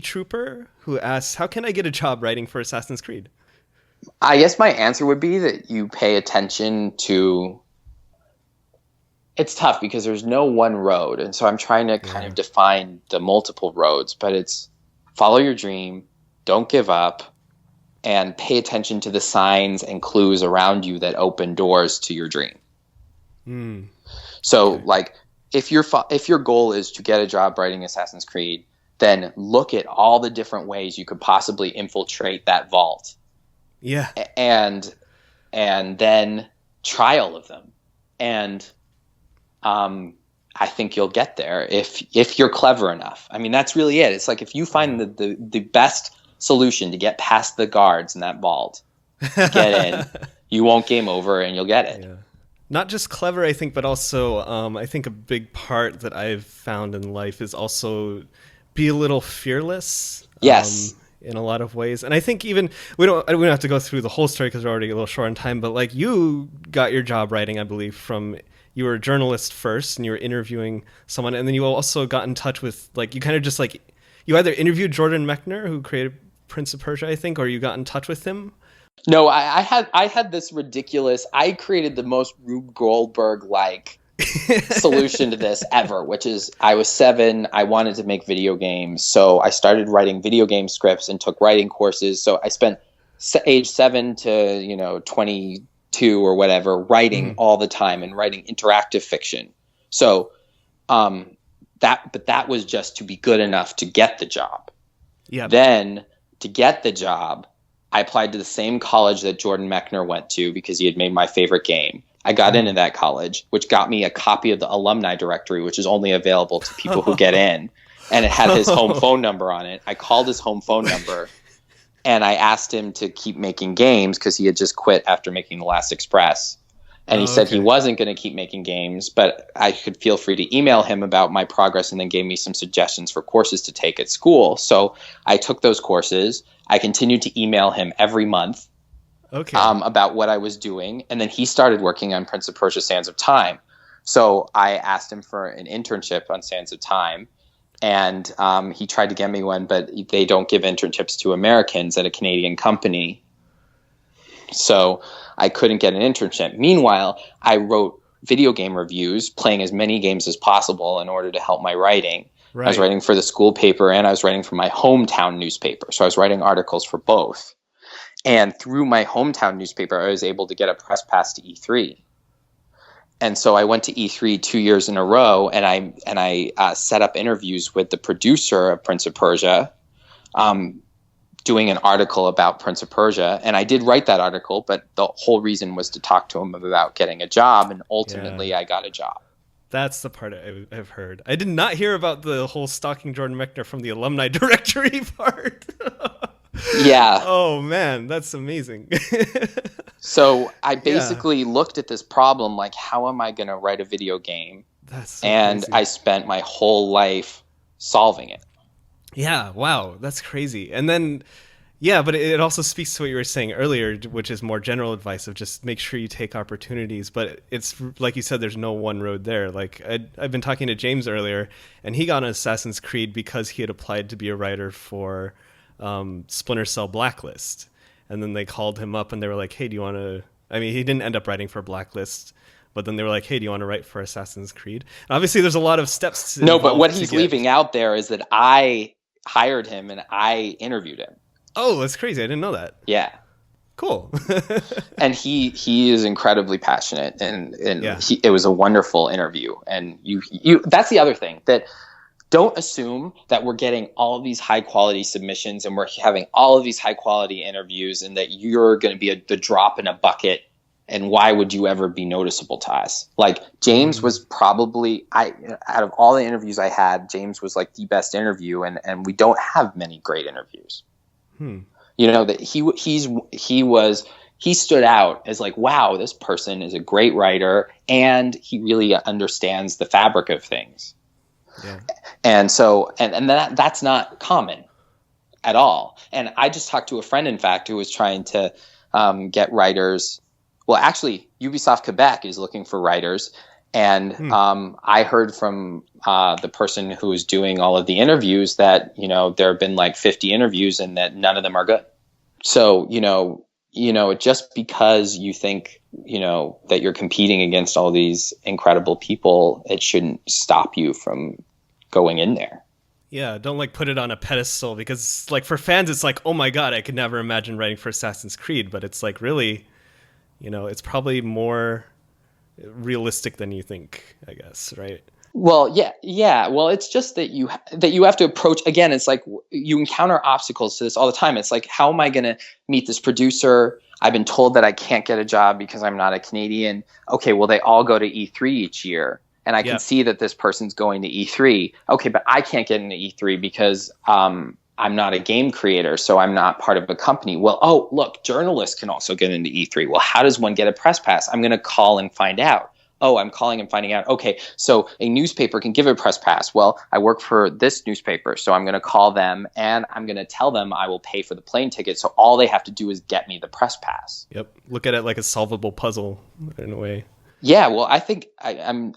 Trooper, who asks, how can I get a job writing for Assassin's Creed? I guess my answer would be that you pay attention to... It's tough because there's no one road, and so I'm trying to kind of define the multiple roads, but it's follow your dream, don't give up, and pay attention to the signs and clues around you that open doors to your dream. So, like, if your goal is to get a job writing Assassin's Creed, then look at all the different ways you could possibly infiltrate that vault. Yeah. And then try all of them. And I think you'll get there if you're clever enough. I mean, that's really it. It's like if you find the best solution to get past the guards in that vault, get in, you won't game over and you'll get it. Yeah. Not just clever, I think, but also I think a big part that I've found in life is also be a little fearless. Yes. In a lot of ways. And I think even we don't have to go through the whole story because we're already a little short on time, but like you got your job writing, I believe, from you were a journalist first and you were interviewing someone, and then you also got in touch with, like, you kind of just like, you either interviewed Jordan Mechner, who created Prince of Persia, I think, or you got in touch with him. No, I had this ridiculous, I created the most Rube Goldberg like solution to this ever, which is I was 7, I wanted to make video games, so I started writing video game scripts and took writing courses. So I spent age 7 to 22 or whatever writing all the time and writing interactive fiction. So that was just to be good enough to get the job. Yeah. Then to get the job, I applied to the same college that Jordan Mechner went to because he had made my favorite game. I got into that college, which got me a copy of the alumni directory, which is only available to people who get in. And it had his home phone number on it. I called his home phone number and I asked him to keep making games because he had just quit after making The Last Express. And he said he wasn't going to keep making games, but I could feel free to email him about my progress, and then gave me some suggestions for courses to take at school. So I took those courses. I continued to email him every month about what I was doing. And then he started working on Prince of Persia: Sands of Time. So I asked him for an internship on Sands of Time. And he tried to get me one, but they don't give internships to Americans at a Canadian company. So I couldn't get an internship. Meanwhile, I wrote video game reviews, playing as many games as possible in order to help my writing. Right. I was writing for the school paper and I was writing for my hometown newspaper. So I was writing articles for both. And through my hometown newspaper, I was able to get a press pass to E3. And so I went to E3 2 years in a row, and I set up interviews with the producer of Prince of Persia, doing an article about Prince of Persia. And I did write that article, but the whole reason was to talk to him about getting a job, and ultimately I got a job. That's the part I've heard. I did not hear about the whole stalking Jordan Mechner from the alumni directory part. Yeah. Oh, man, that's amazing. So I basically looked at this problem like, how am I going to write a video game? That's so and crazy. I spent my whole life solving it. Yeah, wow, that's crazy. And then, yeah, but it also speaks to what you were saying earlier, which is more general advice of just make sure you take opportunities. But it's like you said, there's no one road there. Like I've been talking to James earlier, and he got on Assassin's Creed because he had applied to be a writer for Splinter Cell Blacklist. And then they called him up and they were like, hey, do you want to... I mean, he didn't end up writing for Blacklist, but then they were like, hey, do you want to write for Assassin's Creed? And obviously, there's a lot of steps. No, but what he's leaving out there is that I hired him and I interviewed him. Oh, that's crazy. I didn't know that. Yeah. Cool. And he is incredibly passionate, and it was a wonderful interview. And you that's the other thing, that don't assume that we're getting all of these high quality submissions and we're having all of these high quality interviews and that you're going to be the drop in a bucket. And why would you ever be noticeable to us? Like James was probably, out of all the interviews I had, James was like the best interview, and we don't have many great interviews. You know, that he stood out as like, wow, this person is a great writer and he really understands the fabric of things. Yeah. And so, and that's not common at all. And I just talked to a friend, in fact, who was trying to get writers. Well, actually, Ubisoft Quebec is looking for writers. And I heard from the person who was doing all of the interviews that, you know, there have been like 50 interviews and that none of them are good. So, you know, just because you think, you know, that you're competing against all these incredible people, it shouldn't stop you from going in there. Yeah, don't like put it on a pedestal, because like for fans, it's like, oh my God, I could never imagine writing for Assassin's Creed. But it's like, really, you know, it's probably more realistic than you think, I guess, right? Well, yeah. Well, it's just that you have to approach, again, it's like you encounter obstacles to this all the time. It's like, how am I going to meet this producer? I've been told that I can't get a job because I'm not a Canadian. Okay, well, they all go to E3 each year. And I can see that this person's going to E3. Okay, but I can't get into E3 because I'm not a game creator, so I'm not part of a company. Well, oh, look, journalists can also get into E3. Well, how does one get a press pass? I'm going to call and find out. Oh, I'm calling and finding out. Okay, so a newspaper can give a press pass. Well, I work for this newspaper, so I'm going to call them and I'm going to tell them I will pay for the plane ticket. So all they have to do is get me the press pass. Yep. Look at it like a solvable puzzle in a way. Yeah, well, I think I'm.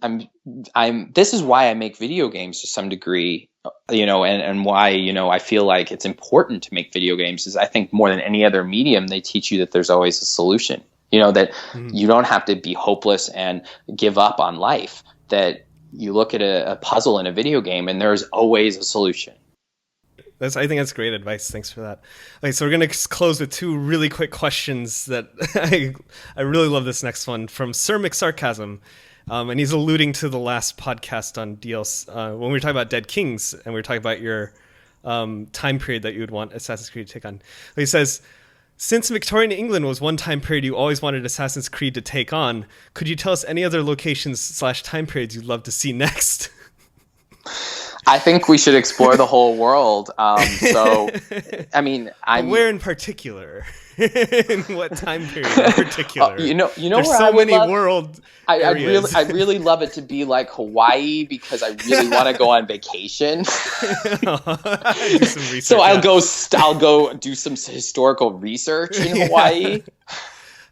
This is why I make video games to some degree, you know, and why, you know, I feel like it's important to make video games is I think more than any other medium, they teach you that there's always a solution. You know, that you don't have to be hopeless and give up on life. That you look at a puzzle in a video game and there's always a solution. I think that's great advice. Thanks for that. Okay, so we're going to close with two really quick questions that I really love this next one from Sir McSarcasm. And he's alluding to the last podcast on DLC when we were talking about Dead Kings and we were talking about your time period that you would want Assassin's Creed to take on. He says, since Victorian England was one time period you always wanted Assassin's Creed to take on, could you tell us any other locations / time periods you'd love to see next? I think we should explore the whole world. So, I mean, where in particular? In what time period in particular? You know, there's where so I would many world. I really love it to be like Hawaii because I really want to go on vacation. Do some research, so I'll go do some historical research in Hawaii.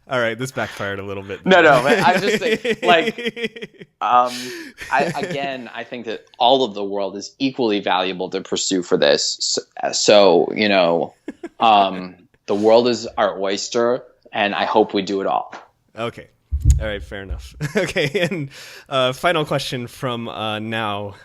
All right, this backfired a little bit. No, I'm just saying, like, I think that all of the world is equally valuable to pursue for this. So you know, the world is our oyster, and I hope we do it all. Okay. All right, fair enough. Okay, and final question from Now.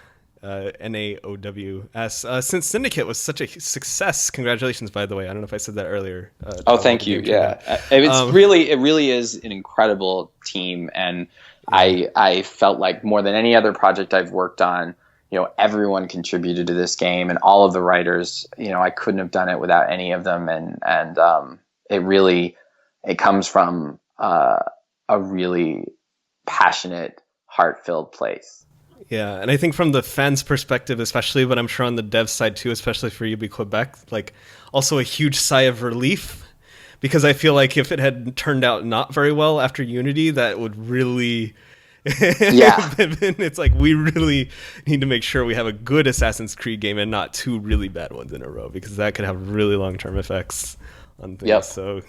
NAOWS. Since Syndicate was such a success, congratulations, by the way. I don't know if I said that earlier. Thank you. Yeah, it really is an incredible team, and I felt like more than any other project I've worked on, everyone contributed to this game, and all of the writers, I couldn't have done it without any of them. And it comes from a really passionate, heart-filled place. Yeah, and I think from the fans' perspective, especially, but I'm sure on the dev side too, especially for UB Quebec, like also a huge sigh of relief, because I feel like if it had turned out not very well after Unity, that would really... Yeah. It's like we really need to make sure we have a good Assassin's Creed game and not two really bad ones in a row, because that could have really long-term effects on things. Yep. So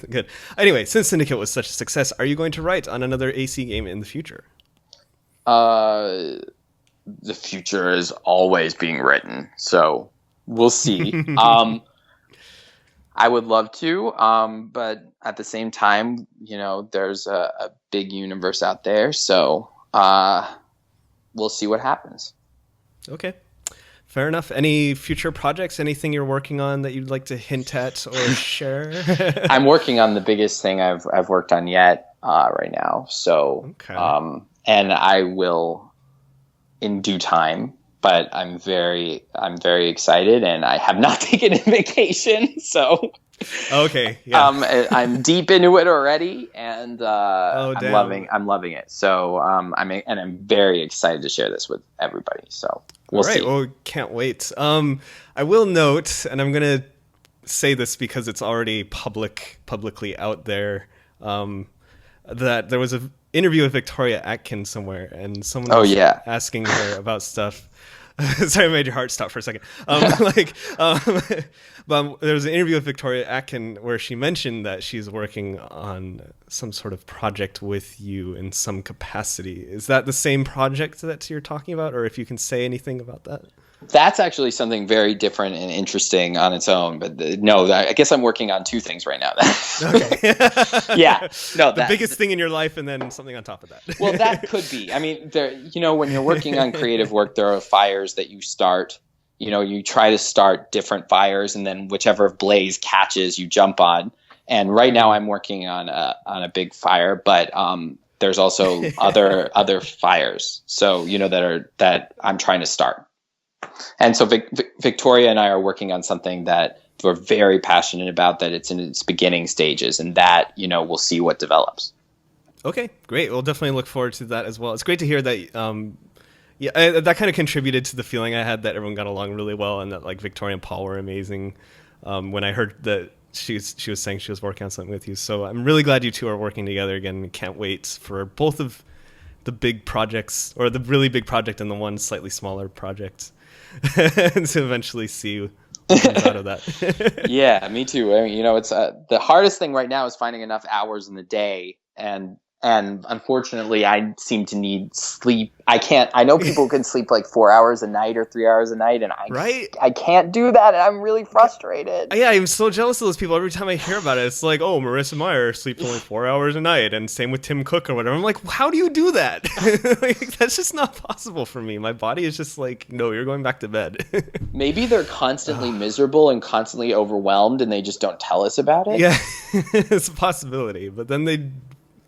good. Anyway, since Syndicate was such a success, are you going to write on another AC game in the future? The future is always being written, so we'll see. I would love to, but at the same time, there's a big universe out there, so we'll see what happens. Okay. Fair enough. Any future projects, anything you're working on that you'd like to hint at or share? I'm working on the biggest thing I've worked on yet right now. So, okay. And I will in due time, but I'm very excited, and I have not taken a vacation. So, okay. Yeah. I'm deep into it already, and I'm loving it. So, I'm very excited to share this with everybody. So. We'll see. Well, can't wait. I will note, and I'm going to say this because it's already publicly out there, that there was an interview with Victoria Atkins somewhere, and someone was asking her about stuff. Sorry, I made your heart stop for a second. But there was an interview with Victoria Atkins where she mentioned that she's working on some sort of project with you in some capacity. Is that the same project that you're talking about, or if you can say anything about that? That's actually something very different and interesting on its own. But no, I guess I'm working on two things right now. Okay. Yeah. No, the biggest thing in your life, and then something on top of that. Well, that could be. I mean, when you're working on creative work, there are fires that you start. You try to start different fires, and then whichever blaze catches, you jump on. And right now, I'm working on a big fire, but there's also other fires. So that I'm trying to start. And so Victoria and I are working on something that we're very passionate about, that it's in its beginning stages, and that, we'll see what develops. Okay, great. We'll definitely look forward to that as well. It's great to hear that, that kind of contributed to the feeling I had that everyone got along really well, and that like Victoria and Paul were amazing. When I heard that she was saying she was working on something with you. So I'm really glad you two are working together again. Can't wait for both of the big projects, or the really big project and the one slightly smaller project. And to eventually see what comes out of that. Yeah, me too. I mean, it's the hardest thing right now is finding enough hours in the day, and unfortunately, I seem to need sleep. I can't. I know people can sleep like 4 hours a night or 3 hours a night, and I can't do that, and I'm really frustrated. Yeah, I'm so jealous of those people. Every time I hear about it, it's like, oh, Marissa Meyer sleeps only 4 hours a night, and same with Tim Cook or whatever. I'm like, how do you do that? That's just not possible for me. My body is just like, no, you're going back to bed. Maybe they're constantly miserable and constantly overwhelmed, and they just don't tell us about it. Yeah, it's a possibility, but then they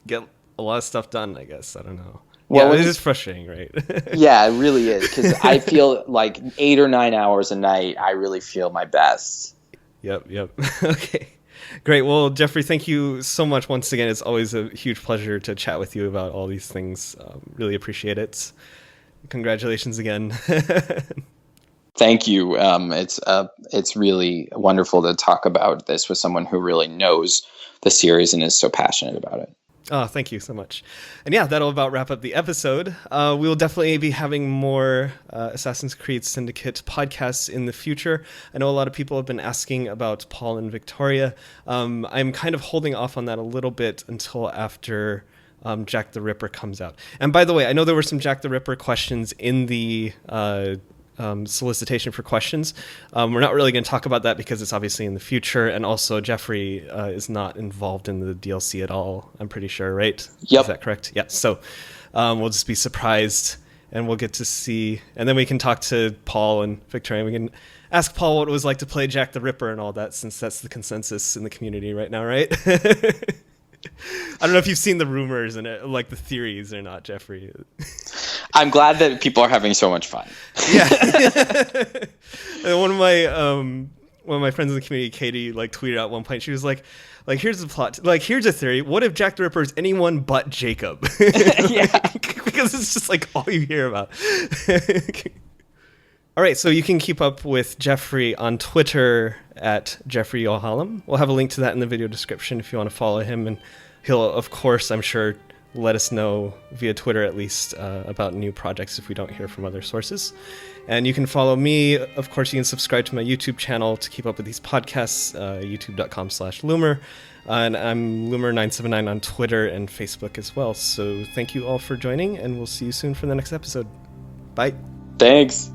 get a lot of stuff done, I guess. I don't know. Well, it is frustrating, right? Yeah, it really is, because I feel like 8 or 9 hours a night, I really feel my best. Yep. Okay, great. Well, Jeffrey, thank you so much once again. It's always a huge pleasure to chat with you about all these things. Really appreciate it. Congratulations again. Thank you. It's really wonderful to talk about this with someone who really knows the series and is so passionate about it. Oh, thank you so much. And yeah, that'll about wrap up the episode. We will definitely be having more Assassin's Creed Syndicate podcasts in the future. I know a lot of people have been asking about Paul and Victoria. I'm kind of holding off on that a little bit until after Jack the Ripper comes out. And by the way, I know there were some Jack the Ripper questions in the solicitation for questions. We're not really going to talk about that because it's obviously in the future, and also Jeffrey is not involved in the DLC at all, I'm pretty sure, right? Yep. Is that correct? Yeah. So we'll just be surprised, and we'll get to see, and then we can talk to Paul and Victoria. We can ask Paul what it was like to play Jack the Ripper and all that, since that's the consensus in the community right now, right? I don't know if you've seen the rumors and like the theories or not, Jeffrey. I'm glad that people are having so much fun. Yeah. And one of my friends in the community, Katie, like tweeted out at one point. She was like, here's the plot. Like, here's a theory. What if Jack the Ripper is anyone but Jacob? Yeah. Because it's just like all you hear about. All right, so you can keep up with Jeffrey on Twitter at Jeffrey Yohalem. We'll have a link to that in the video description if you want to follow him. And he'll, of course, I'm sure, let us know via Twitter at least about new projects if we don't hear from other sources. And you can follow me. Of course, you can subscribe to my YouTube channel to keep up with these podcasts, youtube.com/Loomer. And I'm Loomer979 on Twitter and Facebook as well. So thank you all for joining, and we'll see you soon for the next episode. Bye. Thanks.